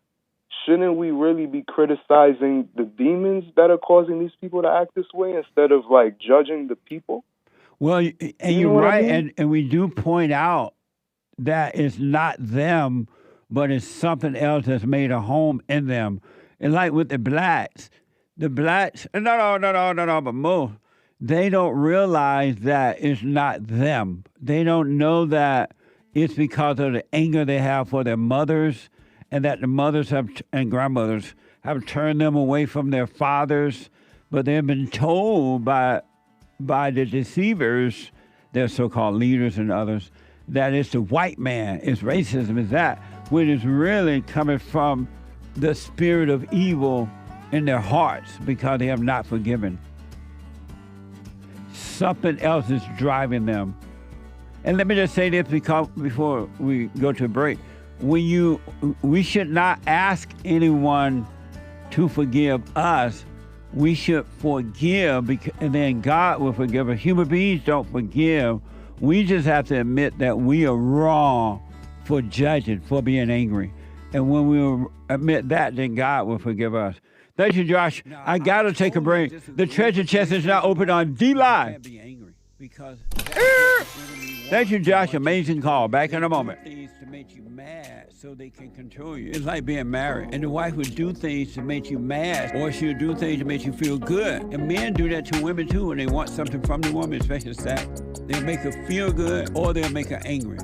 shouldn't we really be criticizing the demons that are causing these people to act this way instead of like judging the people? Well, and you're right. I mean? And we do point out that it's not them, but it's something else that's made a home in them. And like with the blacks, but most, they don't realize that it's not them. They don't know that it's because of the anger they have for their mothers, and that the mothers and grandmothers have turned them away from their fathers, but they've been told by the deceivers, their so-called leaders and others, that it's the white man, it's racism, it's that, when it's really coming from the spirit of evil in their hearts because they have not forgiven. Something else is driving them. And let me just say this before we go to a break. We should not ask anyone to forgive us. We should forgive, and then God will forgive us. Human beings don't forgive. We just have to admit that we are wrong for judging, for being angry. And when we admit that, then God will forgive us. Thank you, Josh. I got to take a break. The treasure chest is now open on D-Live. Because thank you, Josh. Amazing call. Back in a moment. Things to make you mad so they can control you. It's like being married. And the wife would do things to make you mad, or she'll do things to make you feel good. And men do that to women too when they want something from the woman, especially sex. They'll make her feel good or they'll make her angry.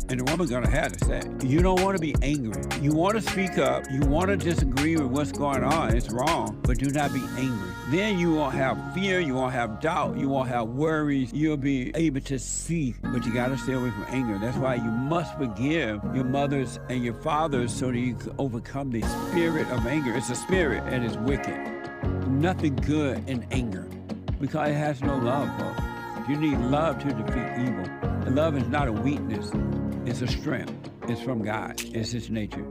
And the woman's gonna have to say, you don't want to be angry. You want to speak up. You want to disagree with what's going on. It's wrong, but do not be angry. Then you won't have fear. You won't have doubt. You won't have worries. You'll be able to see, but you got to stay away from anger. That's why you must forgive your mothers and your fathers so that you can overcome the spirit of anger. It's a spirit and it's wicked. Nothing good in anger because it has no love, folks. You need love to defeat evil. And love is not a weakness. It's a strength. It's from God. It's His nature.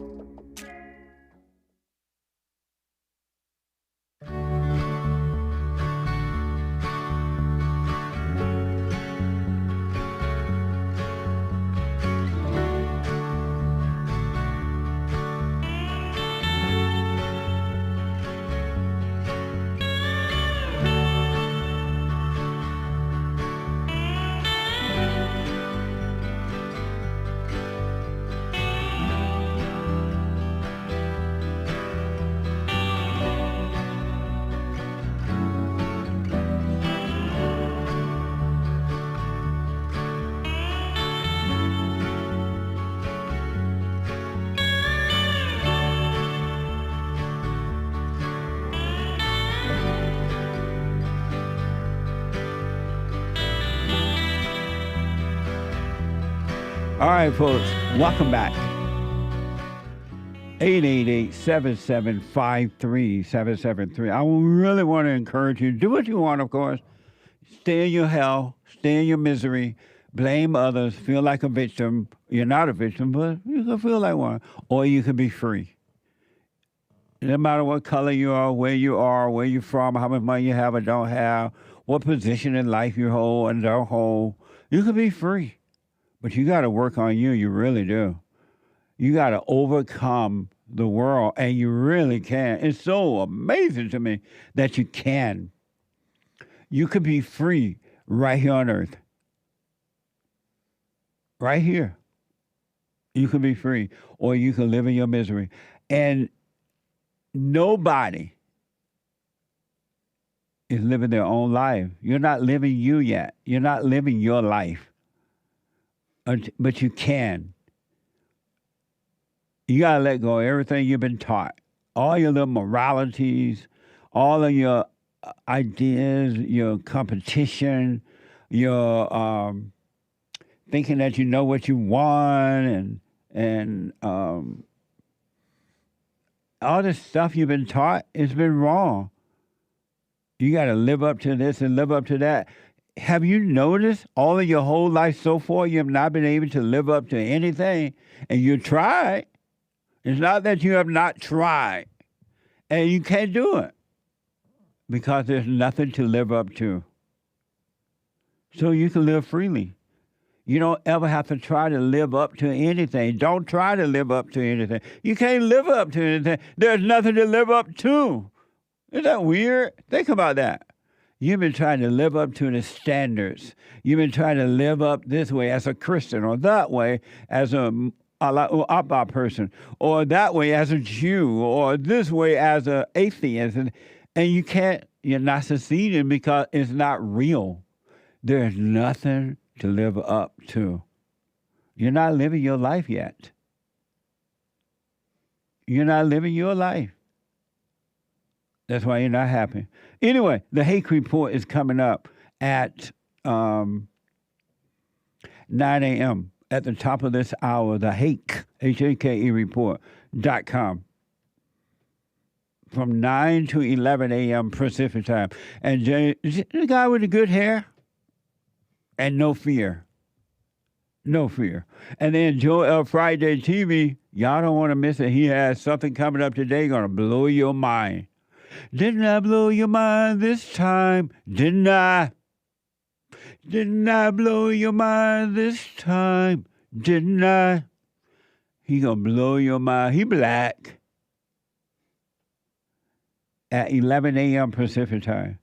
All right, folks, welcome back. 888-7753-773. I really want to encourage you. Do what you want, of course. Stay in your hell. Stay in your misery. Blame others. Feel like a victim. You're not a victim, but you can feel like one. Or you can be free. No matter what color you are, where you're from, how much money you have or don't have, what position in life you hold and don't hold, you can be free. But you got to work on you. You really do. You got to overcome the world, and you really can. It's so amazing to me that you can. You could be free right here on earth. Right here. You can be free, or you can live in your misery. And nobody is living their own life. You're not living you yet. You're not living your life. But you can. You got to let go of everything you've been taught. All your little moralities, all of your ideas, your competition, your thinking that you know what you want, and all this stuff you've been taught, it's been wrong. You got to live up to this and live up to that. Have you noticed all of your whole life so far you have not been able to live up to anything? And you tried. It's not that you have not tried. And you can't do it. Because there's nothing to live up to. So you can live freely. You don't ever have to try to live up to anything. Don't try to live up to anything. You can't live up to anything. There's nothing to live up to. Isn't that weird? Think about that. You've been trying to live up to the standards. You've been trying to live up this way as a Christian, or that way as a Abba person, or that way as a Jew, or this way as an atheist. And you can't, you're not succeeding because it's not real. There's nothing to live up to. You're not living your life yet. You're not living your life. That's why you're not happy. Anyway, the Hake Report is coming up at 9 a.m. at the top of this hour. The Hake, H-A-K-E report.com. From 9 to 11 a.m. Pacific time. And Jay, the guy with the good hair and no fear. No fear. And then Joel Friday TV, y'all don't want to miss it. He has something coming up today going to blow your mind. Didn't I blow your mind this time? Didn't I? Didn't I blow your mind this time? Didn't I? He gonna blow your mind. He black. At 11 a.m. Pacific time.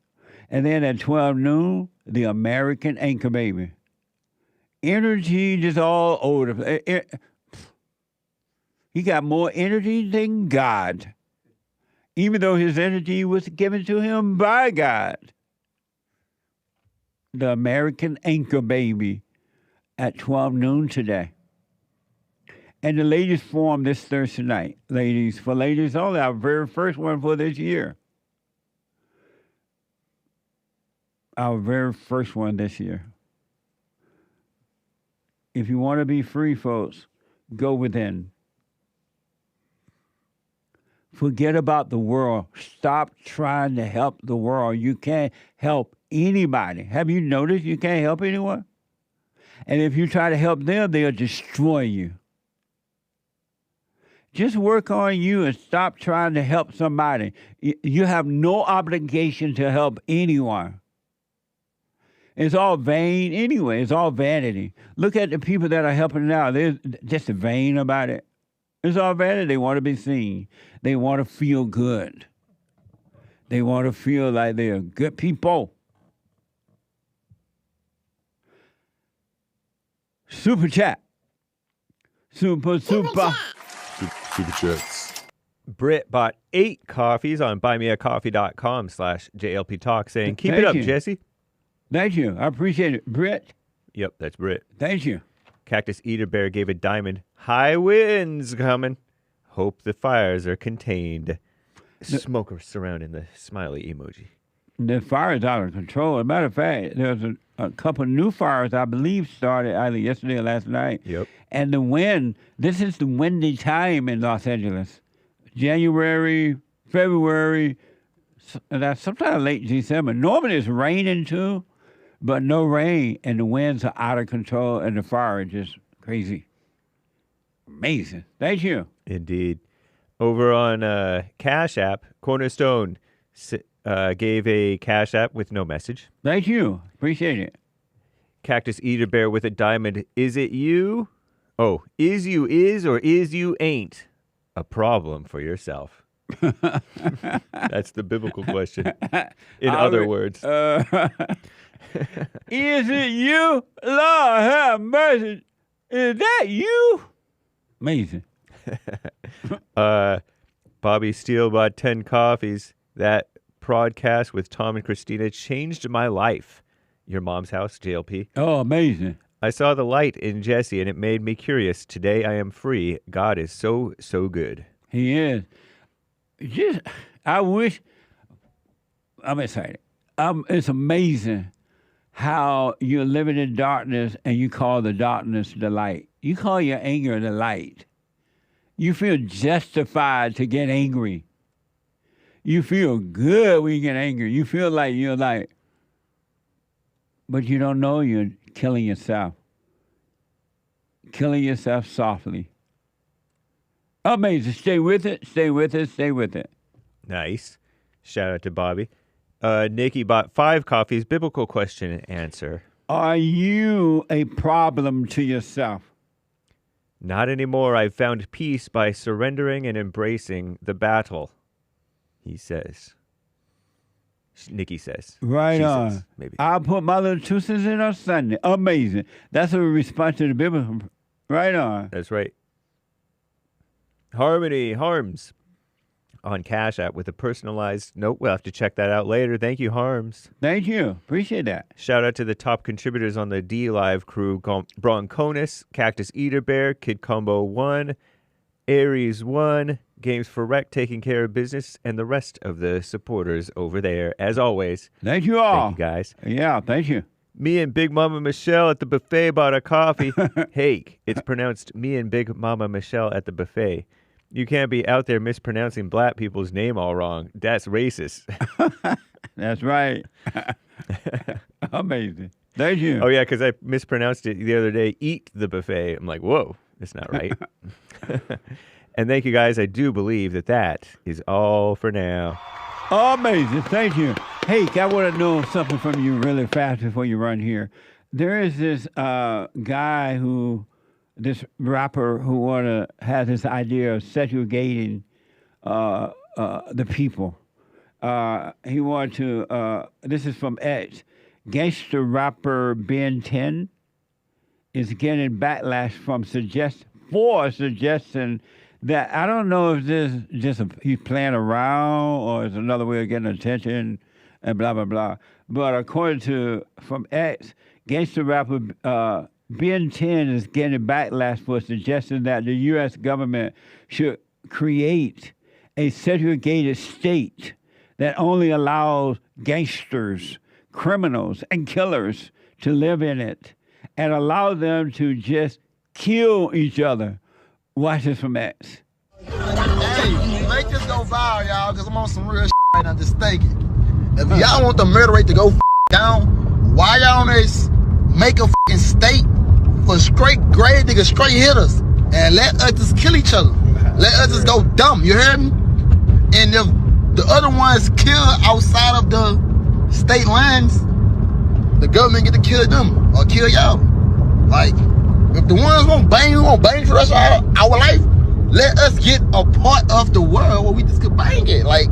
And then at 12 noon, the American Anchor Baby. Energy just all over the place. He got more energy than God, even though his energy was given to him by God. The American Anchor Baby at 12 noon today. And the ladies forum this Thursday night. Ladies, for ladies only, our very first one for this year. Our very first one this year. If you want to be free, folks, go within. Forget about the world. Stop trying to help the world. You can't help anybody. Have you noticed you can't help anyone? And if you try to help them, they'll destroy you. Just work on you and stop trying to help somebody. You have no obligation to help anyone. It's all vain anyway. It's all vanity. Look at the people that are helping now. They're just vain about it. It's all vanity. They want to be seen. They want to feel good. They want to feel like they're good people. Super chat. Super. Super chats. Britt bought 8 coffees on buymeacoffee.com/JLP Talk saying, keep Thank it up, you. Jesse. Thank you. I appreciate it. Britt. Yep, that's Britt. Thank you. Cactus Eater Bear gave a diamond. High winds coming. Hope the fires are contained. Smoke surrounding the smiley emoji. The fire is out of control. As a matter of fact, there's a couple new fires, I believe, started either yesterday or last night. Yep. And the wind, this is the windy time in Los Angeles. January, February, that's sometime late December. Normally it's raining too, but no rain, and the winds are out of control, and the fire is just crazy. Amazing. Thank you. Indeed. Over on Cash App, Cornerstone gave a Cash App with no message. Thank you. Appreciate it. Cactus Eater Bear with a diamond. Is it you? Oh, is you is or is you ain't a problem for yourself? That's the biblical question. In other words. Is it you? Lord have mercy. Is that you? Amazing. Bobby Steele bought 10 coffees. That podcast with Tom and Christina changed my life. Your mom's house, JLP. Oh, amazing. I saw the light in Jesse, and it made me curious. Today I am free. God is so, so good. He is. I wish, I'm excited. It's amazing how you're living in darkness and you call the darkness the light. You call your anger the light. You feel justified to get angry. You feel good when you get angry. You feel like you're like, but you don't know you're killing yourself. Killing yourself softly. Amazing. Stay with it. Stay with it. Stay with it. Nice. Shout out to Bobby. Nikki bought 5 coffees. Biblical question and answer. Are you a problem to yourself? Not anymore. I've found peace by surrendering and embracing the battle, he says. Nikki says. Right she on. says, maybe. I'll put my little 2 cents in on Sunday. Amazing. That's a response to the Bible. Right on. That's right. Harmony Harms on Cash App with a personalized note. We'll have to check that out later. Thank you, Harms. Thank you. Appreciate that. Shout out to the top contributors on the D Live crew: Bronconus, Cactus Eater Bear, Kid Combo 1, Aries 1, Games for Rec taking care of business, and the rest of the supporters over there. As always, thank you all. Thank you, guys. Yeah, thank you. Me and Big Mama Michelle at the buffet bought a coffee. Hey, it's pronounced me and Big Mama Michelle at the buffet. You can't be out there mispronouncing black people's name all wrong. That's racist. That's right. Amazing. Thank you. Oh, yeah, because I mispronounced it the other day. Eat the buffet. I'm like, whoa, that's not right. And thank you, guys. I do believe that is all for now. Amazing. Thank you. Hey, I want to know something from you really fast before you run here. There is this guy this rapper who has this idea of segregating the people. He wanted to. This is from X. Gangster rapper Ben 10 is getting backlash from suggesting that I don't know if this just he's playing around or is another way of getting attention and blah blah blah. But according to from X, gangster rapper Ben 10 is getting backlash for suggesting that the U.S. government should create a segregated state that only allows gangsters, criminals, and killers to live in it and allow them to just kill each other. Watch this from X. Hey, make this go viral, y'all, because I'm on some real right now. Just think it. If y'all want the murder rate to go down, why y'all on this make a state for straight grade niggas, straight hitters, and let us just kill each other? Let us just go dumb, you heard me? And if the other ones kill outside of the state lines, the government get to kill them or kill y'all. Like, if the ones won't bang for the rest of our life, let us get a part of the world where we just could bang it. Like,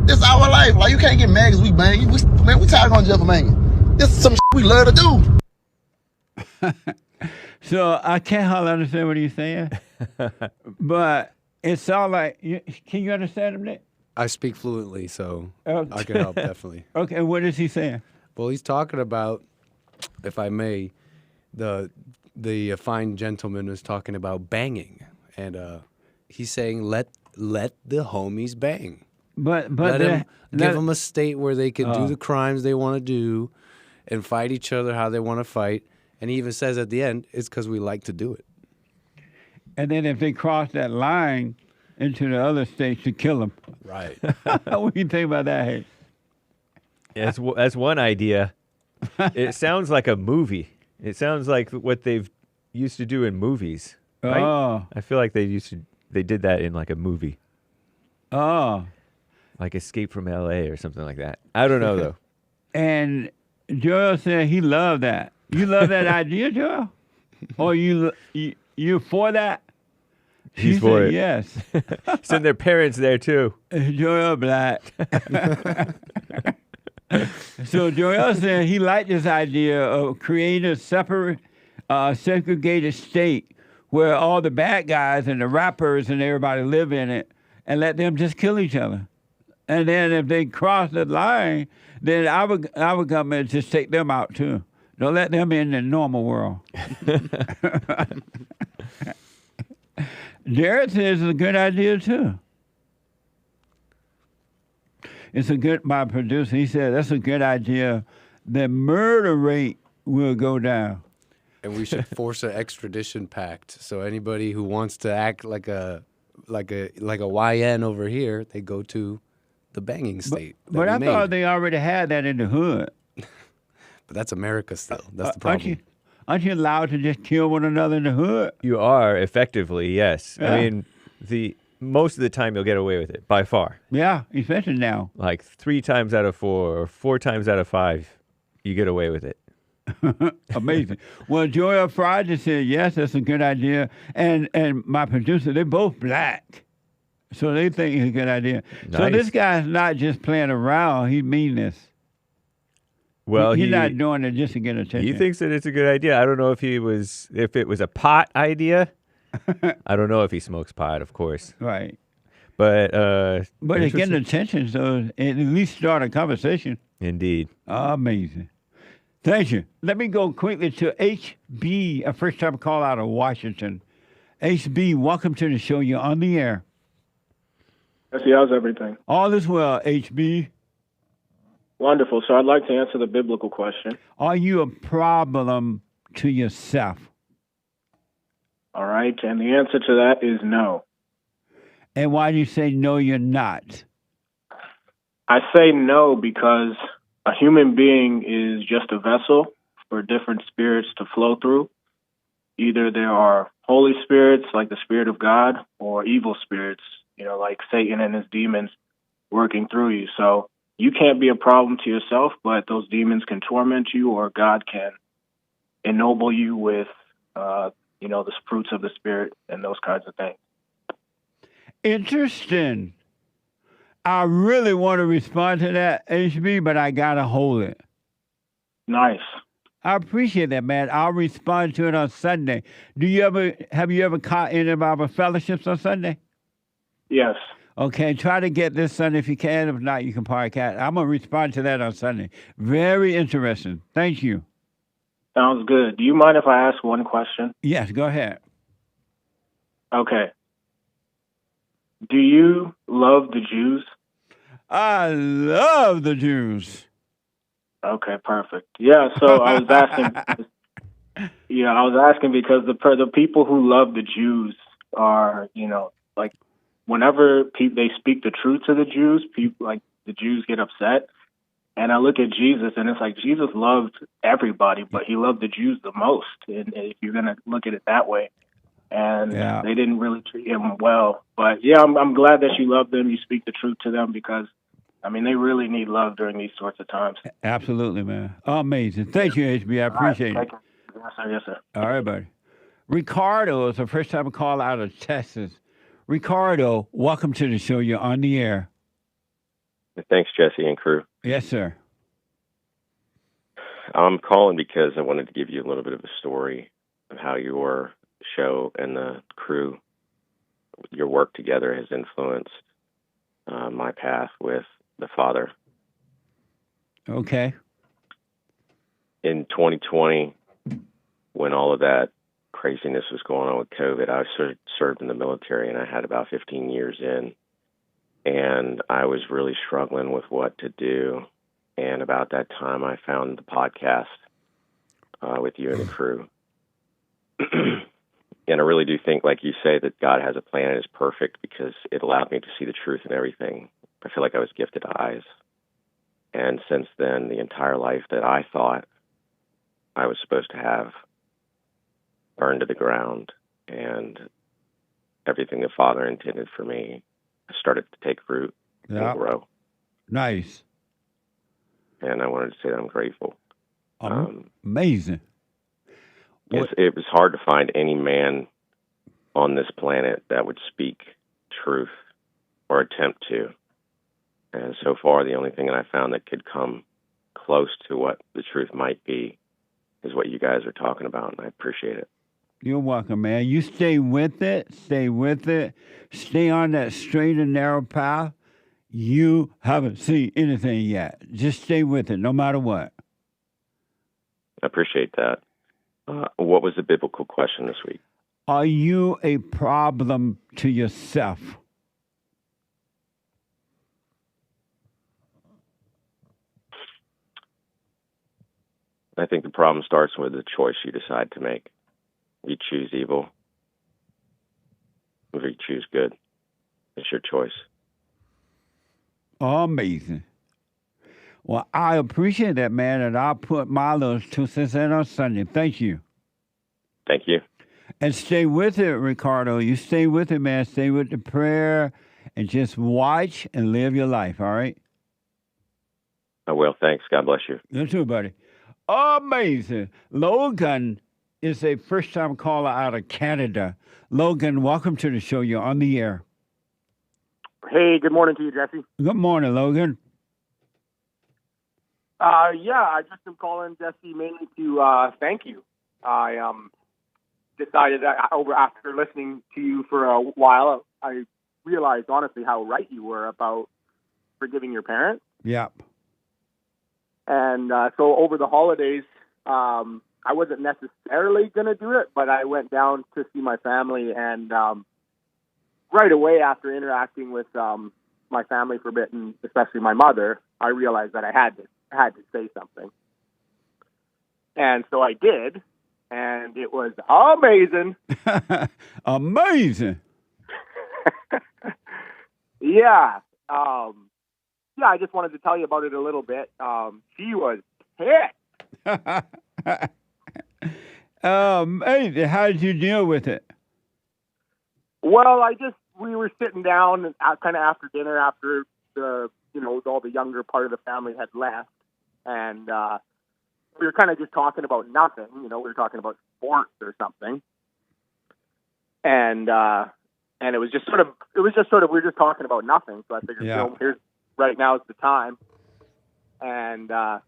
this is our life. Like, you can't get mad because we bang. Man, we tired of going to jail for banging. This is some shit we love to do. So I can't hardly understand what he's saying, but it sounds like, can you understand him, Nick? I speak fluently, so I can help, definitely. Okay, what is he saying? Well, he's talking about, if I may, the fine gentleman is talking about banging, and he's saying let the homies bang. But give them a state where they can do the crimes they want to do, and fight each other how they want to fight. And he even says at the end, it's because we like to do it. And then if they cross that line into the other states, to kill them. Right. What do you think about that, Hey? Yeah, that's one idea. It sounds like a movie. It sounds like what they've used to do in movies. Right? Oh. I feel like they did that in like a movie. Oh. Like Escape from L.A. or something like that. I don't know, though. And Joel said he loved that. You love that idea, Joel? Or you for that? He's for it. Yes. Send their parents there, too. Joel Black. So Joel said he liked this idea of creating a separate, segregated state where all the bad guys and the rappers and everybody live in it and let them just kill each other. And then if they cross the line, then our government just take them out, too. Don't let them in the normal world. Jared says it's a good idea, too. It's a good, my producer, he said, that's a good idea. The murder rate will go down. And we should force an extradition pact. So anybody who wants to act like a YN over here, they go to the banging state. But I thought they already had that in the hood. But that's America still. That's the problem. Aren't you allowed to just kill one another in the hood? You are, effectively, yes. Yeah. I mean, most of the time you'll get away with it, by far. Yeah, especially now. Like 3 times out of 4 or 4 times out of 5, you get away with it. Amazing. Well, Joel Friday said, yes, that's a good idea. And my producer, they're both black. So they think it's a good idea. Nice. So this guy's not just playing around. He mean this. Well, he's not doing it just to get attention. He thinks that it's a good idea. I don't know if it was a pot idea. I don't know if he smokes pot, of course. Right. But it's getting attention, so it at least start a conversation. Indeed. Amazing. Thank you. Let me go quickly to HB, a first-time call out of Washington. HB, welcome to the show. You're on the air. How's everything? All is well, HB. Wonderful. So I'd like to answer the biblical question. Are you a problem to yourself? All right. And the answer to that is no. And why do you say no, you're not? I say no because a human being is just a vessel for different spirits to flow through. Either there are holy spirits like the Spirit of God or evil spirits, like Satan and his demons working through you. So you can't be a problem to yourself, but those demons can torment you, or God can ennoble you with, the fruits of the Spirit and those kinds of things. Interesting. I really want to respond to that, HB, but I got to hold it. Nice. I appreciate that, man. I'll respond to it on Sunday. Have you ever caught any of our fellowships on Sunday? Yes. Okay, try to get this Sunday if you can. If not, you can podcast. I'm going to respond to that on Sunday. Very interesting. Thank you. Sounds good. Do you mind if I ask one question? Yes, go ahead. Okay. Do you love the Jews? I love the Jews. Okay, perfect. Yeah, so I was asking. Yeah, I was asking because the people who love the Jews are, like whenever they speak the truth to the Jews, people like the Jews get upset. And I look at Jesus, and it's like Jesus loved everybody, but he loved the Jews the most. And if you're gonna look at it that way, and they didn't really treat him well. But yeah, I'm glad that you love them. You speak the truth to them because, I mean, they really need love during these sorts of times. Absolutely, man. Amazing. Thank you, HB. I appreciate it. Yes, sir. Yes, sir. All right, buddy. Ricardo is the first time call out of Texas. Ricardo, welcome to the show. You're on the air. Thanks, Jesse and crew. Yes, sir. I'm calling because I wanted to give you a little bit of a story of how your show and the crew, your work together has influenced my path with the Father. Okay. In 2020, when all of that craziness was going on with COVID, I served in the military, and I had about 15 years in. And I was really struggling with what to do. And about that time, I found the podcast with you and the crew. And I really do think, like you say, that God has a plan and is perfect because it allowed me to see the truth in everything. I feel like I was gifted eyes. And since then, the entire life that I thought I was supposed to have burned to the ground. And everything the Father intended for me started to take root and grow. Nice. And I wanted to say that I'm grateful. Amazing. It was hard to find any man on this planet that would speak truth or attempt to. And so far, the only thing that I found that could come close to what the truth might be is what you guys are talking about, and I appreciate it. You're welcome, man. You stay with it. Stay with it. Stay on that straight and narrow path. You haven't seen anything yet. Just stay with it, no matter what. I appreciate that. What was the biblical question this week? Are you a problem to yourself? I think the problem starts with the choice you decide to make. You choose evil, or you choose good. It's your choice. Amazing. Well, I appreciate that, man, and I'll put my little 2 cents in on Sunday. Thank you. Thank you. And stay with it, Ricardo. You stay with it, man. Stay with the prayer and just watch and live your life, all right? I will. Thanks. God bless you. You too, buddy. Amazing. Logan is a first-time caller out of Canada. Logan, welcome to the show. You're on the air. Hey, good morning to you, Jesse. Good morning, Logan. Yeah, I just am calling Jesse mainly to thank you. I decided that after listening to you for a while, I realized honestly how right you were about forgiving your parents. Yep. And so over the holidays, I wasn't necessarily going to do it, but I went down to see my family, and right away after interacting with my family for a bit, and especially my mother, I realized that I had to say something. And so I did, and it was amazing. Amazing. Yeah. Yeah, I just wanted to tell you about it a little bit. She was pissed. Hey, how did you deal with it? Well, we were sitting down kind of after dinner, after all the younger part of the family had left, and we were kind of just talking about nothing. We were talking about sports or something, and And it was just sort of we were just talking about nothing. So I figured, you know, here's right now is the time. And so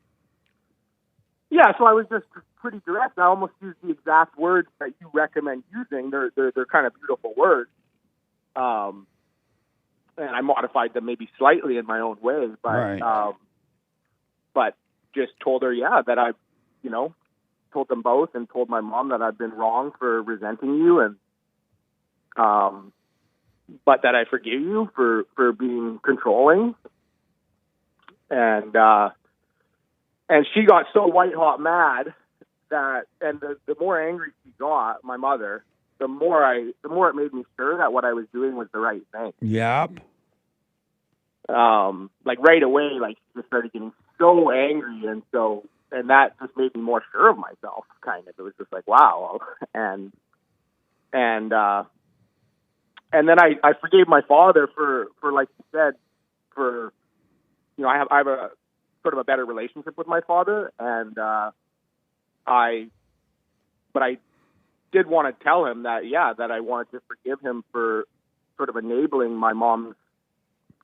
I was just pretty direct. I almost used the exact words that you recommend using. They're kind of beautiful words. And I modified them maybe slightly in my own way, but just told her, that I, you know, told them both and told my mom that I've been wrong for resenting you, and but that I forgive you for being controlling. And she got so white hot mad that, and the more angry she got, my mother, the more it made me sure that what I was doing was the right thing. Yep. Like right away, like she just started getting so angry, and that just made me more sure of myself. Kind of, it was just like, wow. And then I forgave my father for like you said, for, you know, I have a sort of a better relationship with my father, and I did want to tell him that I wanted to forgive him for sort of enabling my mom's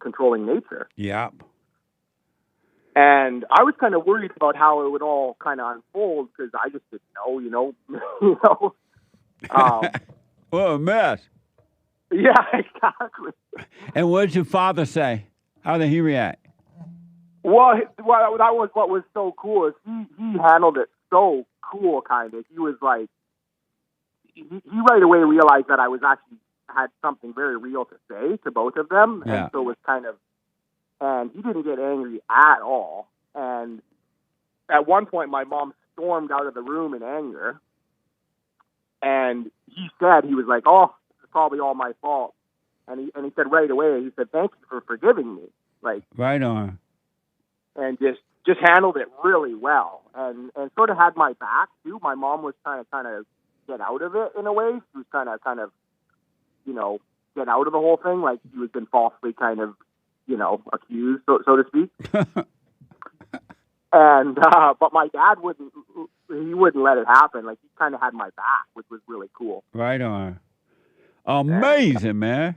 controlling nature. Yep. And I was kind of worried about how it would all kind of unfold, because I just didn't know, you know. What a mess. Yeah, exactly. And what did your father say? How did he react? Well, that was what was so cool, is he handled it so cool, kind of. He was like, he right away realized that I was actually had something very real to say to both of them, and so was kind of, and he didn't get angry at all. And at one point, my mom stormed out of the room in anger, and he was like, "Oh, it's probably all my fault." And he said right away, he said, "Thank you for forgiving me." Like, right on. And just handled it really well, and sort of had my back too. My mom was trying to kind of get out of it in a way. She was trying to kind of, you know, get out of the whole thing, like she was been falsely kind of, you know, accused, so to speak. And but my dad wouldn't let it happen. Like, he kind of had my back, which was really cool. Right on. Amazing, man.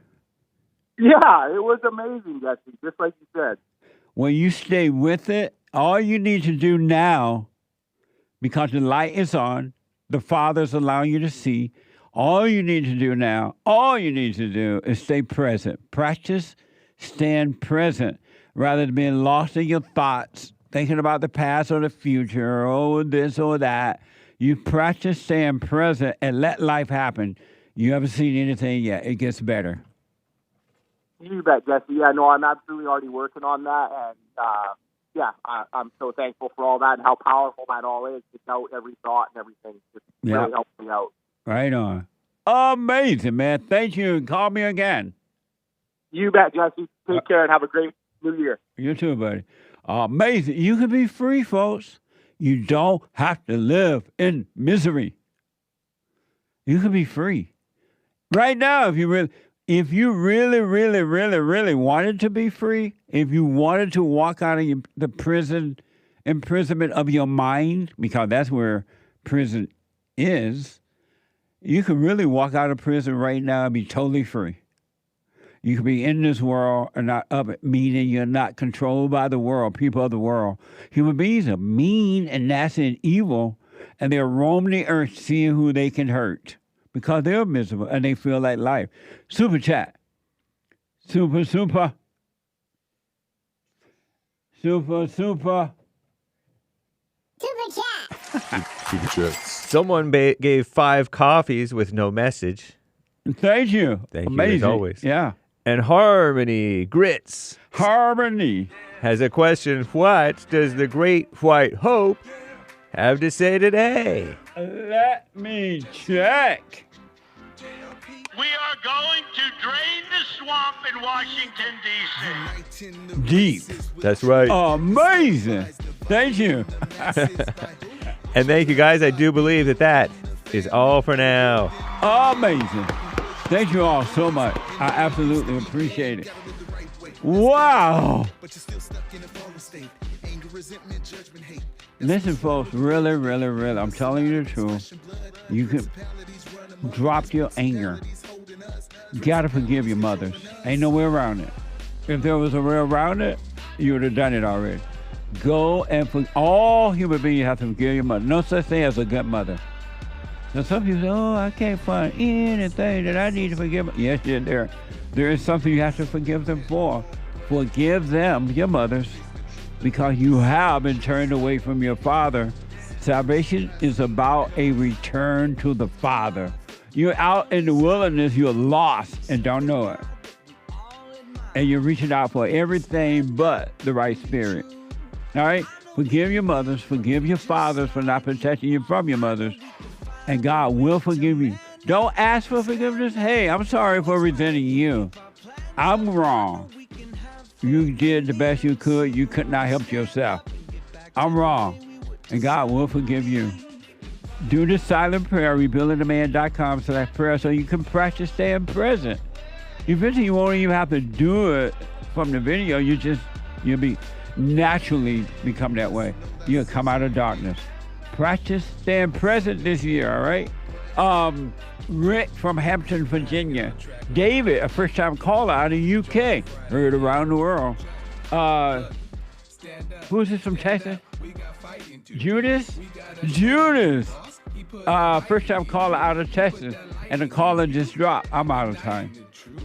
Yeah, it was amazing, Jesse, just like you said. When you stay with it, all you need to do now, because the light is on, the Father's allowing you to see, all you need to do now, is stay present. Practice staying present rather than being lost in your thoughts, thinking about the past or the future, or this or that. You practice staying present and let life happen. You haven't seen anything yet. It gets better. You bet, Jesse. Yeah, no, I'm absolutely already working on that. And, I'm so thankful for all that and how powerful that all is to doubt every thought and everything. Just really helps me out. Right on. Amazing, man. Thank you. Call me again. You bet, Jesse. Take care and have a great New Year. You too, buddy. Amazing. You can be free, folks. You don't have to live in misery. You can be free. Right now, if you really, really wanted to be free, if you wanted to walk out of the imprisonment of your mind, because that's where prison is, you can really walk out of prison right now and be totally free. You can be in this world and not of it, meaning you're not controlled by the world, people of the world. Human beings are mean and nasty and evil, and they're roaming the earth seeing who they can hurt because they're miserable and they feel like life. Super chat. Super. Super chat. Someone gave 5 coffees with no message. Thank you. Thank Amazing. you as always. Yeah. And Harmony Grits has a question. What does the Great White Hope have to say today? Let me check. We are going to drain the swamp in Washington, D.C. Deep. That's right. Amazing. Thank you. And thank you, guys. I do believe that is all for now. Amazing. Thank you all so much. I absolutely appreciate it. Wow. Listen, folks, really, I'm telling you the truth. You can drop your anger. You got to forgive your mothers. Ain't no way around it. If there was a way around it, you would have done it already. Go and all human beings have to forgive your mother. No such thing as a good mother. Now some people say, oh, I can't find anything that I need to forgive. Yes, there is something you have to forgive them for. Forgive them, your mothers, because you have been turned away from your Father. Salvation is about a return to the Father. You're out in the wilderness, you're lost and don't know it. And you're reaching out for everything but the right spirit. All right? Forgive your mothers, forgive your fathers for not protecting you from your mothers, and God will forgive you. Don't ask for forgiveness. Hey, I'm sorry for resenting you. I'm wrong. You did the best you could. You could not help yourself. I'm wrong. And God will forgive you. Do the silent prayer, rebuildingtheman.com/prayer, so you can practice staying present. Eventually, you won't even have to do it from the video. You'll be naturally become that way. You'll come out of darkness. Practice staying present this year, all right? Rick from Hampton, Virginia. David, a first-time caller out of the UK. Heard around the world. Who is this from Texas? Judas? First-time caller out of Texas. And the caller just dropped. I'm out of time.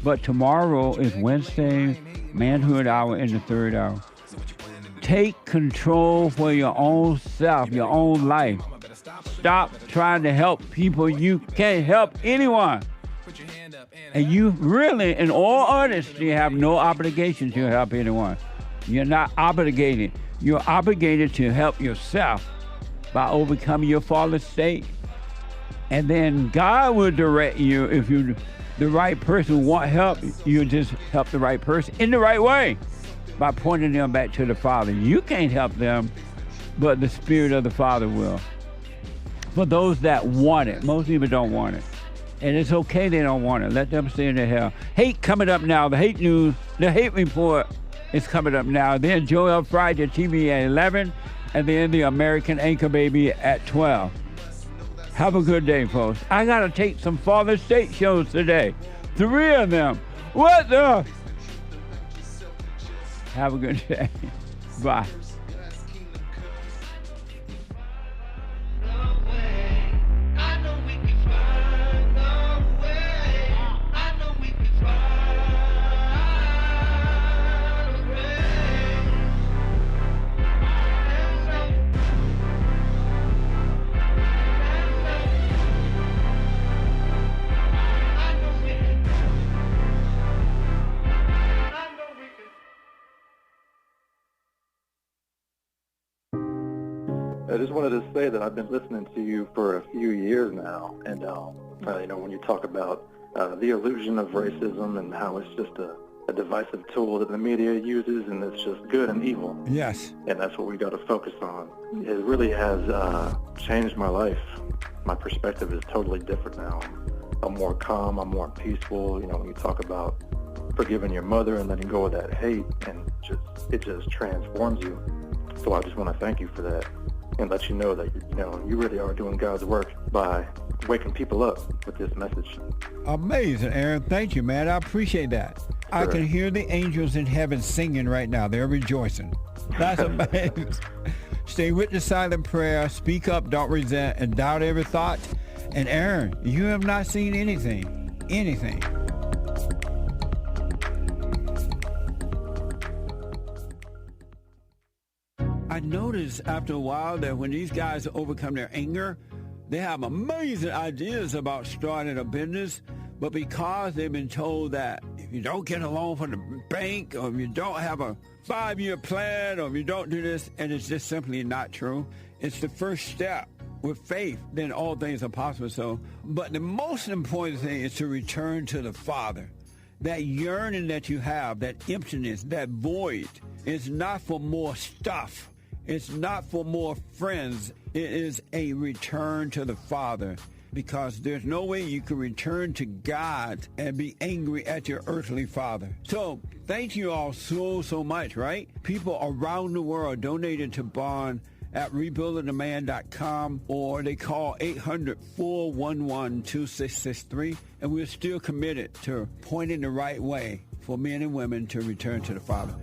But tomorrow is Wednesday, Manhood Hour in the third hour. Take control for your own self, your own life. Stop trying to help people. You can't help anyone. And you really, in all honesty, have no obligation to help anyone. You're not obligated. You're obligated to help yourself by overcoming your fallen state. And then God will direct you. If you, the right person want help, you just help the right person in the right way by pointing them back to the Father. You can't help them, but the Spirit of the Father will. For those that want it, most people don't want it. And it's okay they don't want it. Let them stay in the hell. Hate coming up now. The hate news, the hate report is coming up now. Then Joel Friday TV at 11, and then the American Anchor Baby at 12. Have a good day, folks. I got to take some Father State shows today. 3 of them. What the? Have a good day. Bye. I just wanted to say that I've been listening to you for a few years now, and when you talk about the illusion of racism and how it's just a divisive tool that the media uses, and it's just good and evil. Yes. And that's what we got to focus on. It really has changed my life. My perspective is totally different now. I'm more calm. I'm more peaceful. When you talk about forgiving your mother and letting go of that hate, and it just transforms you. So I just want to thank you for that, and let you know that you really are doing God's work by waking people up with this message. Amazing, Aaron. Thank you, man. I appreciate that. Sure. I can hear the angels in heaven singing right now. They're rejoicing. That's amazing. Stay with the silent prayer. Speak up, don't resent, and doubt every thought. And Aaron, you have not seen anything. Anything. I noticed after a while that when these guys overcome their anger, they have amazing ideas about starting a business, but because they've been told that if you don't get a loan from the bank, or if you don't have a 5-year plan, or if you don't do this, and it's just simply not true. It's the first step. With faith, then all things are possible. So, but the most important thing is to return to the Father. That yearning that you have, that emptiness, that void, is not for more stuff. It's not for more friends. It is a return to the Father, because there's no way you can return to God and be angry at your earthly father. So thank you all so much, right? People around the world donated to Bond, at rebuildingtheman.com, or they call 800-411-2663, and we're still committed to pointing the right way for men and women to return to the Father.